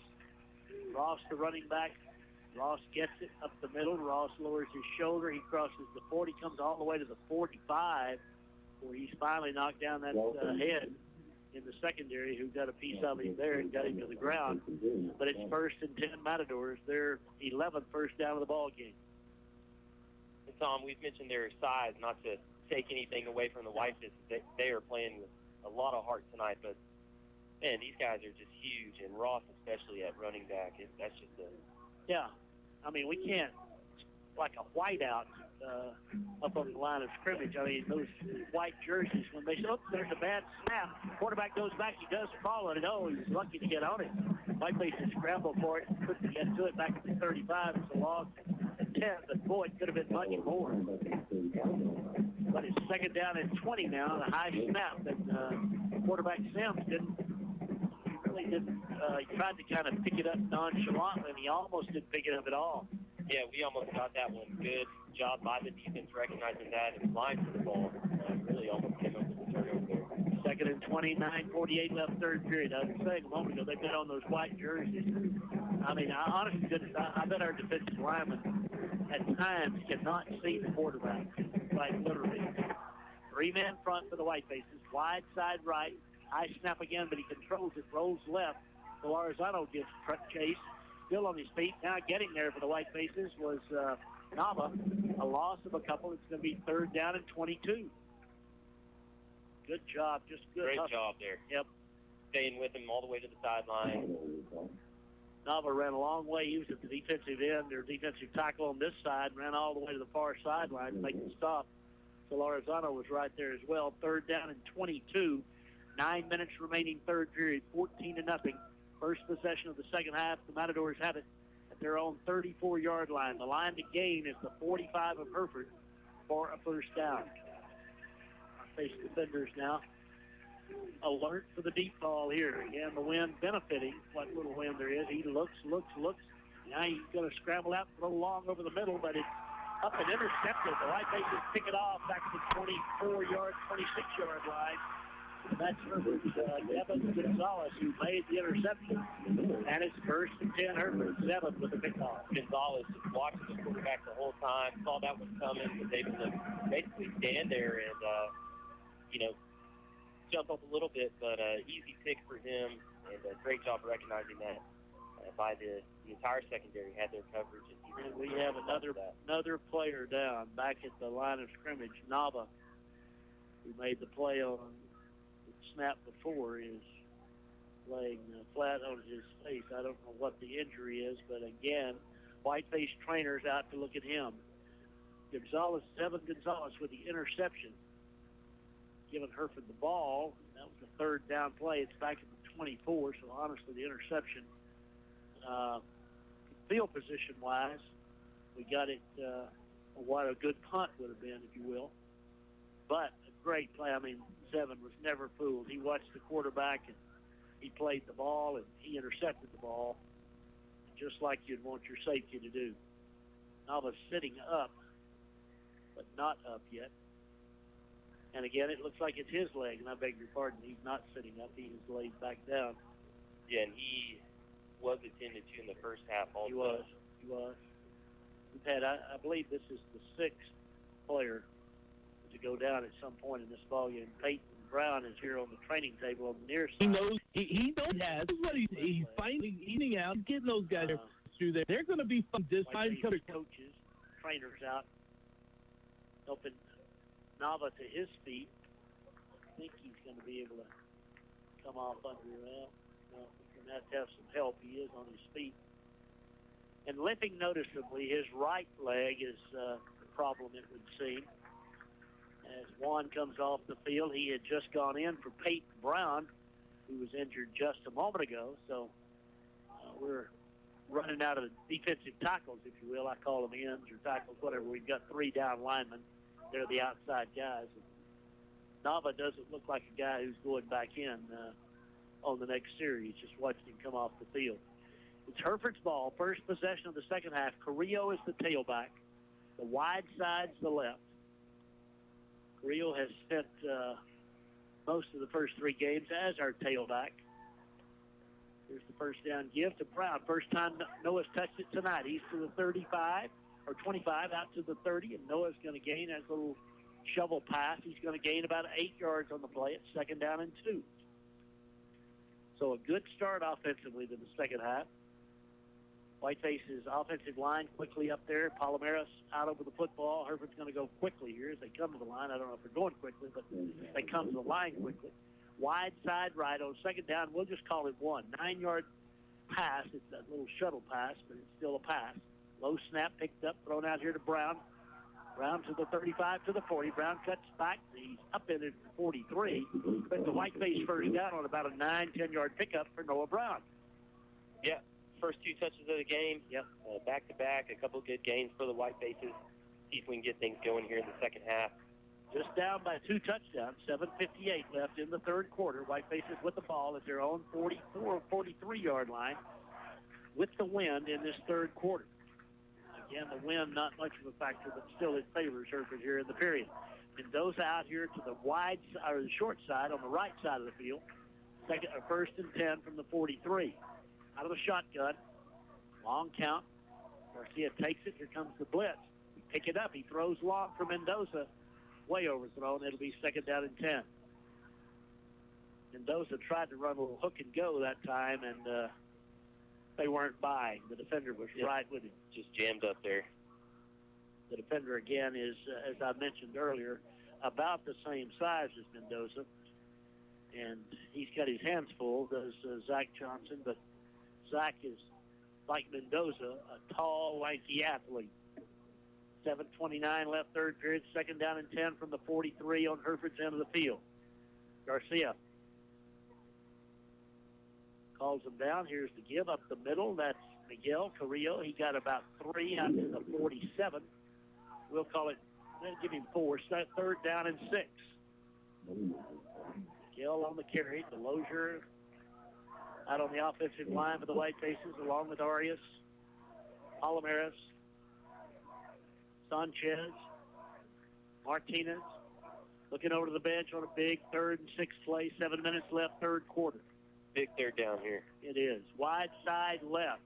Ross, the running back. Ross gets it up the middle. Ross lowers his shoulder. He crosses the 40, comes all the way to the 45, where he's finally knocked down that head in the secondary, who got a piece of him there and got him to the ground. But it's 1st and 10 Matadors. They're 11th first down of the ball game. And Tom, we've mentioned their size, not to take anything away from the Whitefaces. They are playing with a lot of heart tonight, but man, these guys are just huge, and Ross especially at running back. That's just a... Yeah. I mean, we can't, like a whiteout up on the line of scrimmage. I mean, those white jerseys, when they say, oh, there's a bad snap, quarterback goes back, he does fall on it. Oh, he's lucky to get on it. Whitefaces scramble for it, couldn't get to it back at the 35. It's a loss at 10, but boy, it could have been much more. But it's 2nd down and 20 now, and a high snap. And quarterback Sims didn't. He tried to kind of pick it up nonchalantly, and he almost didn't pick it up at all. Yeah, we almost got that one. Good job by the defense recognizing that and flying to the ball. Really almost came up with the turnover there. Second and 29, 48 left third period. I was saying a moment ago, they've been on those white jerseys. I mean, honestly, I bet our defensive linemen at times cannot see the quarterback, like literally. 3-man front for the Whitefaces. Wide side right. High snap again, but he controls it. Rolls left. Solarzano gives chase. Still on his feet. Now getting there for the Whitefaces was Nava. A loss of a couple. It's going to be third down and 22. Good job. Just good. Great hustle. job there. Yep. Staying with him all the way to the sideline. Nava ran a long way. He was at the defensive end or defensive tackle on this side, ran all the way to the far sideline to make the stop. Solarzano was right there as well. Third down and 22. 9 minutes remaining third period, 14-0. First possession of the second half. The Matadors have it at their own 34-yard line. The line to gain is the 45 of Hereford for a first down. Our face defenders now alert for the deep ball here. Again, the wind benefiting what little wind there is. He looks. Now he's going to scramble out, throw long over the middle, but it's up and intercepted. The Whitefaces pick it off back to the 24-yard, 26-yard line. That's Hereford's Devin Gonzalez who made the interception. And it's first and 10, Hereford 7 with the pickoff. Gonzalez watched the quarterback the whole time, saw that one coming, was able to basically stand there and, jump up a little bit, but easy pick for him, and a great job recognizing that by the entire secondary had their coverage. And we have another player down back at the line of scrimmage. Nava, who made the play on the snap before, is laying flat on his face. I don't know what the injury is, but again, Whiteface trainers out to look at him. Devin Gonzalez with the interception, giving Hereford the ball. That was the third down play. It's back at the 24, so honestly, the interception, field position-wise, we got it what a good punt would have been, if you will. But a great play. I mean, Zevin was never fooled. He watched the quarterback, and he played the ball, and he intercepted the ball, just like you'd want your safety to do. Nava's sitting up, but not up yet. And again, it looks like it's his leg, and I beg your pardon, he's not sitting up. He is laid back down. Yeah, and he was attended to in the first half also. He was. We've had, I believe this is the sixth player to go down at some point in this ballgame. Peyton Brown is here on the training table on the near side. He knows that. This is what he's finding, eating out, getting those guys through there. They're going to be fun. This time coaches, trainers out, helping Nava to his feet. I think he's going to be able to come off under well. He's going to have some help. He is on his feet. And limping noticeably, his right leg is the problem, it would seem. As Juan comes off the field, he had just gone in for Peyton Brown, who was injured just a moment ago. So we're running out of defensive tackles, if you will. I call them ends or tackles, whatever. We've got 3 down linemen. They're the outside guys. Nava doesn't look like a guy who's going back in on the next series. Just watching him come off the field. It's Hereford's ball. First possession of the second half. Carrillo is the tailback. The wide side's the left. Carrillo has spent most of the first 3 games as our tailback. Here's the first down give to Brown. First time Noah's touched it tonight. He's to the 35 or 25 out to the 30, and Noah's going to gain a little shovel pass. He's going to gain about 8 yards on the play. It's second down and 2. So a good start offensively to the second half. Whiteface's offensive line quickly up there. Palomares out over the football. Hereford's going to go quickly here as they come to the line. I don't know if they're going quickly, but they come to the line quickly. Wide side right on second down. We'll just call it 1. 9-yard pass. It's that little shuttle pass, but it's still a pass. Low snap picked up, thrown out here to Brown. Brown to the 35 to the 40. Brown cuts back. He's up in at 43. But the Whiteface first down on about a 9-10-yard pickup for Noah Brown. Yeah. First 2 touches of the game. Yep. Back-to-back, a couple of good gains for the Whitefaces. See if we can get things going here in the second half. Just down by 2 touchdowns, 7:58 left in the third quarter. Whitefaces with the ball at their own 44 or 43-yard line with the wind in this third quarter. Again, the wind not much of a factor, but still it favors Hereford here in the period. Mendoza out here to the the short side on the right side of the field. First and 10 from the 43. Out of the shotgun. Long count. Garcia takes it. Here comes the blitz. He pick it up. He throws long for Mendoza. Way overthrown. It'll be second down and 10. Mendoza tried to run a little hook and go that time, and they weren't by. The defender was right with him. Just jammed up there. The defender, again, is, as I mentioned earlier, about the same size as Mendoza. And he's got his hands full, does Zach Johnson. But Zach is, like Mendoza, a tall, lanky athlete. 7:29 left third period, second down and 10 from the 43 on Hereford's end of the field. Garcia calls him down. Here's the give up the middle. That's Miguel Carrillo. He got about 3 out to the 47. We'll call it, then give him 4. Third down and 6. Miguel on the carry. Delosier out on the offensive line for the Whitefaces, along with Arias, Palomares, Sanchez, Martinez. Looking over to the bench on a big 3rd and 6 play. 7 minutes left, third quarter. Big third down here. It is. Wide side left.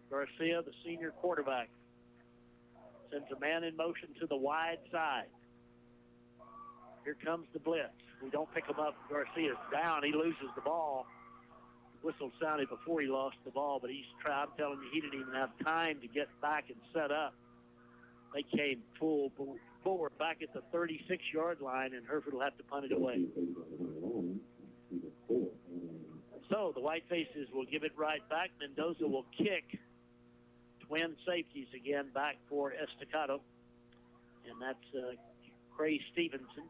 Garcia, the senior quarterback, sends a man in motion to the wide side. Here comes the blitz. We don't pick him up. Garcia's down. He loses the ball. The whistle sounded before he lost the ball, but I'm telling you, he didn't even have time to get back and set up. They came full forward back at the 36-yard line, and Hereford will have to punt it away. So the Whitefaces will give it right back. Mendoza will kick. Twin safeties again back for Estacado. And that's Cray Stevenson,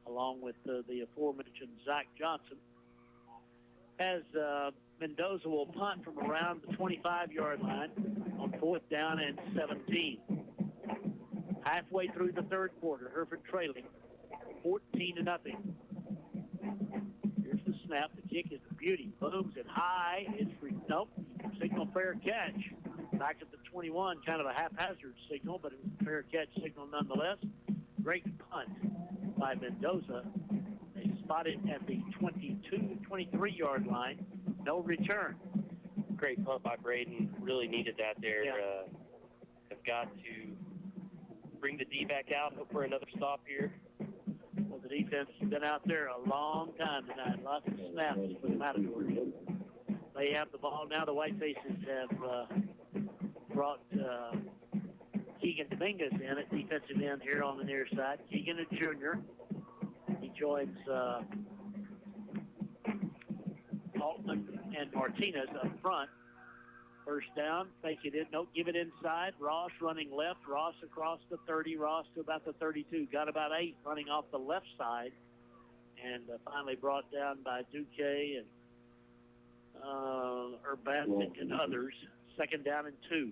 along with the aforementioned Zach Johnson. As Mendoza will punt from around the 25-yard line on 4th down and 17. Halfway through the third quarter, Hereford trailing 14-0. Here's the snap. The kick is a beauty. Booms it high. It's nope. Signal fair catch. Back at the 21, kind of a haphazard signal, but it was a fair catch signal nonetheless. Great punt by Mendoza. They spot it at the 23-yard line. No return. Great punt by Braden. Really needed that there. Yeah. Have got to bring the D back out. Hope for another stop here. Well, the defense has been out there a long time tonight. Lots of snaps for the Matadors. They have the ball now. The Whitefaces have brought Keegan Dominguez in at defensive end here on the near side. Keegan, a junior. He joins Altman and Martinez up front. First down, fake it in, no, give it inside. Ross running left, Ross across the 30, Ross to about the 32. Got about 8 running off the left side. And finally brought down by Duque and Urbancic and others. Second down and 2.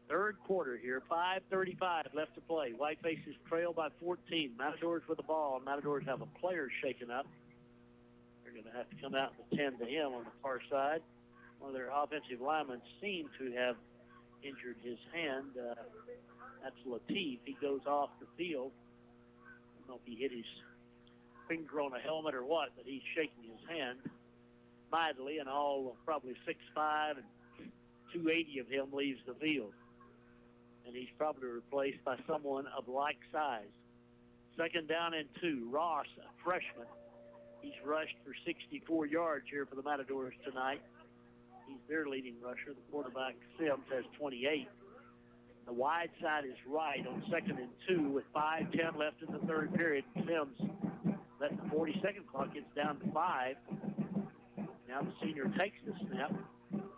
Third quarter here, 5:35 left to play. Whitefaces trail by 14. Matadors with the ball. Matadors have a player shaken up. They're going to have to come out and attend to him on the far side. One of their offensive linemen seemed to have injured his hand. That's Lateef. He goes off the field. I don't know if he hit his finger on a helmet or what, but he's shaking his hand mightily, and all probably 6'5" and 280 of him leaves the field. And he's probably replaced by someone of like size. Second down and 2. Ross, a freshman. He's rushed for 64 yards here for the Matadors tonight. He's their leading rusher. The quarterback, Sims, has 28. The wide side is right on 2nd and 2 with 5:10 left in the third period. Sims let the 40-second clock gets down to 5. Now the senior takes the snap,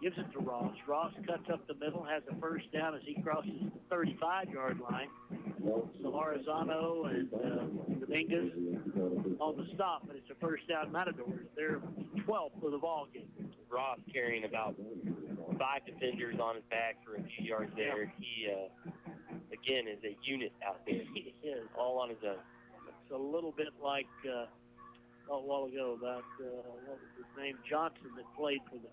gives it to Ross. Ross cuts up the middle, has a first down as he crosses the 35-yard line. Solarizano and Dominguez on the stop, but it's a first down Matadors. They're 12th for the ball game. Ross carrying about 5 defenders on his back for a few yards there. He, again, is a unit out there. He is. All on his own. It's a little bit like a while ago about, what was his name, Johnson, that played for the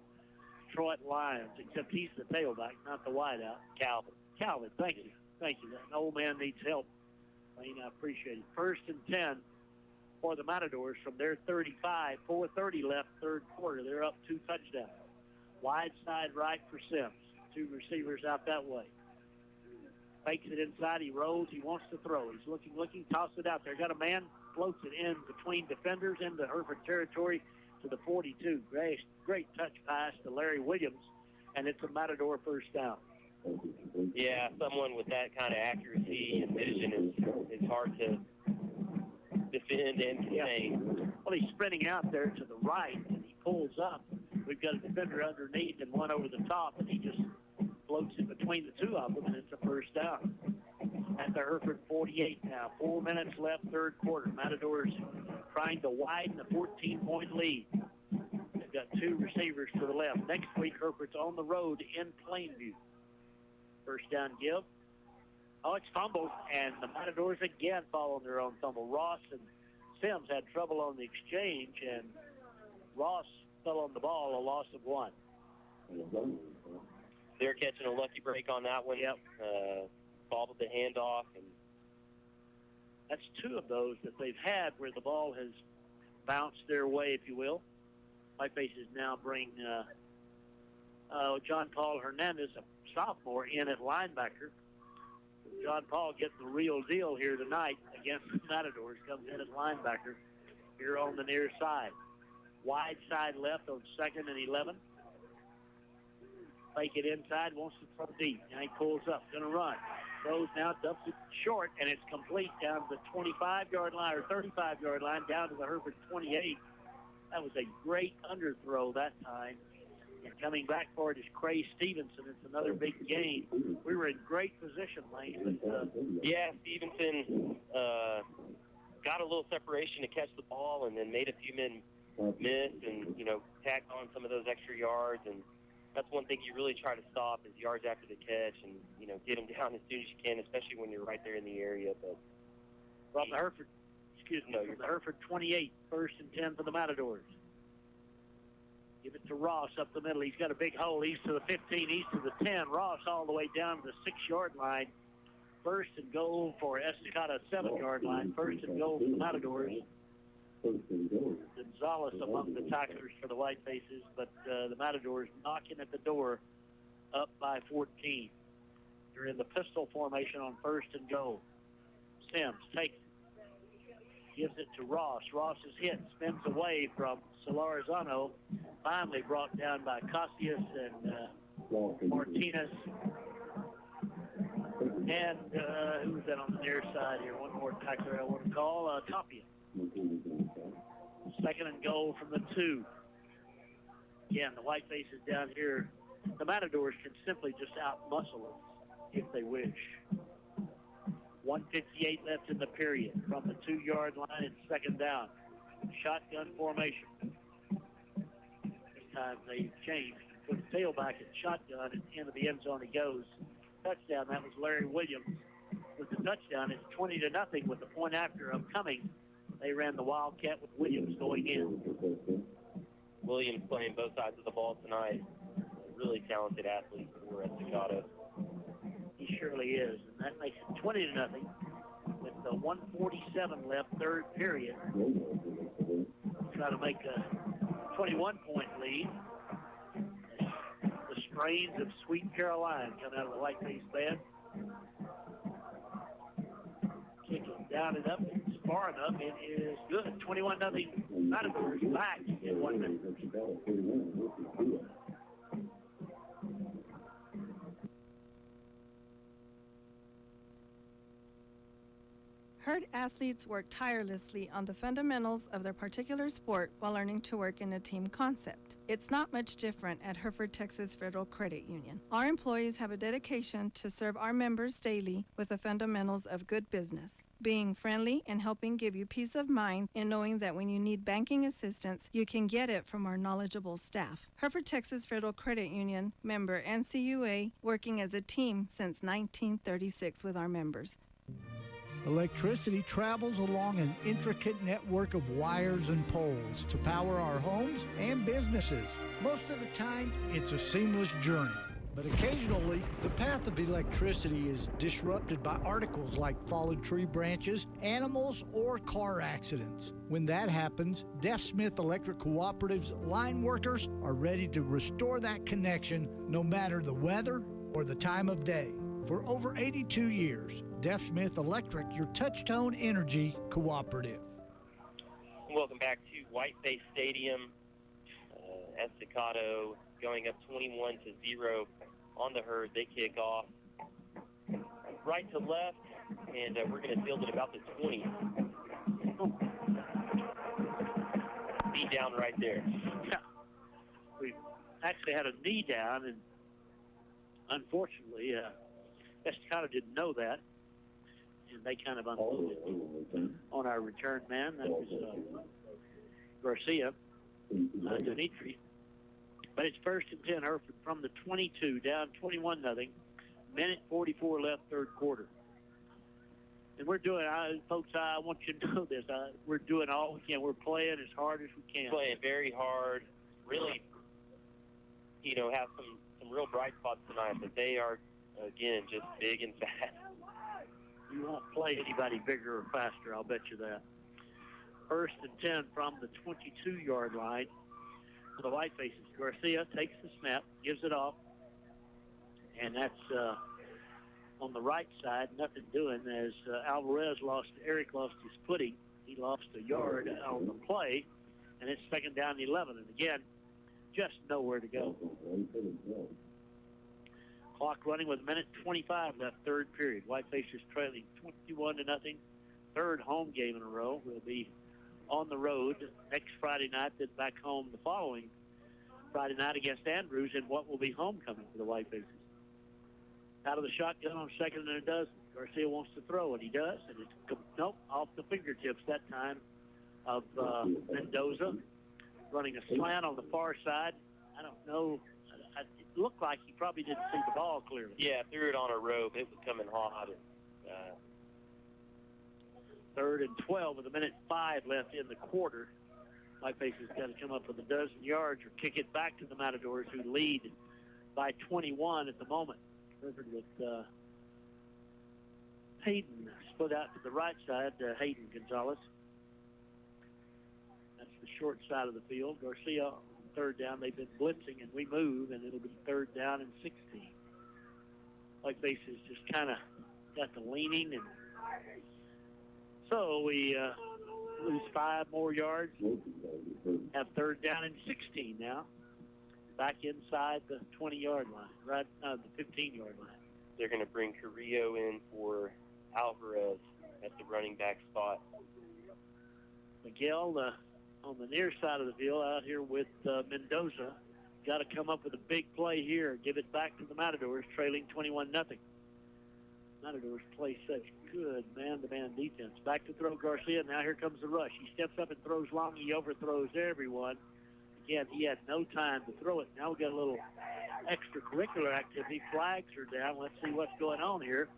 Detroit Lions, except he's the tailback, not the wideout. Calvin, thank you. An old man needs help. Lane, I appreciate it. 1st and 10 for the Matadors from their 35. 4:30 left, third quarter. They're up 2 touchdowns. Wide side right for Sims. 2 receivers out that way. Fakes it inside. He rolls. He wants to throw. He's looking, toss it out there. Got a man, floats it in between defenders into Hereford territory to the 42. Great touch pass to Larry Williams, and it's a Matador first down. Yeah, someone with that kind of accuracy and vision is hard to defend and contain. Well, he's sprinting out there to the right, and he pulls up. We've got a defender underneath and one over the top, and he just floats it between the two of them, and it's a first down. At the Hereford 48 now. 4 minutes left, third quarter. Matadors trying to widen a 14-point lead. They've got 2 receivers to the left. Next week, Hereford's on the road in Plainview. First down give. Oh, it's fumbled, and the Matadors again following their own fumble. Ross and Sims had trouble on the exchange, and Ross fell on the ball, a loss of 1. They're catching a lucky break on that one. Yep. Bobbled the handoff, and that's 2 of those that they've had where the ball has bounced their way, if you will. Whitefaces now bring John Paul Hernandez, a sophomore, in at linebacker. John Paul getting the real deal here tonight against the Matadors. Comes in at linebacker here on the near side. Wide side left on 2nd and 11. Fake it inside, wants to throw deep. Now he pulls up, going to run. Throws now, dumps it short, and it's complete down to the 25-yard line or 35-yard line, down to the Hereford 28. That was a great underthrow that time. And coming back for it is Cray Stevenson. It's another big gain. We were in great position, Lane. But, yeah, Stevenson got a little separation to catch the ball and then made a few men miss and, tacked on some of those extra yards. And that's one thing you really try to stop is yards after the catch and, get them down as soon as you can, especially when you're right there in the area. But from the Hereford, from the Hereford 28, 1st and 10 for the Matadors. Give it to Ross up the middle. He's got a big hole. He's to the 15. He's to the 10. Ross all the way down to the 6-yard line. 1st and goal for Estacado, 7-yard line. 1st and goal for the Matadors. Gonzalez among the tacklers for the Whitefaces, but the Matadors knocking at the door, up by 14. They're in the pistol formation on 1st and goal. Sims takes it. Gives it to Ross. Ross is hit, spins away from Solarzano. Finally brought down by Casillas and Martinez. And who's that on the near side here? One more tackler I want to call, Tapia. 2nd and goal from the 2. Again, the Whitefaces down here. The Matadors can simply just out-muscle us if they wish. 1:58 left in the period. From the 2-yard line, it's 2nd down. Shotgun formation. This time they changed. Put the tailback at shotgun, and into the end zone he goes. Touchdown, that was Larry Williams. With the touchdown, it's 20-0 with the point after upcoming. They ran the Wildcat with Williams going in. Williams playing both sides of the ball tonight. A really talented athlete for Estacado. He surely is, and that makes it 20-0 with the 1:47 left, third period. Try to make a 21-point lead. The strains of Sweet Caroline come out of the Whiteface band. Kicking down and up, it's far enough. It is good. 21-0 Matadors back in 1 minute. Herd athletes work tirelessly on the fundamentals of their particular sport while learning to work in a team concept. It's not much different at Hereford, Texas Federal Credit Union. Our employees have a dedication to serve our members daily with the fundamentals of good business, being friendly and helping give you peace of mind in knowing that when you need banking assistance, you can get it from our knowledgeable staff. Hereford, Texas Federal Credit Union, member NCUA, working as a team since 1936 with our members. Electricity travels along an intricate network of wires and poles to power our homes and businesses. Most of the time, it's a seamless journey. But occasionally, the path of electricity is disrupted by articles like fallen tree branches, animals, or car accidents. When that happens, Deaf Smith Electric Cooperative's line workers are ready to restore that connection no matter the weather or the time of day. For over 82 years, Deaf Smith Electric, your touch-tone energy cooperative. Welcome back to Whiteface Stadium. Estacado going up 21-0 on the herd. They kick off right to left, and we're going to field it about the 20. Knee down right there. Yeah. We actually had a knee down, and unfortunately, Estacado didn't know that, and they kind of unloaded on our return man. That was Garcia, Dimitri. But it's 1st and 10, Hereford from the 22, down 21-0. Minute 44 left, third quarter. And we're doing, folks, I want you to know this. We're doing all we can. We're playing as hard as we can. Playing very hard. Really, have some real bright spots tonight, but they are, again, just big and fast. You won't play anybody bigger or faster, I'll bet you that. 1st and 10 from the 22-yard line for the Whitefaces. Garcia takes the snap, gives it off, and that's on the right side, nothing doing as Eric lost his footing. He lost a yard on the play, and it's 2nd down and 11. And again, just nowhere to go. Clock running with 1:25 left, third period. Whitefaces trailing 21-0. Third home game in a row. We'll be on the road next Friday night, then back home the following Friday night against Andrews in what will be homecoming for the Whitefaces. Out of the shotgun on 2nd and a dozen. Garcia wants to throw, and he does. And it's, off the fingertips that time of Mendoza. Running a slant on the far side. I don't know. It looked like he probably didn't see the ball clearly. Yeah, threw it on a rope. It was coming hot. 3rd and 12 with 1:05 left in the quarter. Whitefaces got to come up with a dozen yards or kick it back to the Matadors, who lead by 21 at the moment. Hereford with Hayden split out to the right side, Hayden Gonzalez. That's the short side of the field. Garcia on 3rd down. They've been blitzing, and we move, and it'll be 3rd down and 16. Whitefaces just kind of got the leaning, and so we lose 5 more yards. Have 3rd down and 16 now. Back inside the 20-yard line, the 15-yard line. They're going to bring Carrillo in for Alvarez at the running back spot. Miguel on the near side of the field out here with Mendoza. Got to come up with a big play here. Give it back to the Matadors, trailing 21-0. Matadors play such good man-to-man defense. Back to throw Garcia. Now here comes the rush. He steps up and throws long. He overthrows everyone. Again, he had no time to throw it. Now we got a little extracurricular activity. Flags are down. Let's see what's going on here.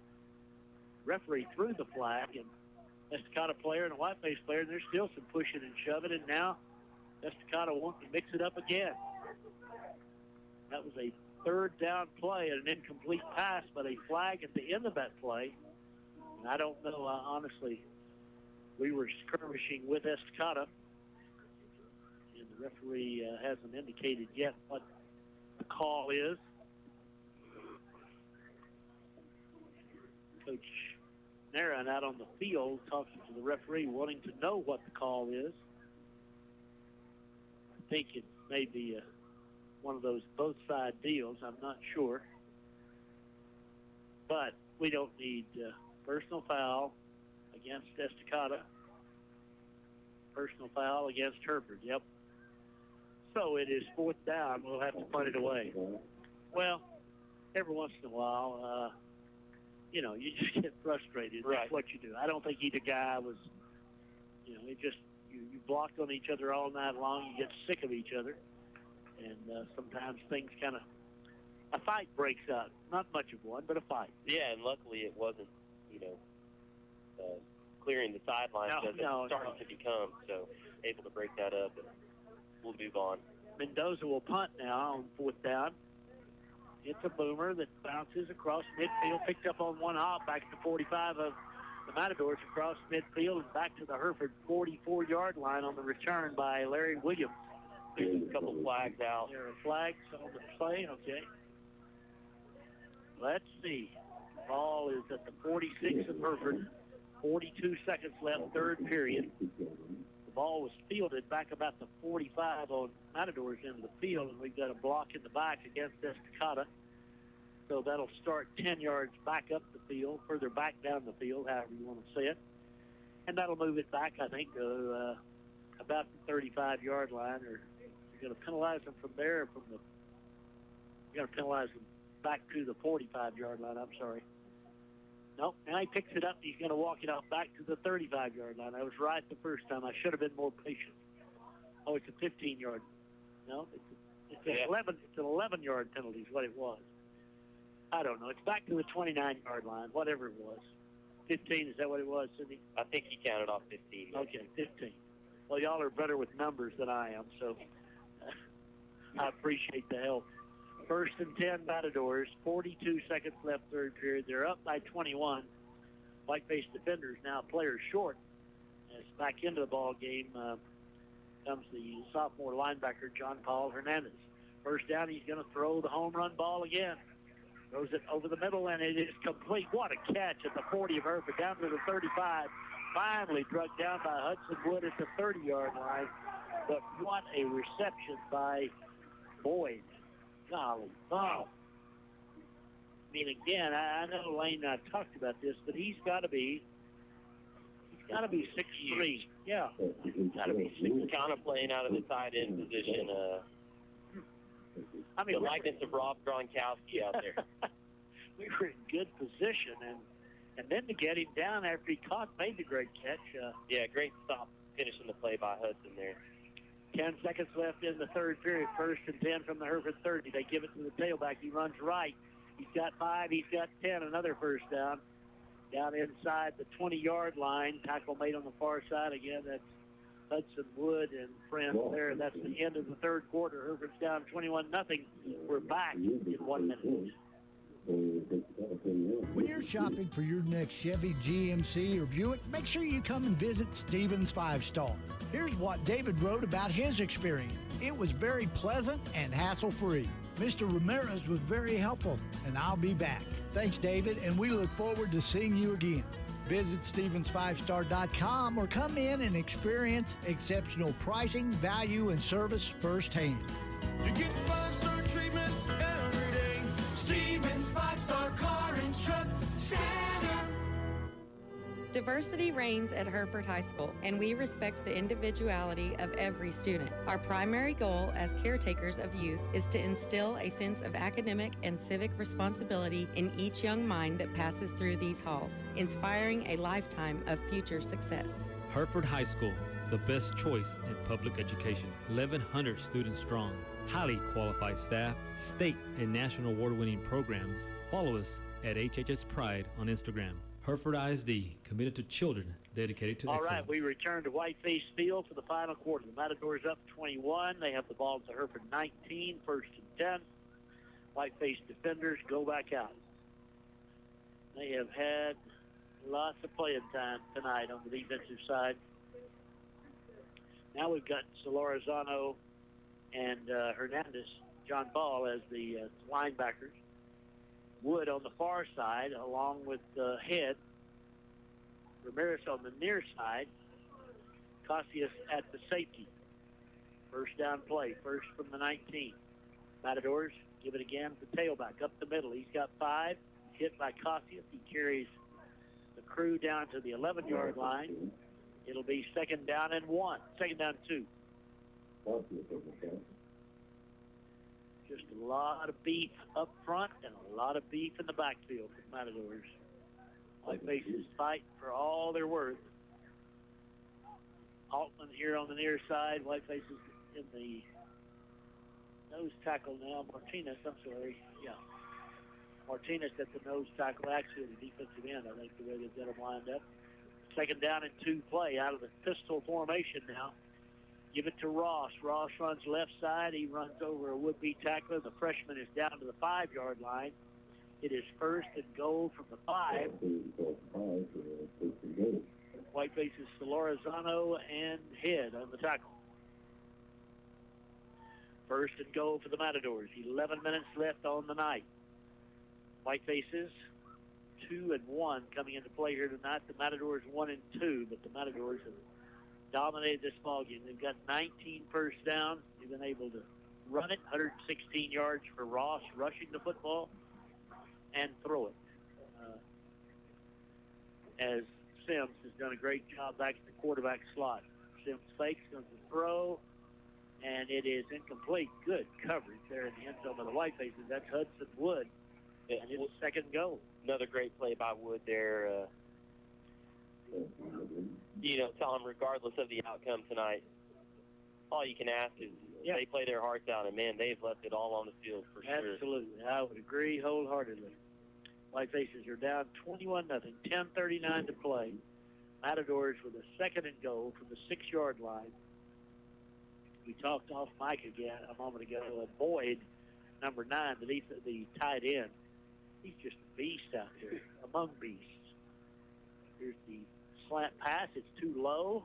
Referee threw the flag, and Estacado player and a Whiteface player, and there's still some pushing and shoving, and now Estacado wants to mix it up again. That was a 3rd down play and an incomplete pass, but a flag at the end of that play. And I don't know, honestly, we were skirmishing with Estacado, and the referee hasn't indicated yet what the call is. Coach Naran out on the field talking to the referee, wanting to know what the call is. I think it may be one of those both-side deals. I'm not sure. But we don't need personal foul against Estacado. Personal foul against Hereford, yep. So it is 4th down. We'll have to punt it away. Well, every once in a while, you just get frustrated. Right. That's what you do. I don't think either guy was, it just, you blocked on each other all night long. You get sick of each other. And sometimes things kind of, a fight breaks out. Not much of one, but a fight. Yeah, and luckily it wasn't, clearing the sidelines as it's starting to become. So able to break that up, and we'll move on. Mendoza will punt now on 4th down. It's a boomer that bounces across midfield, picked up on one hop back to 45 of the Matadors across midfield and back to the Hereford 44-yard line on the return by Larry Williams. There's a couple flags out. There are flags on the play, okay. Let's see. Ball is at the 46 of Hereford. 42 seconds left, third period. The ball was fielded back about the 45 on Matadors end of the field, and we've got a block in the back against Estacado. So that'll start 10 yards back up the field, further back down the field, however you want to say it. And that'll move it back, I think, to about the 35-yard line. Or you're going to penalize them from there, you're going to penalize them back to the 45-yard line, I'm sorry. Nope, now he picks it up. He's going to walk it out back to the 35-yard line. I was right the first time. I should have been more patient. Oh, it's a 15-yard. No, it's an 11-yard penalty is what it was. I don't know. It's back to the 29-yard line, whatever it was. 15, is that what it was, Sidney? I think he counted off 15. Okay, 15. Well, y'all are better with numbers than I am, so I appreciate the help. 1st and 10 Matadors, 42 seconds left, third period. They're up by 21. Whiteface defenders now players short. As back into the ball game comes the sophomore linebacker, John Paul Hernandez. First down, he's going to throw the home run ball again. Throws it over the middle, and it is complete. What a catch at the 40 of Hereford, down to the 35. Finally drugged down by Hudson Wood at the 30-yard line. But what a reception by Boyd. Golly, wow. I mean, again, I know Lane and I talked about this, but he's got to be 6'3". Yeah, he's got to be 6'3". Kind of playing out of the tight end position. I mean, the likeness of Rob Gronkowski out there. We were in good position, and then to get him down after he made the great catch. Yeah, great stop, finishing the play by Hudson there. 10 seconds left in the third period. 1st and 10 from the Hereford 30. They give it to the tailback. He runs right. He's got 5. He's got 10. Another first down. Down inside the 20-yard line. Tackle made on the far side. Again, that's Hudson Wood and friends there. That's the end of the third quarter. Hereford's down 21-0. We're back in 1 minute. When you're shopping for your next Chevy, GMC, or Buick, make sure you come and visit Stevens 5-Star. Here's what David wrote about his experience. It was very pleasant and hassle-free. Mr. Ramirez was very helpful, and I'll be back. Thanks, David, and we look forward to seeing you again. Visit Stevens5star.com or come in and experience exceptional pricing, value, and service firsthand. You get 5-star treatment every day. Stevens 5-Star Car and Truck Center. Diversity reigns at Hereford High School, and we respect the individuality of every student. Our primary goal as caretakers of youth is to instill a sense of academic and civic responsibility in each young mind that passes through these halls, inspiring a lifetime of future success. Hereford High School, the best choice in public education. 1,100 students strong, highly qualified staff, state and national award-winning programs. Follow us at HHS Pride on Instagram. Hereford ISD, committed to children, dedicated to excellence. All right, we return to Whiteface Field for the final quarter. The Matadors up 21. They have the ball at the Hereford 19, 1st and 10. Whiteface defenders go back out. They have had lots of playing time tonight on the defensive side. Now we've got Solorzano and Hernandez, John Ball as the linebackers. Wood on the far side, along with Head. Ramirez on the near side. Casillas at the safety. First down play, first from the 19. Matadors give it again to tailback, up the middle. He's got 5. He's hit by Casillas. He carries the crew down to the 11-yard line. It'll be 2nd down and 1. 2nd down 2. Just a lot of beef up front and a lot of beef in the backfield for the Matadors. Whitefaces fight for all they're worth. Altman here on the near side. Whitefaces in the nose tackle now. Martinez, I'm sorry. Yeah. Martinez at the nose tackle, actually the defensive end, I think, the way they've got them lined up. second down and 2 play out of the pistol formation now. Give it to Ross. Ross runs left side. He runs over a would-be tackler. The freshman is down to the 5-yard line. It is first and goal from the 5. Whitefaces Solorzano and Head on the tackle. First and goal for the Matadors. 11 minutes left on the night. Whitefaces 2-1 coming into play here tonight. The Matadors 1-2, but the Matadors have dominated this ballgame. They've got 19 first downs. They've been able to run it, 116 yards for Ross rushing the football and throw it. As Sims has done a great job back at the quarterback slot. Sims fakes, goes to throw, and it is incomplete. Good coverage there in the end zone of the Whitefaces. That's Hudson Wood, and it's second goal. Another great play by Wood there. Tom, regardless of the outcome tonight, all you can ask is they play their hearts out, and, man, they've left it all on the field for sure. Absolutely. I would agree wholeheartedly. Whitefaces are down 21-0, 10:39 to play. Matadors with a second and goal from the 6-yard line. We talked off mic again a moment ago. Boyd, number 9, the tight end, he's just a beast out there, among beasts. Here's the slant pass. It's too low.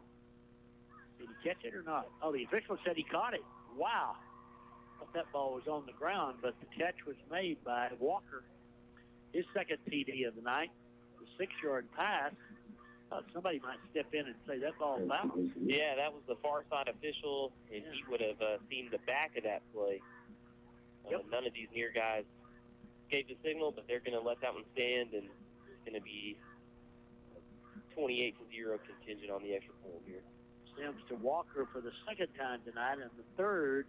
Did he catch it or not? Oh, the official said he caught it. Wow. I thought that ball was on the ground, but the catch was made by Walker. His second TD of the night, the 6-yard pass. Somebody might step in and say that ball bounced. Yeah, that was the far side official, and he would have seen the back of that play. None of these near guys gave the signal, but they're going to let that one stand, and it's going to be 28-0 contingent on the extra point here. Sims to Walker for the second time tonight, and the third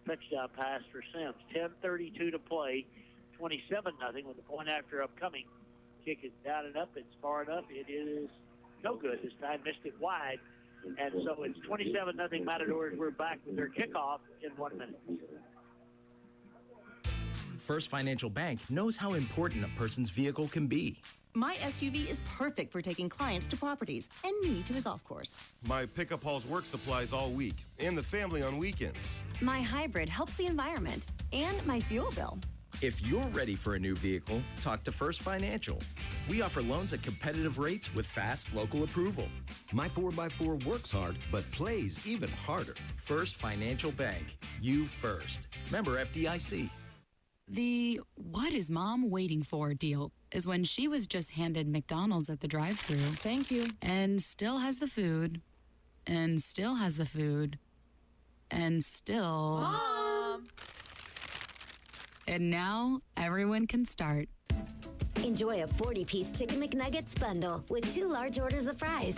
touchdown pass for Sims. 10:32 to play, 27-0 with the point after upcoming. Kick is down and up. It's far enough. It is no good this time. Missed it wide. And so it's 27-0 Matadors. We're back with their kickoff in 1 minute. First Financial Bank knows how important a person's vehicle can be. My SUV is perfect for taking clients to properties and me to the golf course. My pickup hauls work supplies all week and the family on weekends. My hybrid helps the environment and my fuel bill. If you're ready for a new vehicle, talk to First Financial. We offer loans at competitive rates with fast local approval. My 4x4 works hard, but plays even harder. First Financial Bank. You first. Member FDIC. The "what is mom waiting for" deal is when she was just handed McDonald's at the drive-thru. Thank you. And still has the food. And still has the food. And still... Mom! And now everyone can start. Enjoy a 40-piece Chicken McNuggets bundle with 2 large orders of fries.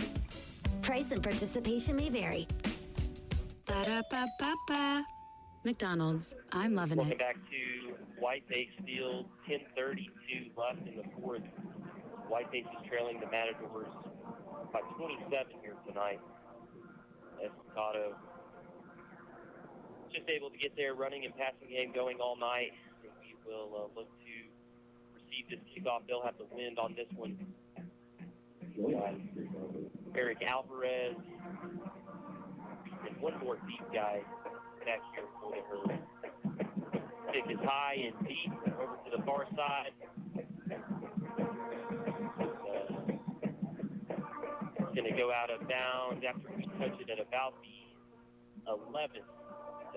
Price and participation may vary. Ba-da-ba-ba-ba. McDonald's. I'm loving Welcome it. back to Whiteface Field. 10:32 left in the fourth. Whiteface is trailing the Matadors by 27 here tonight. Estacado just able to get their running and passing game going all night. We will look to receive this kickoff. They'll have the wind on this one. Eric Alvarez and one more deep guy back here for the Hereford. Kick is high and deep over to the far side. It's going to go out of bounds after we touch it at about the 11th.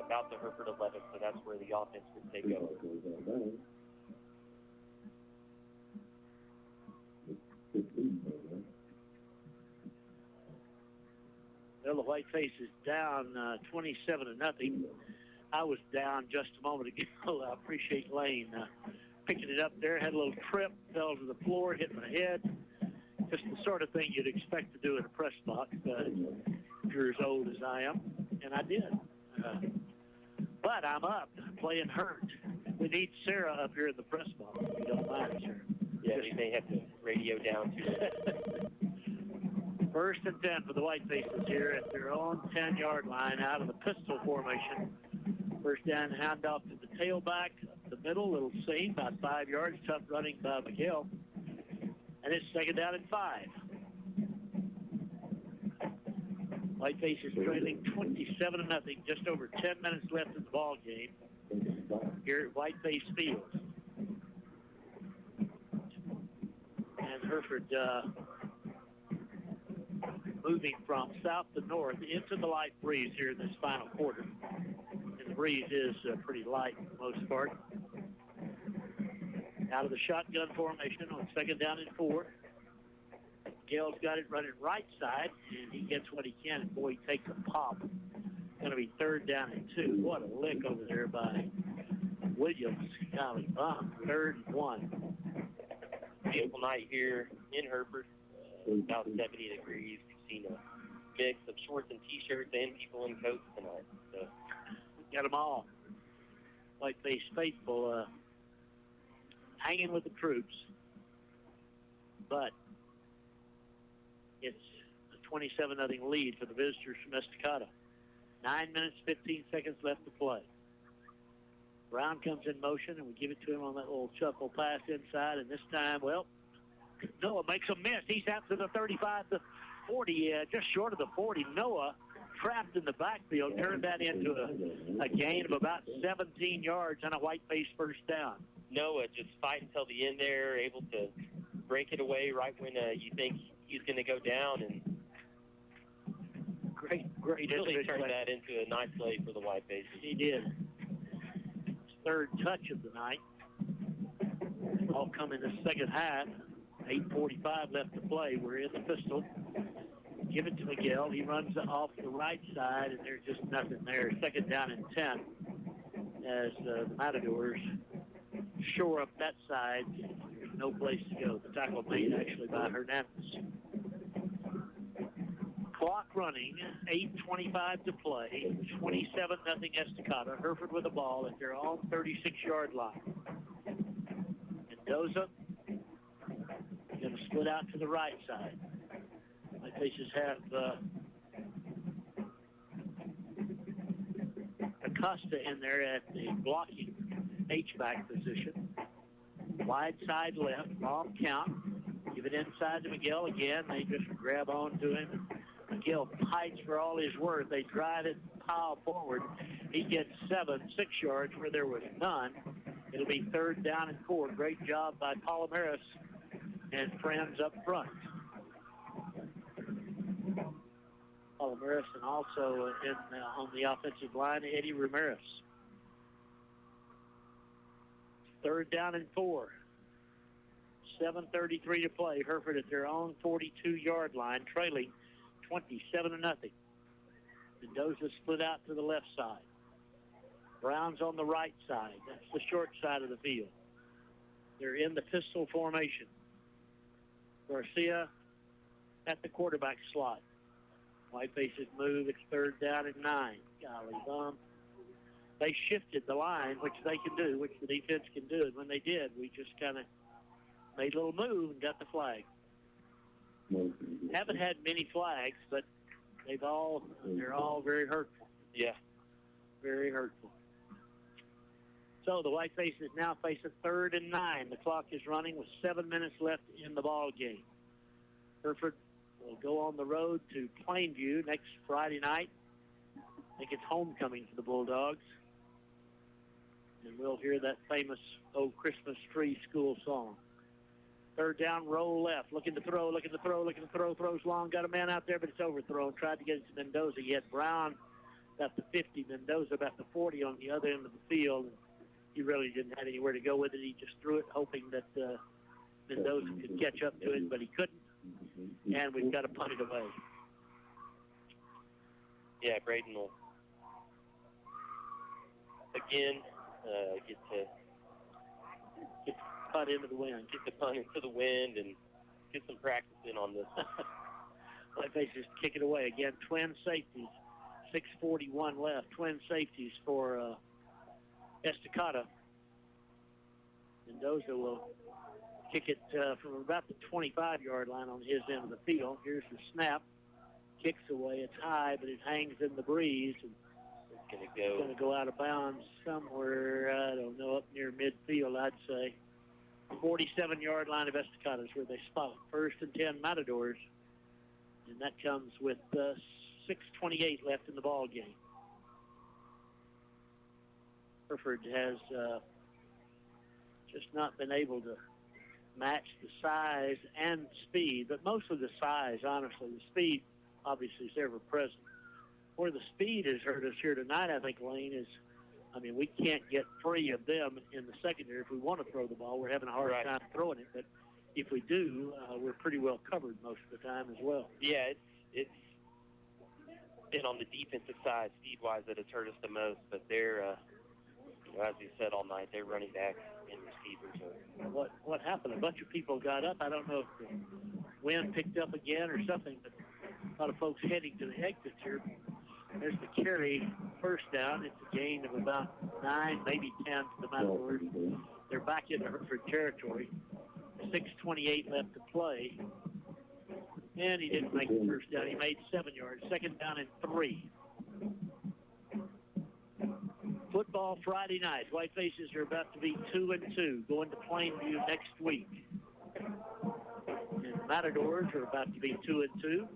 About the Hereford 11, so that's where the offense would take over. Well, the Whiteface is down 27-0. I was down just a moment ago. I appreciate Lane picking it up there. Had a little trip, fell to the floor, hit my head. Just the sort of thing you'd expect to do in a press box if you're as old as I am, and I did. But I'm up, playing hurt. We need Sarah up here in the press box, if you don't mind, Sarah. Yeah, we may have to radio down to it. First and 10 for the Whitefaces here at their own 10-yard line out of the pistol formation. First down, handoff to the tailback, up the middle, little seam, about 5 yards, tough running by McHale. And it's second down and 5. Whiteface is trailing 27-0, just over 10 minutes left in the ball game here at Whiteface Field. And Hereford moving from south to north into the light breeze here in this final quarter. And the breeze is pretty light for the most part. Out of the shotgun formation on 2nd down and 4. Gale's got it running right side, and he gets what he can. And boy, he takes a pop. Going to be 3rd down and 2. What a lick over there by Williams. Golly, 3rd and 1. Beautiful night here in Hereford. About 70 degrees. We've seen a mix of shorts and T-shirts and people in coats tonight. So. Got them all. Whiteface faithful hanging with the troops. But it's a 27-0 lead for the visitors from Estacado. 9 minutes, 15 seconds left to play. Brown comes in motion, and we give it to him on that little shuffle pass inside. And this time, well, Noah makes a miss. He's out to the 35, the 40, just short of the 40. Noah trapped in the backfield, turned that into a gain of about 17 yards on a Whiteface first down. Noah just fight until the end there, able to break it away right when you think he's going to go down, and great really turned that into a nice play for the Whiteface. He did. His 3rd touch of the night. All come in the second half. 8:45 left to play. We're in the pistol. Give it to Miguel. He runs off the right side, and there's just nothing there. 2nd down and 10 as the Matadors shore up that side. There's no place to go. The tackle made actually by Hernandez. Clock running, 8:25 to play, 27-0 Estacado. Hereford with the ball at their own 36-yard line. Mendoza going to split out to the right side. Whitefaces have Acosta in there at the blocking H-back position. Wide side left, long count. Give it inside to Miguel again. They just grab on to him. Miguel fights for all his worth. They drive it, pile forward. He gets 6 yards where there was none. It'll be 3rd down and 4. Great job by Palomares and friends up front. Palomares and also on the offensive line, Eddie Ramirez. 3rd down and 4. 7:33 to play. Hereford at their own 42-yard line, trailing 27-0. Mendoza split out to the left side. Brown's on the right side. That's the short side of the field. They're in the pistol formation. Garcia at the quarterback slot. Whitefaces move. It's 3rd down and 9. Golly bum. They shifted the line, which they can do, which the defense can do. And when they did, we just kind of made a little move and got the flag. Haven't had many flags, but they're all very hurtful. Yeah. Very hurtful. So the Whitefaces now face a 3rd and 9. The clock is running with 7 minutes left in the ball game. Hereford will go on the road to Plainview next Friday night. I think it's homecoming for the Bulldogs. And we'll hear that famous "Oh Christmas Tree" school song. 3rd down, roll left. Looking to throw. Throws long. Got a man out there, but it's overthrown. Tried to get it to Mendoza. He had Brown about the 50. Mendoza about the 40 on the other end of the field. He really didn't have anywhere to go with it. He just threw it, hoping that Mendoza could catch up to it, but he couldn't. And we've got to punt it away. Yeah, Braden will again get the punt into the wind. Get the punt into the wind and get some practice in on this. Whitefaces kick it away. Again, twin safeties. 6:41 left. Twin safeties for Estacado. Mendoza will kick it from about the 25-yard line on his end of the field. Here's the snap. Kicks away. It's high, but it hangs in the breeze. And it's going to go out of bounds somewhere, I don't know, up near midfield, I'd say. 47-yard line of Estacado is where they spot it. 1st and 10 Matadors. And that comes with 6:28 left in the ball game. Hereford has just not been able to match the size and speed, but mostly the size, honestly. The speed, obviously, is ever present. Where the speed has hurt us here tonight, I think, Lane, is, we can't get free of them in the secondary. If we want to throw the ball, we're having a hard time throwing it, but if we do, we're pretty well covered most of the time as well. Yeah, it's been on the defensive side, speed-wise, that has hurt us the most, but they're, as you said all night, they're running back and receivers. What happened? A bunch of people got up. I don't know if the wind picked up again or something, but a lot of folks heading to the exits here. There's the carry, first down. It's a gain of about 9, maybe 10 to the Matadors. They're back into Hereford territory. 6:28 left to play. And he didn't make the first down. He made 7 yards. Second down and 3. Football Friday night. Whitefaces are about to be 2-2, going to Plainview next week. And the Matadors are about to be 2-2.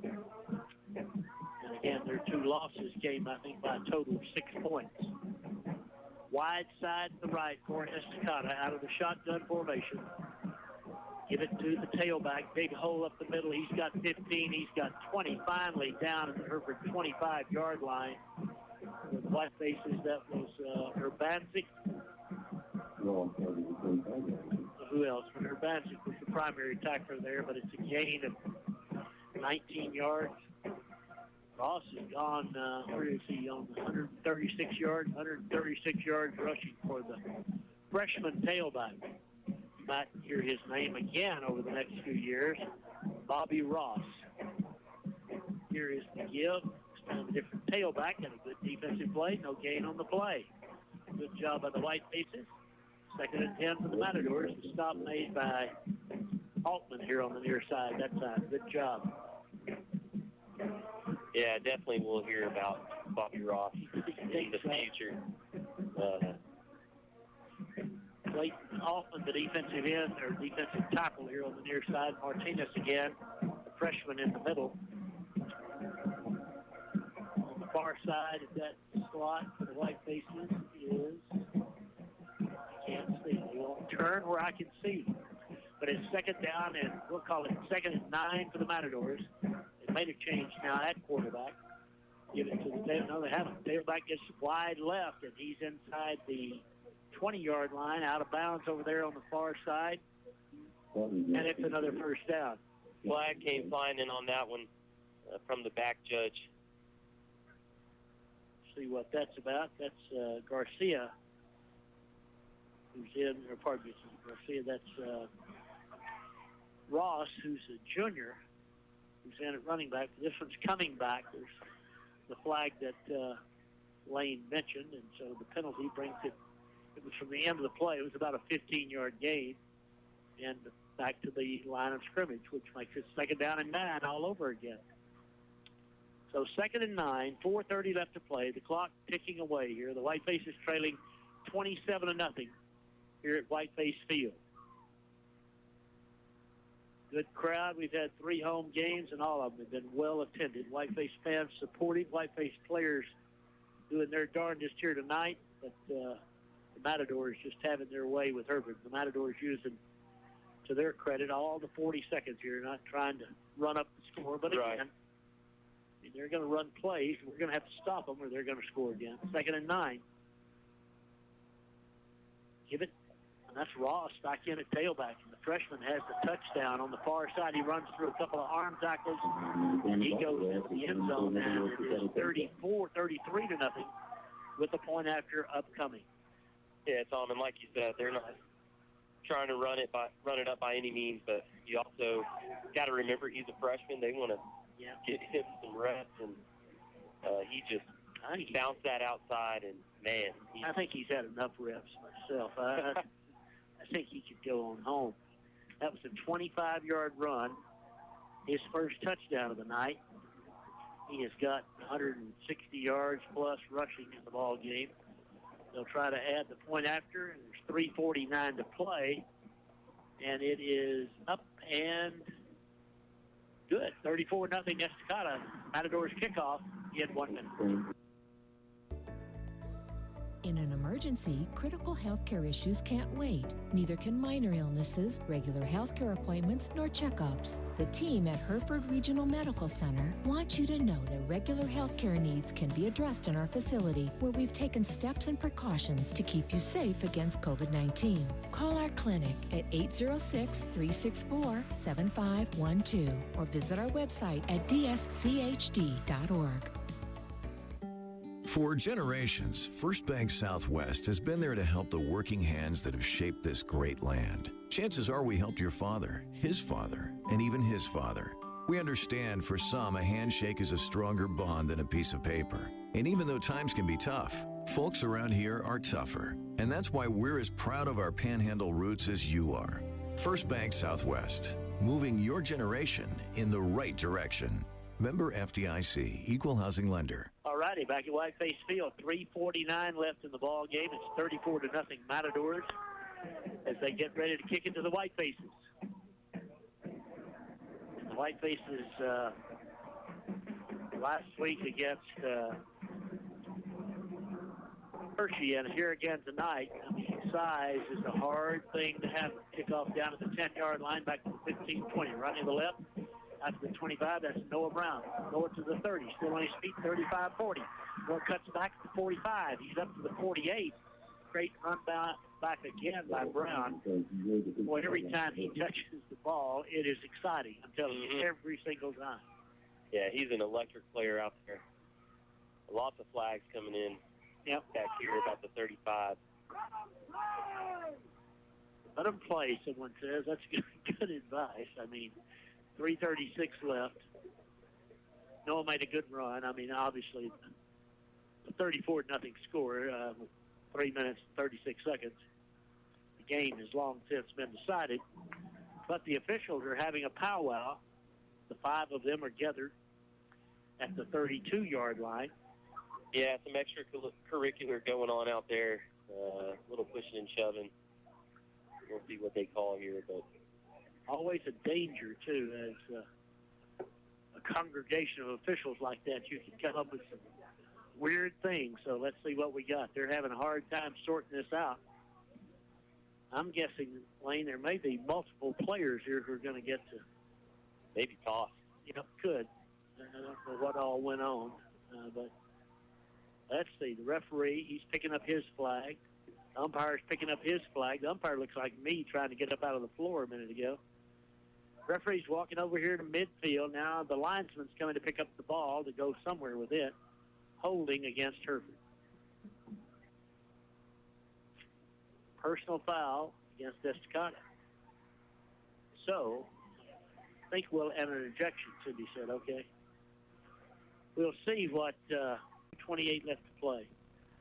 And again, their 2 losses came, I think, by a total of 6 points. Wide side to the right for Estacado out of the shotgun formation. Give it to the tailback. Big hole up the middle. He's got 15. He's got 20. Finally down at the Hereford 25-yard line. With Whitefaces, that was Urbanczyk. Who else? Urbanczyk was the primary tackler there, but it's a gain of 19 yards. Ross has gone, where is he, on 136 yards? 136 yards rushing for the freshman tailback. You might hear his name again over the next few years, Bobby Ross. Here is the give. Kind of a different tailback and a good defensive play. No gain on the play. Good job by the Whitefaces. Second and 10 for the Matadors. The stop made by Altman here on the near side. That time. Good job. Yeah, definitely we'll hear about Bobby Ross in the future. Clayton Altman, the defensive end or defensive tackle here on the near side. Martinez again, the freshman in the middle. Far side of that slot for the Whitefaces is, I can't see. They won't turn where I can see. But it's second down, and we'll call it second and 9 for the Matadors. They made a change now at quarterback. Give it to the tail. No, they haven't. Tailback gets wide left, and he's inside the 20-yard line, out of bounds over there on the far side. And it's another first down. Flag came flying in on that one from the back judge. See what that's about. That's Garcia, who's in, or pardon me, Garcia, that's Ross, who's a junior, who's in at running back. This one's coming back. There's the flag that Lane mentioned, and so the penalty brings it. It was from the end of the play. It was about a 15-yard gain, and back to the line of scrimmage, which makes it second down and 9 all over again. So second and 9, 4:30 left to play. The clock ticking away here. The Whitefaces trailing 27-0 here at Whiteface Field. Good crowd. We've had 3 home games, and all of them have been well attended. Whiteface fans supportive. Whiteface players doing their darndest here tonight, but the Matadors just having their way with Hereford. The Matadors using, to their credit, all the 40 seconds here, not trying to run up the score, but again, they're going to run plays. We're going to have to stop them or they're going to score again. Second and 9. Give it. And that's Ross back in at tailback. And the freshman has the touchdown on the far side. He runs through a couple of arm tackles, and he goes into the end zone now. It is 33-0 with the point after upcoming. Yeah, it's on. And like you said, they're not trying to run it up by any means, but you also got to remember he's a freshman. They want to get him some reps, and he just bounced that outside, and man. I think he's had enough reps myself. I think he could go on home. That was a 25-yard run, his first touchdown of the night. He has got 160 yards plus rushing in the ball game. They'll try to add the point after, and there's 3:49 to play, and it is up and good. 34-0 Estacado. Matadors kickoff You had 1 minute. In an emergency, critical healthcare issues can't wait. Neither can minor illnesses, regular healthcare appointments, nor checkups. The team at Hereford Regional Medical Center wants you to know that regular healthcare needs can be addressed in our facility, where we've taken steps and precautions to keep you safe against COVID-19. Call our clinic at 806-364-7512 or visit our website at dschd.org. For generations, First Bank Southwest has been there to help the working hands that have shaped this great land. Chances are we helped your father, his father, and even his father. We understand for some a handshake is a stronger bond than a piece of paper. And even though times can be tough, folks around here are tougher. And that's why we're as proud of our Panhandle roots as you are. First Bank Southwest, moving your generation in the right direction. Member FDIC, Equal Housing Lender. All righty, back at Whiteface Field, 3:49 left in the ball game. It's 34-0 Matadors as they get ready to kick into the Whitefaces. And the Whitefaces last week against Hershey, and here again tonight. I mean, size is a hard thing to have. Kickoff down at the 10-yard line, back to the 15-20, running to the left. Out to the 25, that's Noah Brown. Noah to the 30, still on his feet, 35-40. Noah cuts back to the 45. He's up to the 48. Great run back again by Brown. Boy, every time he touches the ball, it is exciting. I'm telling you, every single time. Yeah, he's an electric player out there. Lots of flags coming in. Yep. Back here about the 35. Let him play, someone says. That's good advice. I mean, 3:36 left. Noah made a good run. I mean, obviously, a 34-0 score with 3 minutes, 36 seconds. The game has long since been decided. But the officials are having a powwow. The 5 of them are gathered at the 32-yard line. Yeah, some extracurricular going on out there. A little pushing and shoving. We'll see what they call here, but always a danger, too, as a congregation of officials like that. You can come up with some weird things. So let's see what we got. They're having a hard time sorting this out. I'm guessing, Lane, there may be multiple players here who are going to get to maybe toss. Yep, could. I don't know what all went on, but let's see. The referee, he's picking up his flag. The umpire's picking up his flag. The umpire looks like me trying to get up out of the floor a minute ago. Referee's walking over here to midfield. Now the linesman's coming to pick up the ball to go somewhere with it. Holding against Hereford. Personal foul against Estacado. So, I think we'll enter an ejection, Cindy said, okay. We'll see what 28 left to play.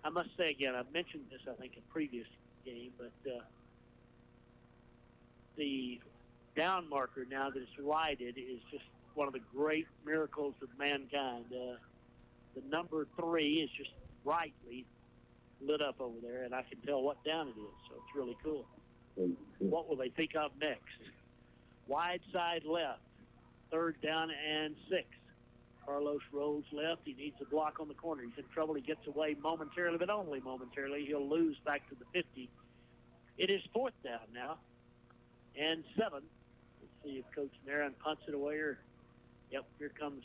I must say again, I've mentioned this, I think, in previous game, but the down marker now that it's lighted is just one of the great miracles of mankind. The number 3 is just brightly lit up over there, and I can tell what down it is, so it's really cool. What will they think of next? Wide side left, 3rd down and 6. Carlos rolls left. He needs a block on the corner. He's in trouble. He gets away momentarily, but only momentarily. He'll lose back to the 50. It is 4th down now and 7. Let's see if Coach Naran punts it away or, yep, here comes,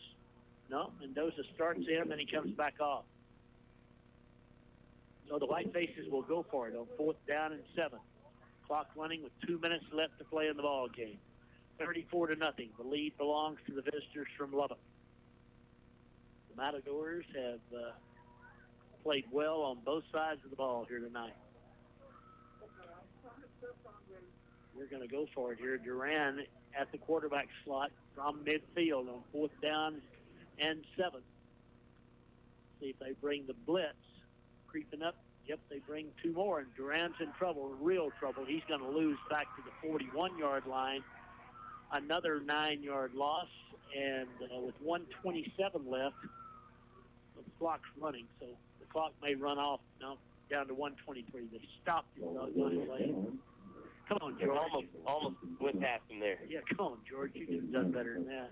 no, Mendoza starts in, and he comes back off. So the Whitefaces will go for it on 4th down and 7. Clock running with 2 minutes left to play in the ball game. 34-0. The lead belongs to the visitors from Lubbock. The Matadors have played well on both sides of the ball here tonight. We're going to go for it here. Duran at the quarterback slot from midfield on 4th down and 7. See if they bring the blitz. Creeping up. Yep, they bring 2 more, and Duran's in trouble, real trouble. He's going to lose back to the 41-yard line. Another 9-yard loss, and with 1:27 left, the clock's running, so the clock may run off now down to 1:23. They stopped it. Come on, George. Almost went past him there. Yeah, come on, George. You could have done better than that.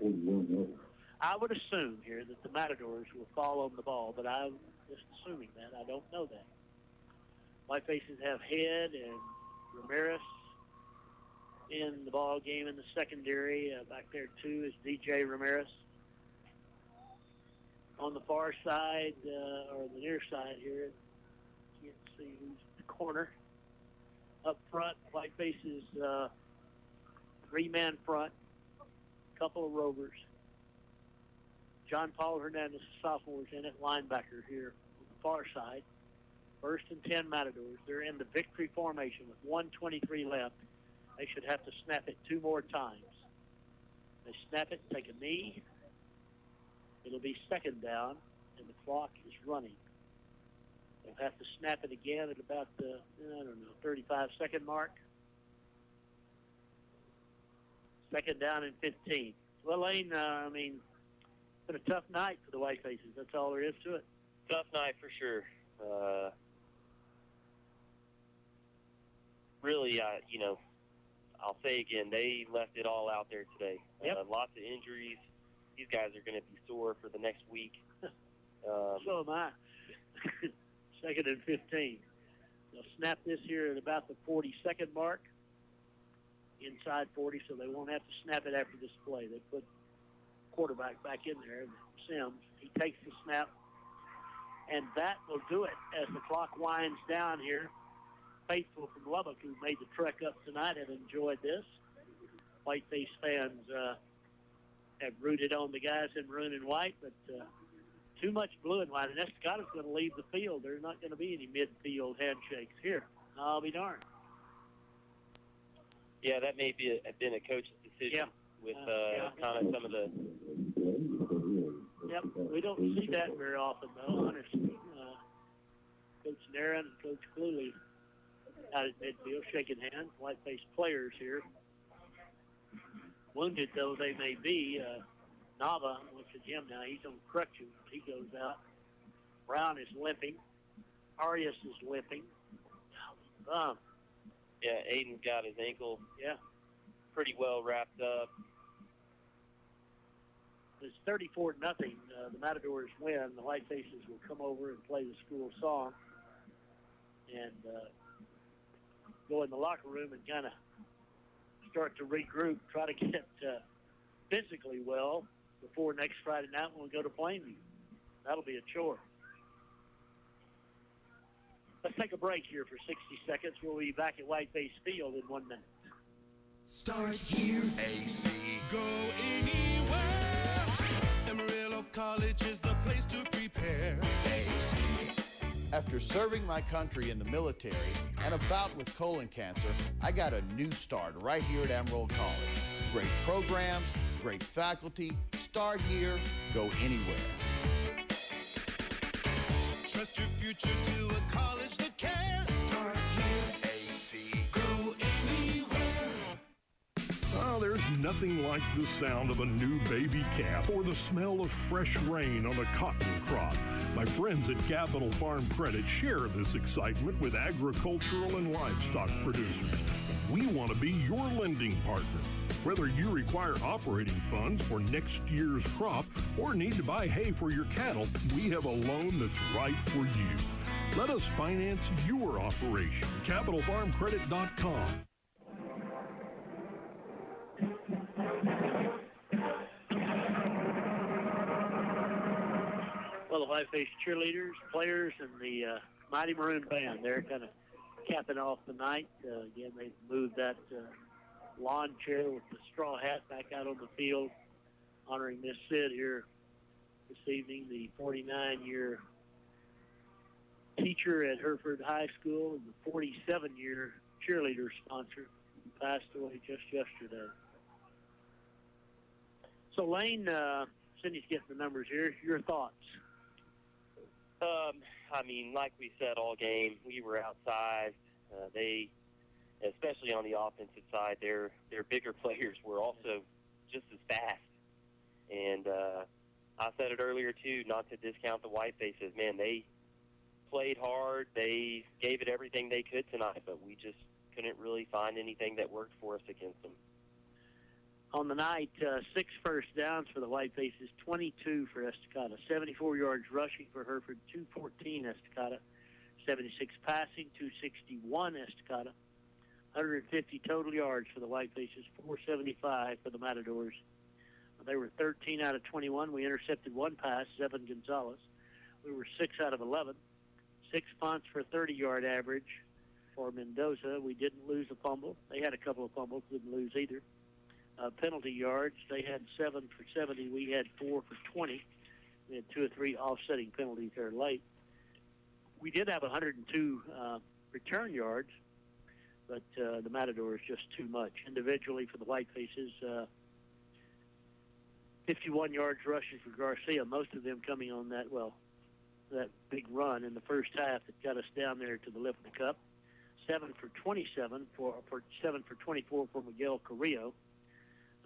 I would assume here that the Matadors will fall on the ball, but I'm just assuming that. I don't know that. Whitefaces have Head and Ramirez in the ball game in the secondary. Back there, too, is DJ Ramirez. On the far side, or the near side here, you can't see who's in the corner. Up front, Whitefaces, three-man front, couple of rovers. John Paul Hernandez, sophomores in at linebacker here on the far side. 1st and 10 Matadors. They're in the victory formation with 1:23 left. They should have to snap it 2 more times. They snap it, take a knee. It'll be 2nd down, and the clock is running. They'll have to snap it again at about the, 35-second mark. 2nd down and 15. Well, Lane, it's been a tough night for the Whitefaces. That's all there is to it. Tough night for sure. Really, I'll say again, they left it all out there today. Yep. Lots of injuries. These guys are going to be sore for the next week. So am I. 2nd and 15. They'll snap this here at about the 42nd mark, inside 40, so they won't have to snap it after this play. They put quarterback back in there, Sims. He takes the snap, and that will do it as the clock winds down here. Faithful from Lubbock, who made the trek up tonight, have enjoyed this. Whiteface fans have rooted on the guys in maroon and white, but too much blue and white. And Estacado's going to leave the field. There's not going to be any midfield handshakes here. I'll be darned. Yeah, that may be been a coach's decision with kind of some of the... Yep, we don't see that very often, though, honestly. Coach Naran and Coach Cluley out at midfield, shaking hands. Whiteface players here. Wounded though they may be, Nava, look at him now. He's on crutches. He goes out. Brown is limping. Arias is limping. Yeah, Aiden's got his ankle pretty well wrapped up. It's 34-0. The Matadors win. The Whitefaces will come over and play the school song and go in the locker room and kind of start to regroup, try to get physically well before next Friday night when we go to Plainview. That'll be a chore. Let's take a break here for 60 seconds. We'll be back at Whiteface Field in 1 minute. Start here. AC. Go anywhere. Amarillo College is the place to prepare. AC. After serving my country in the military and a bout with colon cancer, I got a new start right here at Amarillo College. Great programs, great faculty. Start here, go anywhere. Trust your future to a college that cares. Start here. AC. Go anywhere. Oh, there's nothing like the sound of a new baby calf or the smell of fresh rain on a cotton crop. My friends at Capital Farm Credit share this excitement with agricultural and livestock producers. We want to be your lending partner. Whether you require operating funds for next year's crop or need to buy hay for your cattle, we have a loan that's right for you. Let us finance your operation. CapitalFarmCredit.com. Well, the Whiteface cheerleaders, players, and the Mighty Maroon Band, they're kind of capping off the night. Again, they've moved that lawn chair with the straw hat back out on the field, honoring Miss Sid here this evening, the 49-year teacher at Hereford High School and the 47-year cheerleader sponsor who passed away just yesterday. So, Lane, Cindy's getting the numbers here. Your thoughts? Like we said all game, we were outsized. They, especially on the offensive side, their bigger players were also just as fast. And I said it earlier, too, not to discount the Whitefaces. Man, they played hard. They gave it everything they could tonight, but we just couldn't really find anything that worked for us against them. On the night, 6 first downs for the Whitefaces, 22 for Estacado, 74 yards rushing for Hereford, 214 Estacado, 76 passing, 261 Estacado, 150 total yards for the Whitefaces, 475 for the Matadors. They were 13 out of 21. We intercepted 1 pass, Zevin Gonzalez. We were 6 out of 11. 6 punts for 30-yard average for Mendoza. We didn't lose a fumble. They had a couple of fumbles, didn't lose either. Penalty yards, they had 7 for 70. We had 4 for 20. We had 2 or 3 offsetting penalties there late. We did have 102 return yards, but the Matadors just too much. Individually for the Whitefaces, 51 yards rushing for Garcia, most of them coming on that big run in the first half that got us down there to the lip of the cup. 7 for 27 for 7 for 24 for Miguel Carrillo.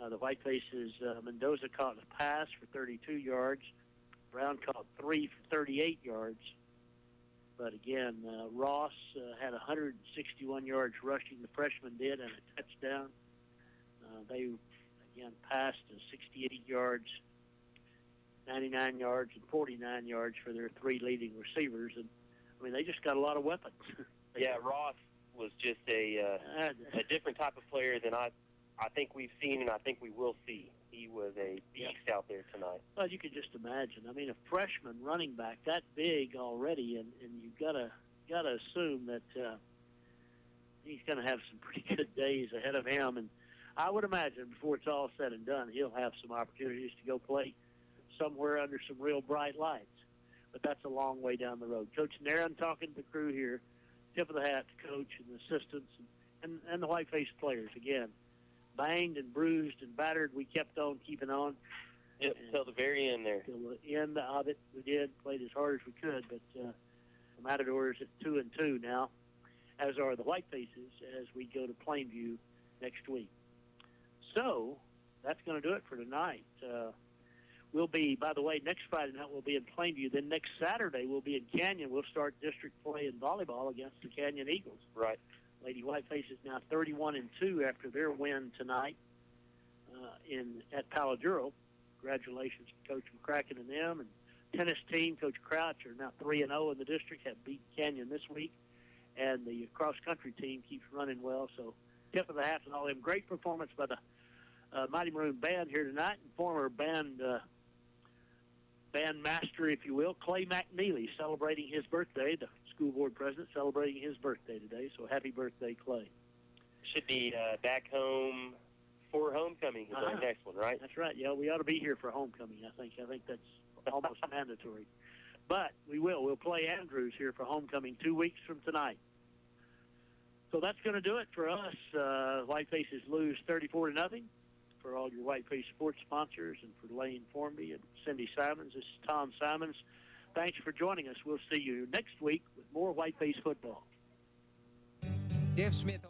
The Whitefaces, Mendoza caught a pass for 32 yards. Brown caught 3 for 38 yards. But again, Ross had 161 yards rushing. The freshman did, and a touchdown. They, again, passed 68 yards, 99 yards, and 49 yards for their 3 leading receivers. And, I mean, they just got a lot of weapons. Yeah, Ross was just a different type of player than I think we've seen and I think we will see. He was a beast out there tonight. Well, you can just imagine. I mean, a freshman running back that big already, and you've got to assume that he's going to have some pretty good days ahead of him. And I would imagine before it's all said and done, he'll have some opportunities to go play somewhere under some real bright lights. But that's a long way down the road. Coach Nairn talking to the crew here. Tip of the hat to Coach and the assistants and the Whiteface players. Again, banged and bruised and battered, we kept on keeping on. Yep, till the very end there. Till the end of it, we did. Played as hard as we could, but the Matadors at 2-2 now, as are the Whitefaces, as we go to Plainview next week. So that's going to do it for tonight. We'll be, by the way, next Friday night we'll be in Plainview. Then next Saturday we'll be in Canyon. We'll start district play in volleyball against the Canyon Eagles. Right. Lady Whiteface is now 31-2 after their win tonight at Palo Duro. Congratulations to Coach McCracken and them. And tennis team, Coach Crouch, are now 3-0 in the district, have beat Canyon this week. And the cross-country team keeps running well. So tip of the hat to all them. Great performance by the Mighty Maroon Band here tonight, and former band master, if you will, Clay McNeely, celebrating his birthday. The school board president celebrating his birthday today. So happy birthday, Clay. Should be back home for homecoming is our next one, right? That's right. Yeah, we ought to be here for homecoming, I think. I think that's almost mandatory. But we will. We'll play Andrews here for homecoming 2 weeks from tonight. So that's going to do it for us. Whitefaces lose 34-0. For all your Whiteface sports sponsors and for Lane Formby and Cindy Simons, this is Tom Simons. Thanks for joining us. We'll see you next week with more Whiteface football. Dave Smith.